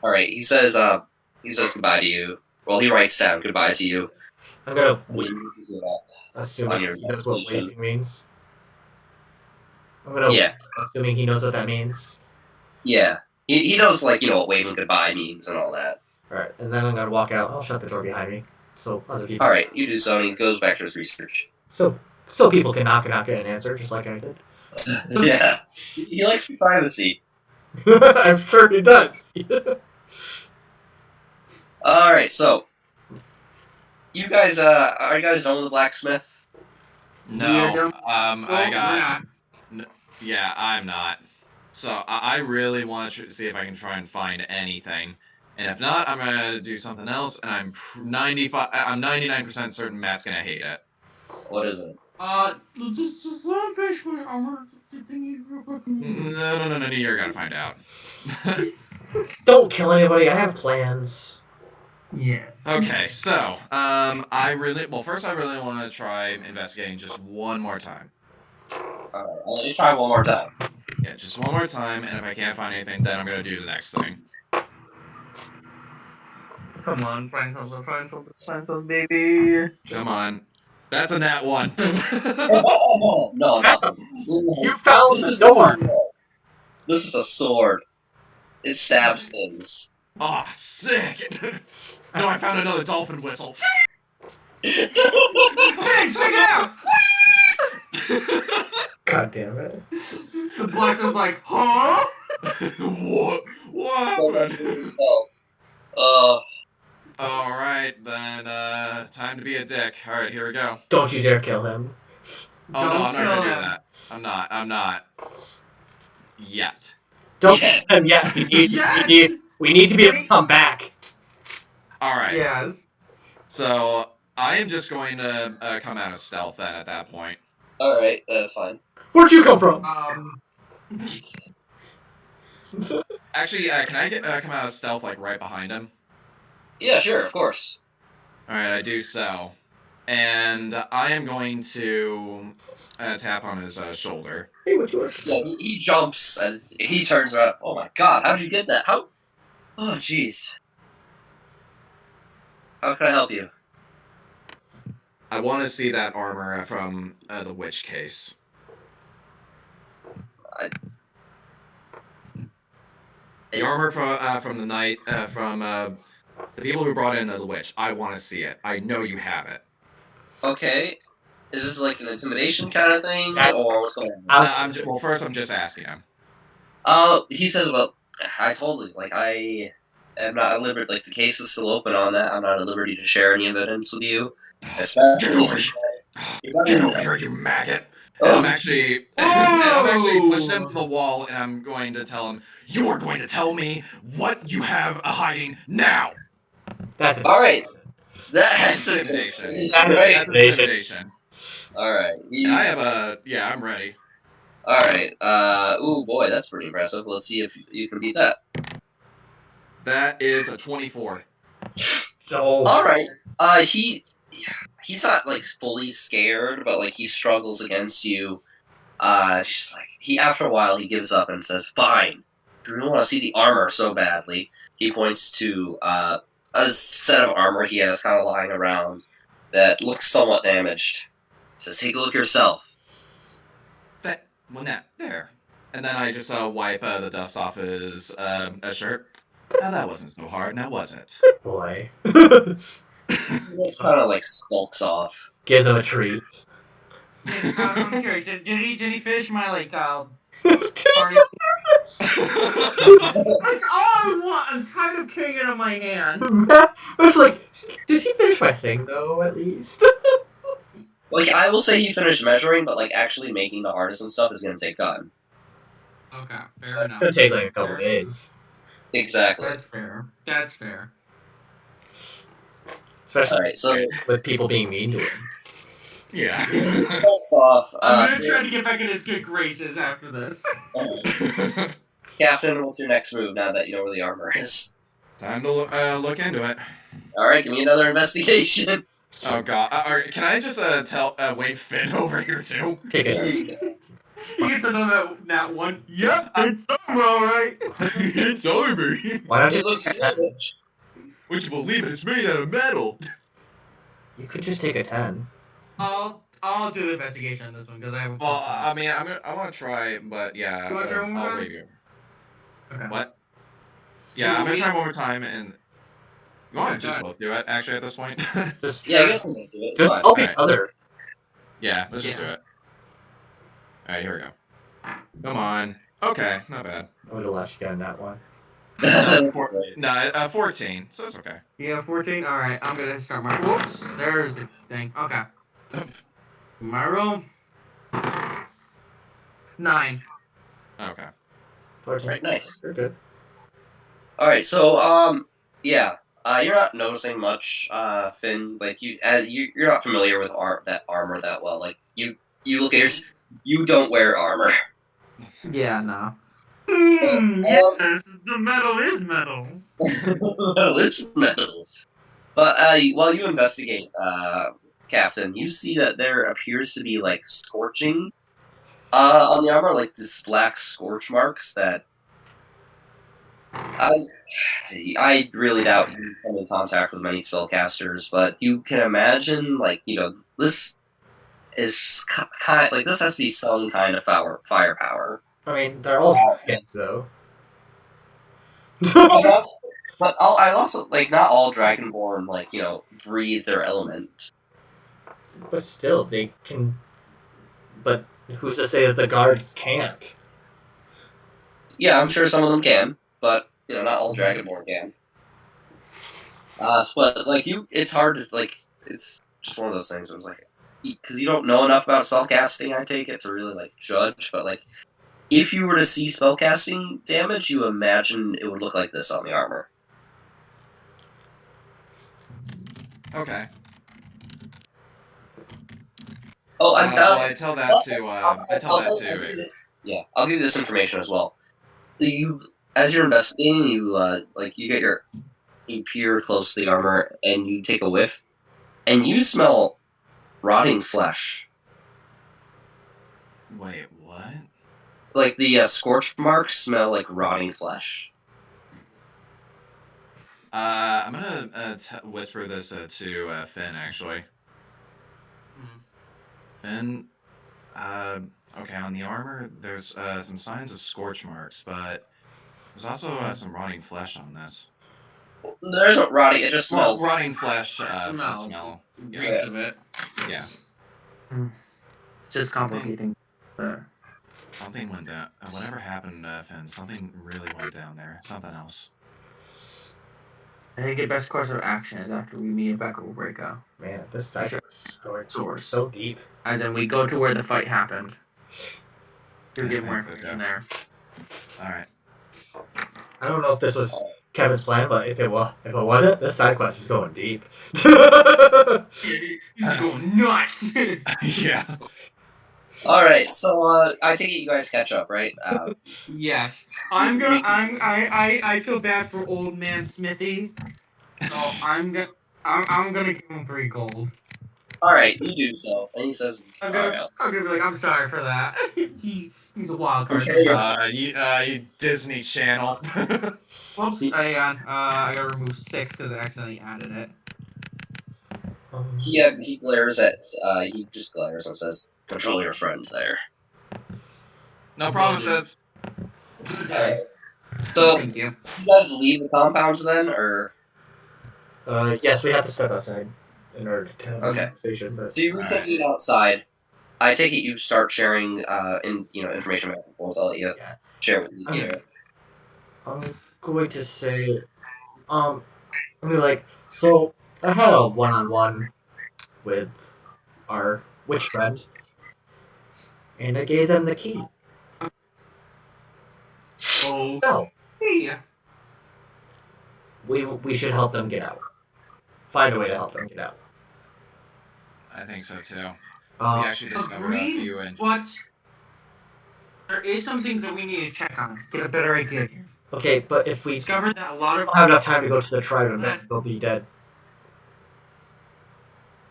Speaker 3: All right. He says goodbye to you. Well, he writes down goodbye to you.
Speaker 2: I'm gonna
Speaker 3: And he uses it up on
Speaker 2: assuming
Speaker 3: your
Speaker 2: he knows what
Speaker 3: investigation.
Speaker 2: waving means. I'm gonna
Speaker 3: Yeah.
Speaker 2: assuming he knows what that means.
Speaker 3: Yeah. He knows, like, you know, what waving goodbye means and all that.
Speaker 2: Alright, and then I'm gonna walk out. I'll shut the door behind me. So other people.
Speaker 3: All right. You do so, and he goes back to his research.
Speaker 2: So people can knock and not get an answer, just like I did.
Speaker 3: Yeah. He likes privacy.
Speaker 2: I'm sure he does.
Speaker 3: All right. So, you guys, are you guys done with the blacksmith?
Speaker 4: No. I got.
Speaker 1: Yeah.
Speaker 4: Yeah, I'm not. So I really want to see if I can try and find anything, and if not, I'm gonna do something else. And I'm 99% certain Matt's gonna hate it.
Speaker 3: What is it?
Speaker 1: Just let me finish my armor thingy real quick.
Speaker 4: No, you're gonna find out.
Speaker 2: Don't kill anybody. I have plans.
Speaker 1: Yeah.
Speaker 4: Okay, so first I really want to try investigating just one more time.
Speaker 3: All right. I'll let you try one more time.
Speaker 4: Yeah, just one more time, and if I can't find anything, then I'm gonna do the next thing.
Speaker 1: Come on, find something, baby.
Speaker 4: Come on, that's a nat 1.
Speaker 3: Oh, no, nothing.
Speaker 2: You found
Speaker 3: This
Speaker 2: the
Speaker 3: is
Speaker 2: door.
Speaker 3: This is a sword. It stabs things.
Speaker 4: Oh, sick! No, I found another dolphin whistle.
Speaker 1: Hey, check it out!
Speaker 2: God damn it.
Speaker 1: The blacksmith's like, huh?
Speaker 4: What happened? All right, then. Time to be a dick. All right, here we go.
Speaker 2: Don't you dare kill him.
Speaker 4: Oh no, I'm not
Speaker 1: kill
Speaker 4: gonna do
Speaker 1: him.
Speaker 4: that. I'm not. Yet.
Speaker 2: Don't
Speaker 3: Yes.
Speaker 2: kill him yet.
Speaker 1: Yes!
Speaker 2: We need to be able to come back.
Speaker 4: All right.
Speaker 1: Yes.
Speaker 4: So I am just going to come out of stealth then at that point.
Speaker 3: All right, that's fine.
Speaker 2: Where'd you come from?
Speaker 4: Actually, can I come out of stealth like right behind him?
Speaker 3: Yeah, sure, of course.
Speaker 4: All right, I do so, and I am going to tap on his shoulder.
Speaker 2: Hey, what you want?
Speaker 3: Yeah, he jumps and he turns around. Oh my god, how'd you get that? How? Oh, jeez. How can I help you?
Speaker 4: I want to see that armor from the witch case. The armor from the night from the people who brought in the witch. I want to see it. I know you have it.
Speaker 3: Okay. Is this like an intimidation kind of thing, or what's going on?
Speaker 4: Well, first I'm just asking him.
Speaker 3: He says, well, I told you, like, I am not at liberty, like, the case is still open on that. I'm not at liberty to share any evidence with you. Especially
Speaker 4: Get over here, you maggot! And I'm actually pushing him to the wall, and I'm going to tell him, you are going to tell me what you have hiding now!
Speaker 2: That's it.
Speaker 3: All right. That has to
Speaker 4: Intimidation.
Speaker 3: be
Speaker 4: That's intimidation.
Speaker 3: All right.
Speaker 4: I have I'm ready.
Speaker 3: All right. Ooh, boy, that's pretty impressive. Let's see if you can beat that.
Speaker 4: That is a 24.
Speaker 2: So.
Speaker 3: All right. He's not like fully scared, but like he struggles against you. Just like after a while he gives up and says, "Fine. If you don't want to see the armor so badly." He points to a set of armor he has kind of lying around that looks somewhat damaged. He says, "Take a look yourself."
Speaker 4: There. And then I just wipe the dust off his shirt. Now that wasn't so hard, now was it?
Speaker 2: Good boy.
Speaker 3: He just kind of like skulks off.
Speaker 2: Gives him a treat.
Speaker 1: I'm curious. Did he finish my like party? That's all I want. I'm tired of carrying it in my hand.
Speaker 2: I was like, did he finish my thing though? At least.
Speaker 3: Like, I will say he finished measuring, but like actually making the artisan stuff is gonna take time.
Speaker 1: Okay, fair
Speaker 2: It's
Speaker 1: enough.
Speaker 2: gonna take like a couple days.
Speaker 3: Exactly.
Speaker 1: That's fair. That's fair.
Speaker 2: Especially
Speaker 3: Alright, so
Speaker 2: with people being mean to him.
Speaker 4: Yeah.
Speaker 3: skulks off.
Speaker 1: I'm gonna try to get back in his good graces after this.
Speaker 3: Captain, what's your next move now that you know where the armor is?
Speaker 4: Time to look into it.
Speaker 3: Alright, give me another investigation.
Speaker 4: Oh god. Can I just wave Finn over here too?
Speaker 2: Take
Speaker 3: There
Speaker 2: it.
Speaker 3: you go.
Speaker 1: He gets another nat one. Yep, it's armor, all right.
Speaker 4: It's armor.
Speaker 2: Why don't
Speaker 3: It
Speaker 2: you
Speaker 3: looks
Speaker 2: take a 10?
Speaker 3: good.
Speaker 4: Would you believe it? It's made out of metal.
Speaker 2: You could just take a 10.
Speaker 1: I'll do the investigation on this one because I have a
Speaker 4: Well,
Speaker 1: plus one.
Speaker 4: I mean, I want to try, but yeah.
Speaker 1: You wanna try one more
Speaker 4: I'll
Speaker 1: time?
Speaker 4: wait you.
Speaker 1: Okay.
Speaker 4: What? Yeah, I'm gonna try one more time, and you want
Speaker 1: Okay,
Speaker 4: to just
Speaker 1: got it.
Speaker 4: both do it actually at this point.
Speaker 2: Just
Speaker 3: Yeah, I guess I'm gonna do it. It's
Speaker 2: just
Speaker 3: fine.
Speaker 2: help each
Speaker 4: Alright.
Speaker 2: other.
Speaker 4: Yeah, let's just do
Speaker 1: Yeah.
Speaker 4: it. All right, here we go. Come on. Okay, not bad.
Speaker 2: I would have let you get in that one.
Speaker 4: 14, so it's okay.
Speaker 1: Yeah, 14. All right, I'm gonna start my. Whoops, there's the thing. Okay. My roll. 9.
Speaker 4: Okay.
Speaker 2: 14.
Speaker 3: Right, nice.
Speaker 2: You're good.
Speaker 3: All right, so yeah, you're not noticing much, Finn. Like you're not familiar with that armor that well. Like you look at yours, you don't wear armor.
Speaker 1: Yeah, no.
Speaker 3: Yes,
Speaker 1: the metal is metal.
Speaker 3: Well, it's metal. But while you investigate, Captain, you see that there appears to be like scorching on the armor, like this black scorch marks that I really doubt you come in contact with many spellcasters, but you can imagine, like, this is kind like this has to be some kind of firepower.
Speaker 2: I mean, they're all dragons, though.
Speaker 3: But I also like not all Dragonborn breathe their element.
Speaker 2: But still, they can. But who's to say that the guards can't?
Speaker 3: Yeah, I'm sure some of them can, but not all Dragonborn can. But like it's hard to like. It's just one of those things. Where it's like because you don't know enough about spellcasting, I take it to really like judge. But like, if you were to see spellcasting damage, you imagine it would look like this on the armor.
Speaker 4: Okay.
Speaker 3: Oh,
Speaker 4: well, I tell that to.
Speaker 3: Yeah, I'll give you this information as well. As you're investigating, you peer close to the armor and you take a whiff, and you smell rotting flesh.
Speaker 4: Wait, what?
Speaker 3: Like the scorch marks smell like rotting flesh.
Speaker 4: I'm gonna whisper this to Finn actually. Finn, okay, on the armor, there's some signs of scorch marks, but there's also some rotting flesh on this.
Speaker 3: There isn't rotting; it just smells.
Speaker 4: Well, rotting flesh
Speaker 1: Smells.
Speaker 4: smell.
Speaker 1: Reeks of it.
Speaker 4: Yeah.
Speaker 1: It's just complicating.
Speaker 4: Something went down. Whatever happened, Finn, something really went down there. Something else.
Speaker 1: I think the best course of action is after we meet back with Reiko.
Speaker 2: Man, this side quest story
Speaker 1: Source.
Speaker 2: so deep.
Speaker 1: As in, we go to where the fight happened. To get more
Speaker 4: think so,
Speaker 1: information
Speaker 4: too.
Speaker 1: there.
Speaker 4: All right.
Speaker 2: I don't know if this was Kevin's plan, but if it wasn't, this side quest is going deep.
Speaker 1: He's going nuts.
Speaker 4: Yeah.
Speaker 3: All right, so I take it you guys catch up, right?
Speaker 1: Yes, I feel bad for old man Smithy. So I'm gonna give him 3 gold.
Speaker 3: All right, you do so, and he says,
Speaker 1: I'm
Speaker 3: "All
Speaker 1: gonna
Speaker 3: right,
Speaker 1: be like, I'm sorry for that. He's a wild card.
Speaker 3: Okay.
Speaker 1: sometimes.
Speaker 4: You Disney Channel.
Speaker 1: Whoops, I gotta remove 6 because I accidentally added it.
Speaker 3: He glares at he just glares and says, "Control your friend there."
Speaker 4: No promises.
Speaker 3: Alright. So
Speaker 1: Thank you.
Speaker 3: you guys leave the compounds then, or
Speaker 2: Yes, we have to step outside in order to have a
Speaker 3: Okay.
Speaker 2: conversation. But
Speaker 3: so you reconvene outside? I take it you start sharing information back and forth. I'll let you
Speaker 2: Yeah.
Speaker 3: share with me.
Speaker 2: Okay. I'm going to say, I'm gonna be like, so I had a one-on-one with our witch friend, and I gave them the key.
Speaker 1: Oh,
Speaker 2: So
Speaker 1: yeah.
Speaker 2: we should help them get out. Find a way to help them get out.
Speaker 4: I think so too. We
Speaker 2: Um,
Speaker 4: actually discovered a few.
Speaker 1: But there is some things that we need to check on. Get a better idea here.
Speaker 2: okay, but if we
Speaker 1: Discovered that a lot of
Speaker 2: don't have enough time to go to the tribe and they'll be dead.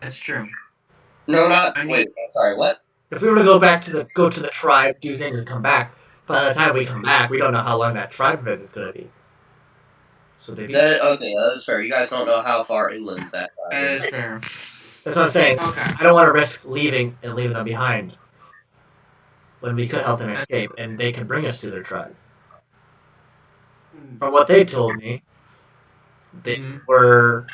Speaker 1: that's true.
Speaker 3: No, not
Speaker 1: I need-
Speaker 3: wait. Sorry, what?
Speaker 2: If we were to go to the tribe, do things, and come back, by the time we come back, we don't know how long that tribe visit's gonna be. So they be.
Speaker 3: Okay, that is fair. You guys don't know how far inland that
Speaker 1: That
Speaker 3: is.
Speaker 1: is fair.
Speaker 2: That's what I'm saying.
Speaker 1: Okay.
Speaker 2: I don't want to risk leaving them behind when we could help them escape, and they can bring us to their tribe. From what they told me, they were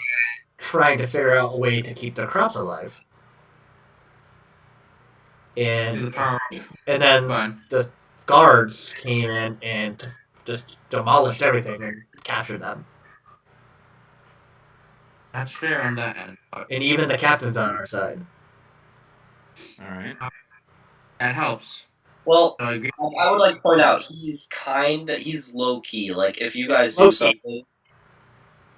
Speaker 2: trying to figure out a way to keep their crops alive. And then the guards came in and just demolished everything and captured them.
Speaker 1: That's fair on that end.
Speaker 2: And even the captain's on our side.
Speaker 4: All right.
Speaker 1: That helps.
Speaker 3: Well,
Speaker 1: So
Speaker 3: I would like to point out he's low key. Like if you guys do something,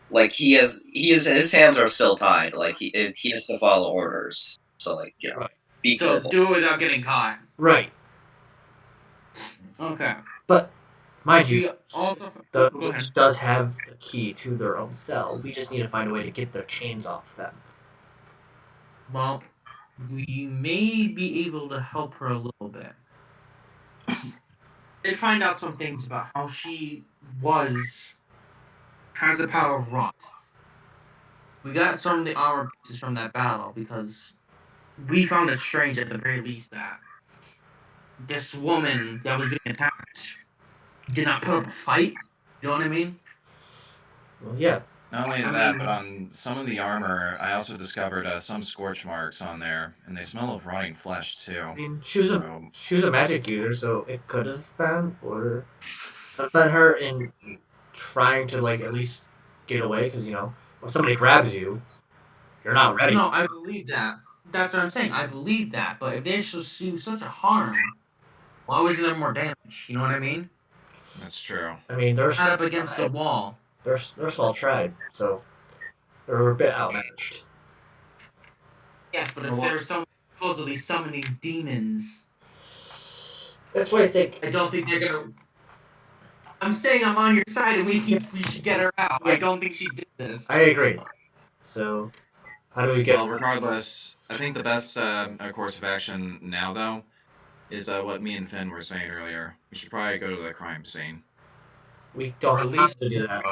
Speaker 3: like his hands are still tied. Like he has to follow orders. So like be careful.
Speaker 1: Do it without getting caught.
Speaker 2: Right.
Speaker 1: Okay.
Speaker 2: But mind you, the
Speaker 1: go ahead.
Speaker 2: witch does have the key to their own cell. We just need to find a way to get their chains off them.
Speaker 1: Well, we may be able to help her a little bit. They find out some things about how she has the power of rot. We got some of the armor pieces from that battle because we found it strange at the very least that this woman that was being attacked did not put up a fight. You know what I mean?
Speaker 2: Well, yeah.
Speaker 4: Not only that, but on some of the armor, I also discovered some scorch marks on there, and they smell of rotting flesh too.
Speaker 2: I mean, she was a magic user, so it could have been, or been her in trying to like at least get away, because when somebody grabs you, you're not ready.
Speaker 1: No, I believe that. That's what I'm saying. I believe that, but if they're supposed to do such a harm, why wasn't there more damage? You know what I mean?
Speaker 4: That's true.
Speaker 2: I mean, they're
Speaker 1: not up against the wall.
Speaker 2: They're a small tribe, so they're a bit outmatched.
Speaker 1: Yes, but if there's supposedly summoning demons,
Speaker 2: that's what I think.
Speaker 1: I don't think they're gonna. I'm saying I'm on your side, and we should get her out. Yeah. I don't think she did this.
Speaker 2: I agree. So, how do we get?
Speaker 4: Well, regardless, I think the best course of action now, though, is what me and Finn were saying earlier. We should probably go to the crime scene.
Speaker 2: We don't have time to do that.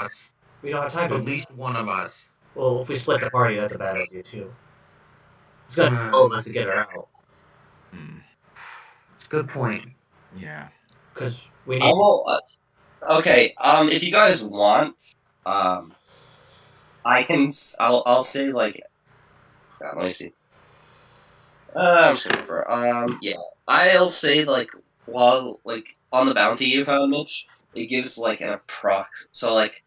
Speaker 2: We don't have time to.
Speaker 1: At least one of us.
Speaker 2: Well, if we split the party, that's a bad idea too. It's gonna take all of us to get her out.
Speaker 1: It's a good point.
Speaker 4: Yeah.
Speaker 2: Because we need.
Speaker 3: Okay. If you guys want, I can. I'll say like. God, let me see. I'm just looking for. Yeah. I'll say like while like on the bounty you found, Mitch, it gives like an approx. So like.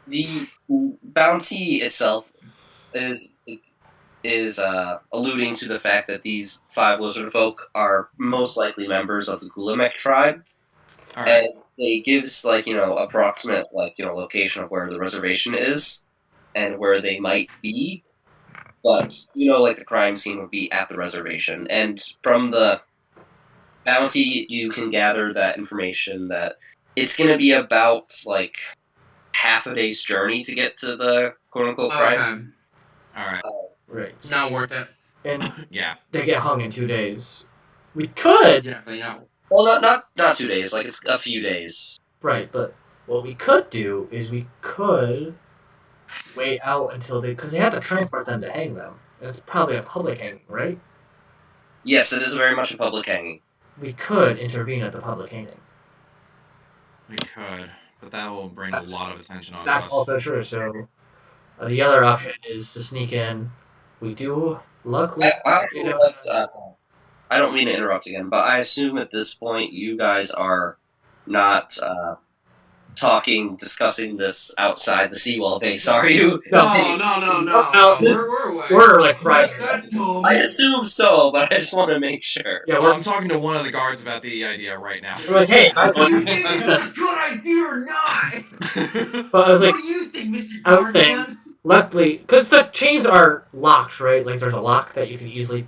Speaker 3: The bounty itself is alluding to the fact that these 5 lizard folk are most likely members of the Hula Mech tribe, and it gives approximate location of where the reservation is and where they might be, but the crime scene would be at the reservation, and from the bounty you can gather that information that it's going to be about half a day's journey to get to the quote-unquote crime.
Speaker 4: Alright.
Speaker 2: Right.
Speaker 1: Not worth it.
Speaker 2: And
Speaker 4: yeah,
Speaker 2: they get hung in 2 days. We could.
Speaker 1: Yeah, they know.
Speaker 3: Well, not 2 days. Like it's a few days.
Speaker 2: Right, but what we could do is we could wait out until because they have to transport them to hang them. It's probably a public hanging, right?
Speaker 3: Yes, it is very much a public hanging.
Speaker 2: We could intervene at the public hanging.
Speaker 4: We could. But that will bring a lot of attention on us.
Speaker 2: That's also true. So the other option is to sneak in. We do, luckily.
Speaker 3: I don't mean to interrupt again, but I assume at this point you guys are not discussing this outside the seawall base, are you?
Speaker 1: No. We're away.
Speaker 2: We're like private.
Speaker 3: I assume so, but I just want to make sure.
Speaker 4: Yeah, I'm talking to one of the guards about the idea right now.
Speaker 2: We're like, hey,
Speaker 1: do you think this is a good idea or not?
Speaker 2: But I was like,
Speaker 1: what do you think, Mr.
Speaker 2: I was saying, luckily, because the chains are locked, right? Like, there's a lock that you can easily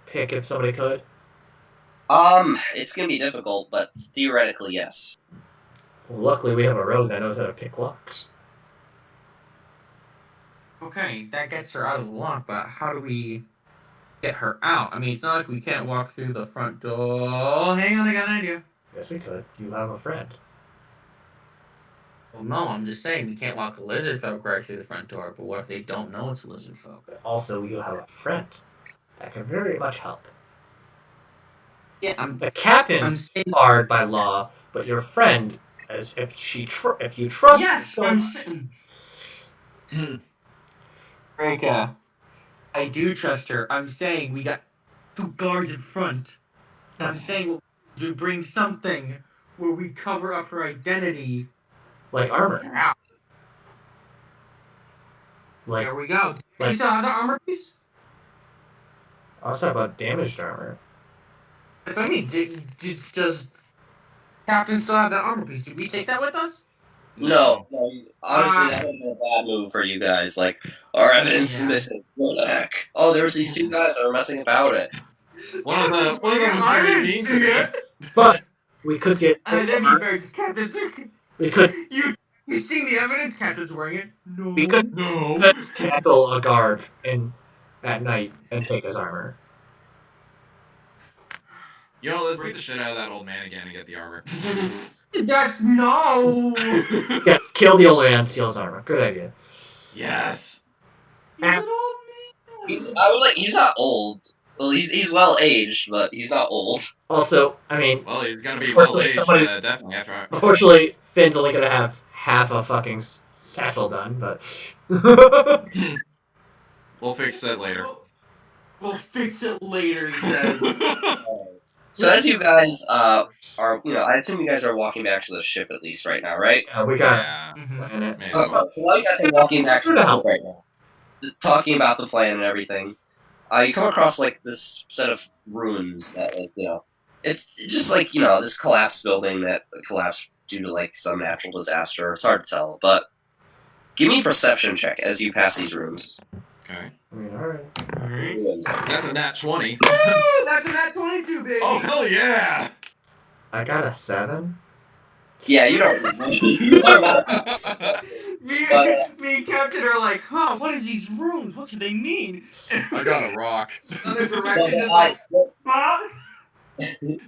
Speaker 2: pick if somebody could.
Speaker 3: It's gonna be difficult, but theoretically, yes.
Speaker 2: Well, luckily, we have a rogue that knows how to pick locks.
Speaker 1: Okay, that gets her out of the lock, but how do we... get her out. I mean, it's not like we can't walk through the front door. Oh, hang on, I got an idea.
Speaker 2: Yes, we could. You have a friend.
Speaker 1: Well, no, I'm just saying we can't walk the lizard folk right through the front door. But what if they don't know it's a lizard folk?
Speaker 2: Also, you have a friend that can very much help.
Speaker 1: Yeah,
Speaker 2: The
Speaker 1: I'm
Speaker 2: captain's
Speaker 1: saying.
Speaker 2: barred by law, but your friend, as if you trust
Speaker 1: Yes,
Speaker 2: her,
Speaker 1: I'm saying. Rika, I do trust her. I'm saying we got 2 guards in front. And I'm saying we bring something where we cover up her identity.
Speaker 2: like armor.
Speaker 1: Yeah.
Speaker 2: Like
Speaker 1: There we go.
Speaker 2: like-
Speaker 1: She still have the armor piece?
Speaker 2: I was talking about damaged armor.
Speaker 1: That's what I mean. Does Captain still have that armor piece? Did we take that with us?
Speaker 3: No, honestly, that would be a bad move for you guys. Like, our evidence is
Speaker 1: Yeah.
Speaker 3: missing. What the heck? Oh, there's these 2 guys that are messing about it.
Speaker 4: One of them was
Speaker 1: I
Speaker 4: very
Speaker 1: didn't
Speaker 4: mean
Speaker 1: see
Speaker 4: to
Speaker 1: it.
Speaker 4: me.
Speaker 2: But we could get.
Speaker 1: That'd be very Captain.
Speaker 2: We could.
Speaker 1: You seen the evidence? Captain's wearing it. No.
Speaker 2: We could.
Speaker 4: No.
Speaker 2: Let's tackle a guard at night and take his armor.
Speaker 4: You know, let's beat the shit out of that old man again and get the armor.
Speaker 1: That's no.
Speaker 2: Yeah, kill the old man and steal his armor. Good idea.
Speaker 4: Yes.
Speaker 1: He's an old man.
Speaker 3: He's not old. Well, he's well aged, but he's not old.
Speaker 2: Also, I mean,
Speaker 4: Well, he's gonna be well aged, definitely after.
Speaker 2: unfortunately, Finn's only gonna have half a fucking satchel done, but.
Speaker 4: We'll fix that later.
Speaker 1: We'll fix it later, he says.
Speaker 3: So as you guys are, I assume you guys are walking back to the ship at least right now, right?
Speaker 2: Yeah, we got
Speaker 4: Yeah.
Speaker 2: plan it.
Speaker 4: Maybe.
Speaker 3: So while you guys are walking back to the ship right now, talking about the plan and everything, you come across like this set of ruins that, it's just like this collapsed building that collapsed due to like some natural disaster. It's hard to tell, but give me a perception check as you pass these ruins.
Speaker 4: Okay.
Speaker 2: I mean, alright.
Speaker 1: Alright.
Speaker 4: That's a nat 20.
Speaker 1: Woo! That's a nat 22, baby!
Speaker 4: Oh, hell yeah!
Speaker 2: I got a 7.
Speaker 3: Yeah, you don't.
Speaker 1: Me and Captain are like, huh, what is these runes? What do they mean?
Speaker 4: I got a rock.
Speaker 1: Other direction is like, huh?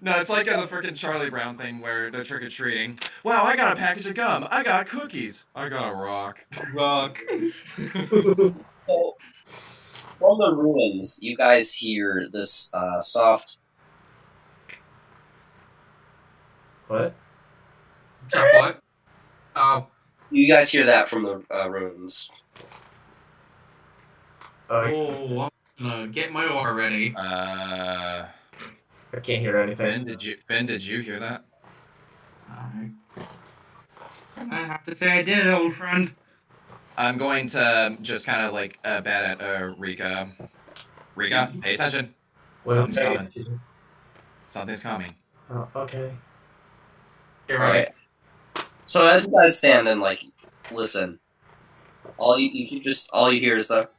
Speaker 4: No, it's like the freaking Charlie Brown thing where they're trick-or-treating. Wow, I got a package of gum. I got cookies. I got a rock.
Speaker 1: Rock.
Speaker 3: So, from the ruins, you guys hear this soft.
Speaker 2: What?
Speaker 1: What? Oh.
Speaker 3: You guys hear that from the ruins.
Speaker 1: Oh, I'm gonna get my oar ready.
Speaker 2: I can't hear anything.
Speaker 4: Ben, did you hear that?
Speaker 1: I have to say I did, old friend.
Speaker 4: I'm going to just kind of like bat at Rika. Rika, pay attention.
Speaker 2: What?
Speaker 4: Something's coming. Something's coming.
Speaker 2: Oh, okay.
Speaker 1: You're right.
Speaker 3: So as you guys stand and like listen, all you hear is the.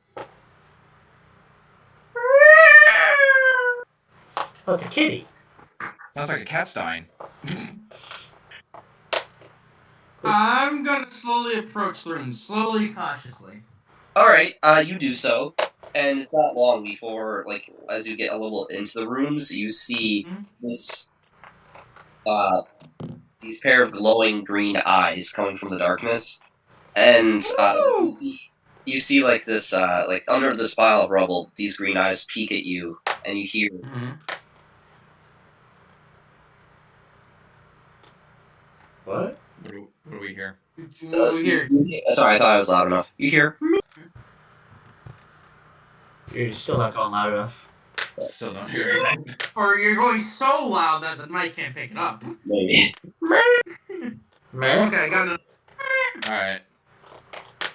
Speaker 2: Oh, it's a kitty.
Speaker 4: Sounds like a cat's dying.
Speaker 1: I'm gonna slowly approach the room, slowly, cautiously.
Speaker 3: All right, you do so, and it's not long before, like, as you get a little into the rooms, you see this, these pair of glowing green eyes coming from the darkness, and you see like this, like under this pile of rubble, these green eyes peek at you, and you hear.
Speaker 2: What?
Speaker 4: What do we hear?
Speaker 1: Here.
Speaker 3: Sorry, I thought I was loud enough. You hear?
Speaker 2: You're still not going loud enough.
Speaker 4: Still don't hear anything.
Speaker 1: Or you're going so loud that the mic can't pick it up.
Speaker 3: Maybe.
Speaker 2: Man?
Speaker 1: Okay, I got it.
Speaker 4: Alright.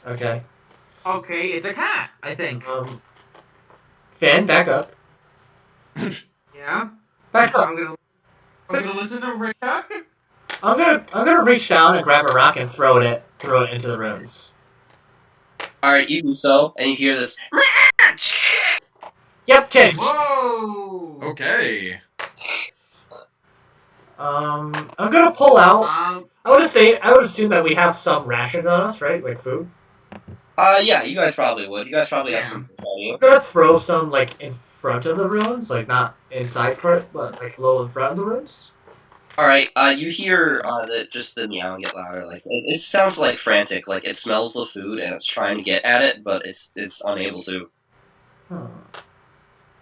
Speaker 2: Okay.
Speaker 1: Okay, it's a cat, I think.
Speaker 2: Finn, back up.
Speaker 1: Yeah?
Speaker 2: Back up.
Speaker 1: I'm gonna listen to Rika.
Speaker 2: I'm gonna reach down and grab a rock and throw it into the ruins.
Speaker 3: Alright, you do so, and you hear this.
Speaker 2: Yep, kids.
Speaker 1: Whoa!
Speaker 4: Okay.
Speaker 2: I'm gonna pull out. I would assume that we have some rations on us, right? Like food.
Speaker 3: Yeah, you guys probably would. You guys probably have
Speaker 1: Yeah.
Speaker 3: some fish on you.
Speaker 2: I'm gonna throw some like in front of the ruins, like not inside part, but like a little in front of the ruins.
Speaker 3: All right. You hear the meowing get louder. Like it sounds like frantic. Like it smells the food and it's trying to get at it, but it's unable to.
Speaker 2: Huh.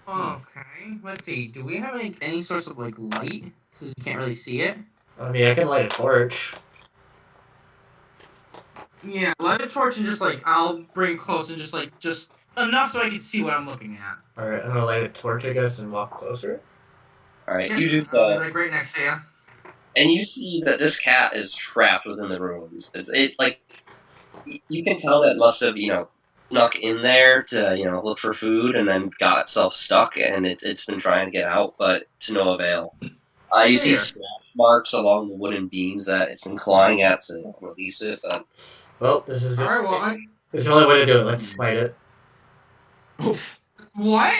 Speaker 1: Okay. Let's see. Do we have any source of like light? Since we can't really see it.
Speaker 2: I mean, I can light a torch.
Speaker 1: Yeah, light a torch and just like I'll bring close and just enough so I can see what I'm looking at.
Speaker 2: All right, I'm gonna light a torch, I guess, and walk closer.
Speaker 3: All right,
Speaker 1: Yeah,
Speaker 3: you do
Speaker 1: I'll be
Speaker 3: so,
Speaker 1: like right next to you.
Speaker 3: and you see that this cat is trapped within the ruins. You can tell that it must have snuck in there to look for food and then got itself stuck, and it's been trying to get out, but to no avail. You see
Speaker 1: Here.
Speaker 3: scratch marks along the wooden beams that it's been clawing at to release it, but
Speaker 2: Well, this is
Speaker 1: All right. Well,
Speaker 2: this is the only way to do it. Let's smite it.
Speaker 4: Oof.
Speaker 1: what?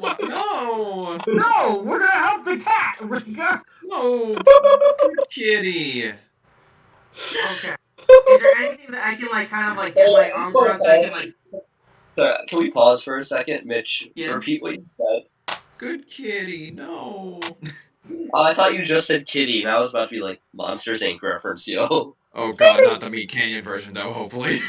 Speaker 4: What? No!
Speaker 1: No, we're gonna help the cat. We're gonna...
Speaker 4: No! Good kitty!
Speaker 1: Okay. Is there anything that I can like kind of like get my arms around so I can like?
Speaker 3: So, can we pause for a second, Mitch?
Speaker 1: Yeah.
Speaker 3: Repeat what you said.
Speaker 4: Good kitty, no!
Speaker 3: I thought you just said kitty, and I was about to be like Monsters Inc. reference, yo.
Speaker 4: Oh god, not the Meat Canyon version though, hopefully.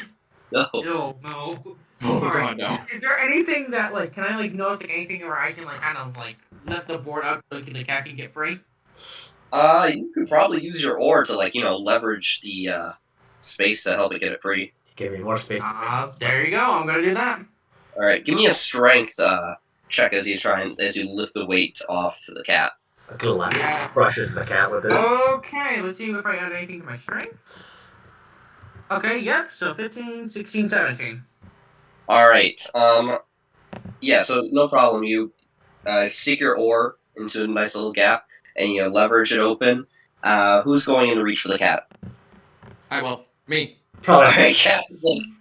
Speaker 3: No.
Speaker 1: No.
Speaker 4: Oh
Speaker 1: All
Speaker 4: god,
Speaker 1: right.
Speaker 4: no.
Speaker 1: Is there anything that like can I like notice like anything where I can like kind of like lift the board up so the cat can get free?
Speaker 3: You could probably use your oar to leverage the space to help it get it free.
Speaker 2: Give me more space.
Speaker 1: There you go. I'm gonna do that.
Speaker 3: All right, give me a strength check as you lift the weight off the cat.
Speaker 2: A good laugh.
Speaker 1: Yeah.
Speaker 2: Brushes the cat with it.
Speaker 1: Okay, let's see if I add anything to my strength. Okay, yep, so 15, 16, 17.
Speaker 3: All right. Yeah. So no problem. You stick your oar into a nice little gap, and you leverage it open. Who's going in to reach for the cat?
Speaker 4: I will. Me.
Speaker 3: All
Speaker 2: Probably.
Speaker 3: right, cat.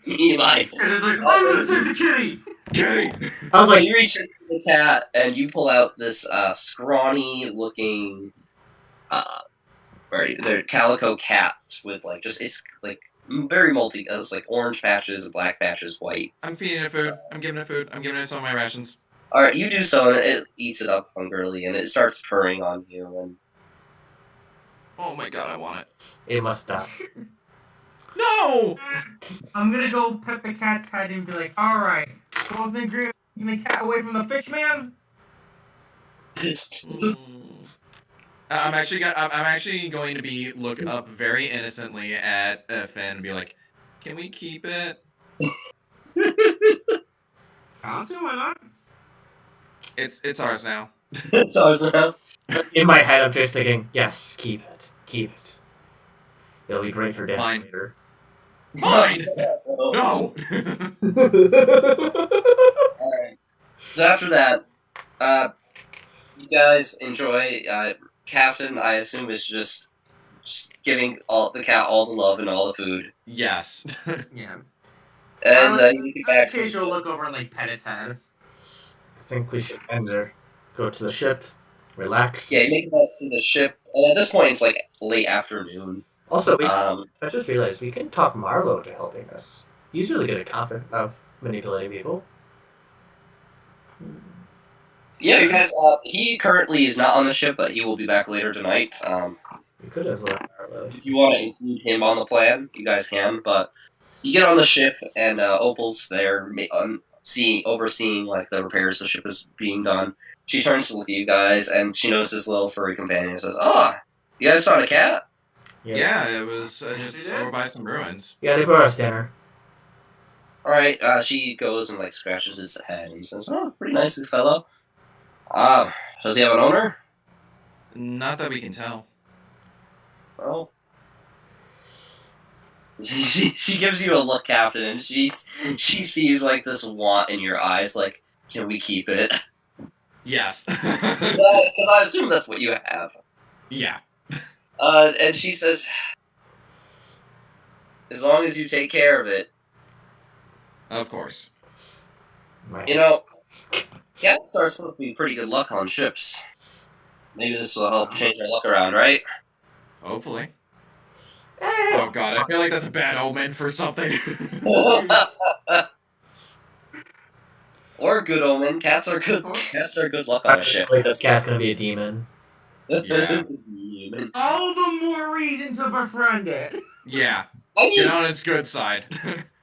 Speaker 3: Me, mine.
Speaker 1: And it's like, I'm gonna save the kitty!
Speaker 4: Kitty!
Speaker 2: I was
Speaker 3: So
Speaker 2: like,
Speaker 3: you reach into the cat, and you pull out this scrawny-looking, they're calico cat with it's very multi. It's like orange patches, black patches, white.
Speaker 4: I'm feeding it food. I'm giving it food. I'm giving it some of my rations.
Speaker 3: All right, you do so, and it eats it up hungrily, and it starts purring on you. And
Speaker 4: Oh my god, I want it.
Speaker 2: it must stop.
Speaker 4: No!
Speaker 1: I'm gonna go pet the cat's head and be like, alright, both in agreement, keeping the cat away from the fish man?
Speaker 4: Mm. I'm actually going to be look up very innocently at Finn and be like, "Can we keep it?
Speaker 1: Honestly, why not?
Speaker 4: It's ours now."
Speaker 3: it's ours now.
Speaker 2: In my head, I'm just thinking, yes, keep it. Keep it. It'll be great for dinner
Speaker 4: Mine.
Speaker 2: later.
Speaker 4: Mine! No!
Speaker 3: Alright. So after that, you guys enjoy. Captain, I assume, is just giving the cat all the love and all the food.
Speaker 4: Yes.
Speaker 1: Yeah.
Speaker 3: And you get back to
Speaker 1: occasional look over and like pet its head.
Speaker 2: I think we should enter. Go to the ship. Relax.
Speaker 3: Yeah, you make it back to the ship. And at this point, it's like late afternoon.
Speaker 2: Also,
Speaker 3: Um,
Speaker 2: I just realized we can talk Marlowe to helping us. He's really good at manipulating people.
Speaker 3: yeah, you guys. He currently is not on the ship, but he will be back later tonight.
Speaker 2: We could have let Marlowe.
Speaker 3: If you want to include him on the plan, you guys can. But you get on the ship, and Opal's there, overseeing like the repairs the ship is being done. She turns to look at you guys, and she notices little furry companion and says, "Oh, you guys found a cat?"
Speaker 4: Yeah, it was
Speaker 1: Yes,
Speaker 4: just
Speaker 1: we did.
Speaker 4: over by some ruins.
Speaker 2: Yeah, they brought us dinner.
Speaker 3: All right. She goes and like scratches his head and says, "Oh, pretty nice fellow. Does he have an owner?"
Speaker 4: Not that we can tell.
Speaker 3: Well, she gives you a look, Captain, and she sees like this want in your eyes. Like, can we keep it?
Speaker 4: Yes.
Speaker 3: Because I assume that's what you have.
Speaker 4: Yeah.
Speaker 3: And she says, as long as you take care of it,
Speaker 4: Of course.
Speaker 2: Right.
Speaker 3: you know, cats are supposed to be pretty good luck on ships. Maybe this will help change our luck around, right?
Speaker 4: Hopefully. Oh god, I feel like that's a bad omen for something.
Speaker 3: Or a good omen. Cats are good. Cats are good luck on a ship.
Speaker 2: Like this cat's gonna be a demon.
Speaker 4: Yeah.
Speaker 1: All the more reason to befriend it.
Speaker 4: Yeah.
Speaker 3: I
Speaker 4: Get
Speaker 3: mean,
Speaker 4: on its good side.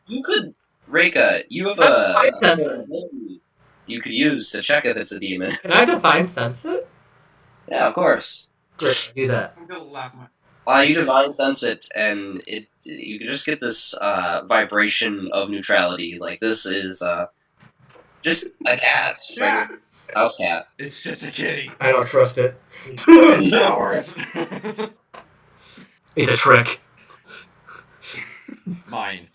Speaker 3: you could, Reika, you have
Speaker 2: Define
Speaker 3: a
Speaker 2: sense
Speaker 3: certain
Speaker 2: it.
Speaker 3: ability you could use to check if it's a demon.
Speaker 2: Can I define sense it?
Speaker 3: Yeah, of course.
Speaker 2: Great, do that.
Speaker 1: I'm gonna laugh my.
Speaker 3: You divine sense it, and you can just get this vibration of neutrality. Like this is just a cat,
Speaker 1: Yeah.
Speaker 3: house cat.
Speaker 4: It's just a kitty.
Speaker 2: I don't trust it.
Speaker 4: It's ours.
Speaker 2: It's a trick.
Speaker 4: Mine.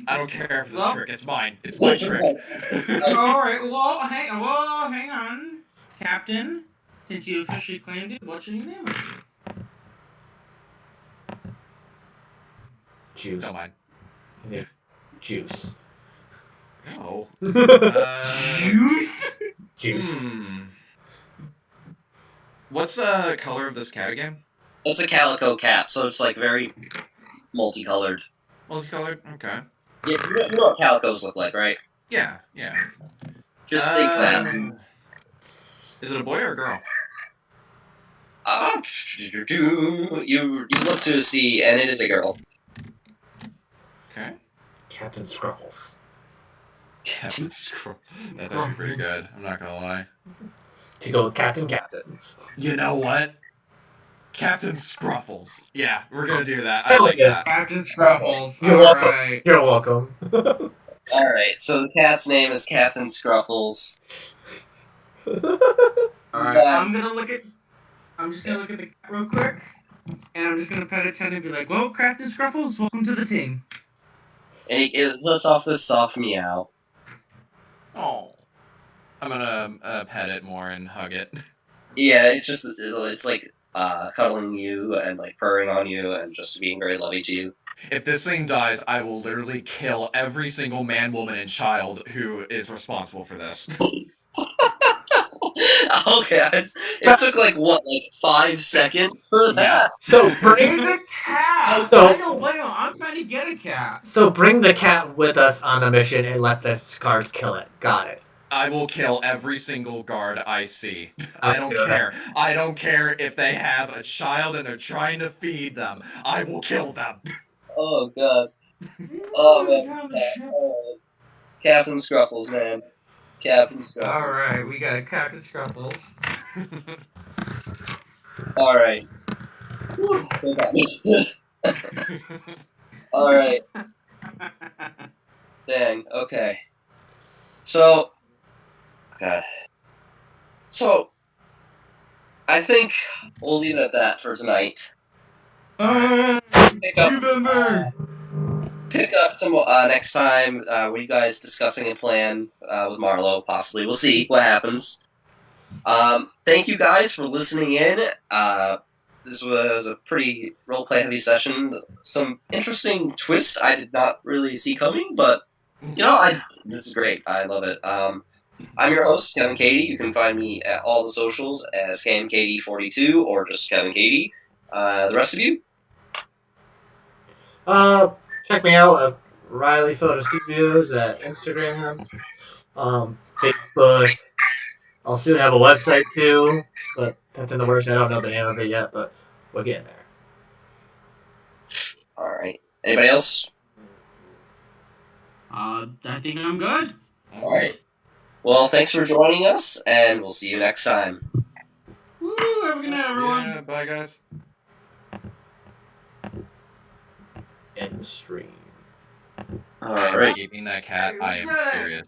Speaker 4: I don't care if it's a
Speaker 1: Well-
Speaker 4: trick. It's mine. It's my trick.
Speaker 1: All right. Well, hang on, Captain. Since you officially claimed it, what's your name?
Speaker 2: Juice.
Speaker 4: Don't mind.
Speaker 2: Juice.
Speaker 4: No.
Speaker 1: Juice.
Speaker 2: Juice.
Speaker 4: What's the color of this cat again?
Speaker 3: It's a calico cat, so it's like very multicolored.
Speaker 4: Multicolored? Okay.
Speaker 3: Yeah, you know what calicos look like, right?
Speaker 4: Yeah, yeah.
Speaker 3: Just think that.
Speaker 4: Is it a boy or a girl?
Speaker 3: You look to see, and it is a girl.
Speaker 4: Okay.
Speaker 2: Captain Scruffles.
Speaker 4: Captain Scroll. That's actually pretty good. I'm not gonna lie.
Speaker 2: To go with Captain.
Speaker 4: You know what? Captain Scruffles. Yeah, we're gonna do that. I
Speaker 2: Hell
Speaker 4: like
Speaker 2: yeah.
Speaker 4: that.
Speaker 1: Captain Scruffles.
Speaker 2: You're
Speaker 1: All
Speaker 2: welcome.
Speaker 1: right.
Speaker 2: You're welcome.
Speaker 3: Alright, so the cat's name is Captain Scruffles.
Speaker 1: All right.
Speaker 3: Yeah.
Speaker 1: I'm just gonna look at the cat real quick, and I'm just gonna pet its head and be like, "Well, Captain Scruffles, welcome to the team."
Speaker 3: And it lets off this soft meow.
Speaker 4: Oh. I'm gonna pet it more and hug it.
Speaker 3: Yeah, it's like cuddling you and like purring on you and just being very lovey to you.
Speaker 4: If this thing dies, I will literally kill every single man, woman, and child who is responsible for this.
Speaker 3: Okay, it took like 5 seconds for that?
Speaker 2: So
Speaker 1: It's
Speaker 2: bring
Speaker 1: a cat.
Speaker 2: So-
Speaker 1: I don't blame him. I'm trying to get a cat.
Speaker 2: the cat with us on the mission and let the scars kill it. Got it.
Speaker 4: I will kill every single guard I see. I don't
Speaker 2: Okay.
Speaker 4: care. I don't care if they have a child and they're trying to feed them. I will kill them.
Speaker 3: Oh god. Oh man. Captain Scruffles, man. Captain Scruffles.
Speaker 1: All right, we got a Captain Scruffles.
Speaker 3: All right. All right. Dang. Okay. So, God. So, I think we'll leave it at that for tonight. Pick up some next time. What you guys discussing a plan with Marlo? Possibly. We'll see what happens. Thank you guys for listening in. This was a pretty roleplay heavy session. Some interesting twist I did not really see coming, but this is great. I love it. I'm your host, Kevin Cady. You can find me at all the socials as KevinCady42 or just Kevin Cady. The rest of you?
Speaker 2: Check me out at Riley Photo Studios at Instagram, Facebook. I'll soon have a website too, but that's in the works. I don't know the name of it yet, but we're getting there.
Speaker 3: All right. Anybody else?
Speaker 1: I think I'm good.
Speaker 3: All right. Well, thanks for joining us, and we'll see you next time.
Speaker 1: Woo! Have a good night, everyone.
Speaker 4: Yeah, bye guys.
Speaker 2: End stream.
Speaker 3: All right.
Speaker 4: Keeping that cat, I am serious.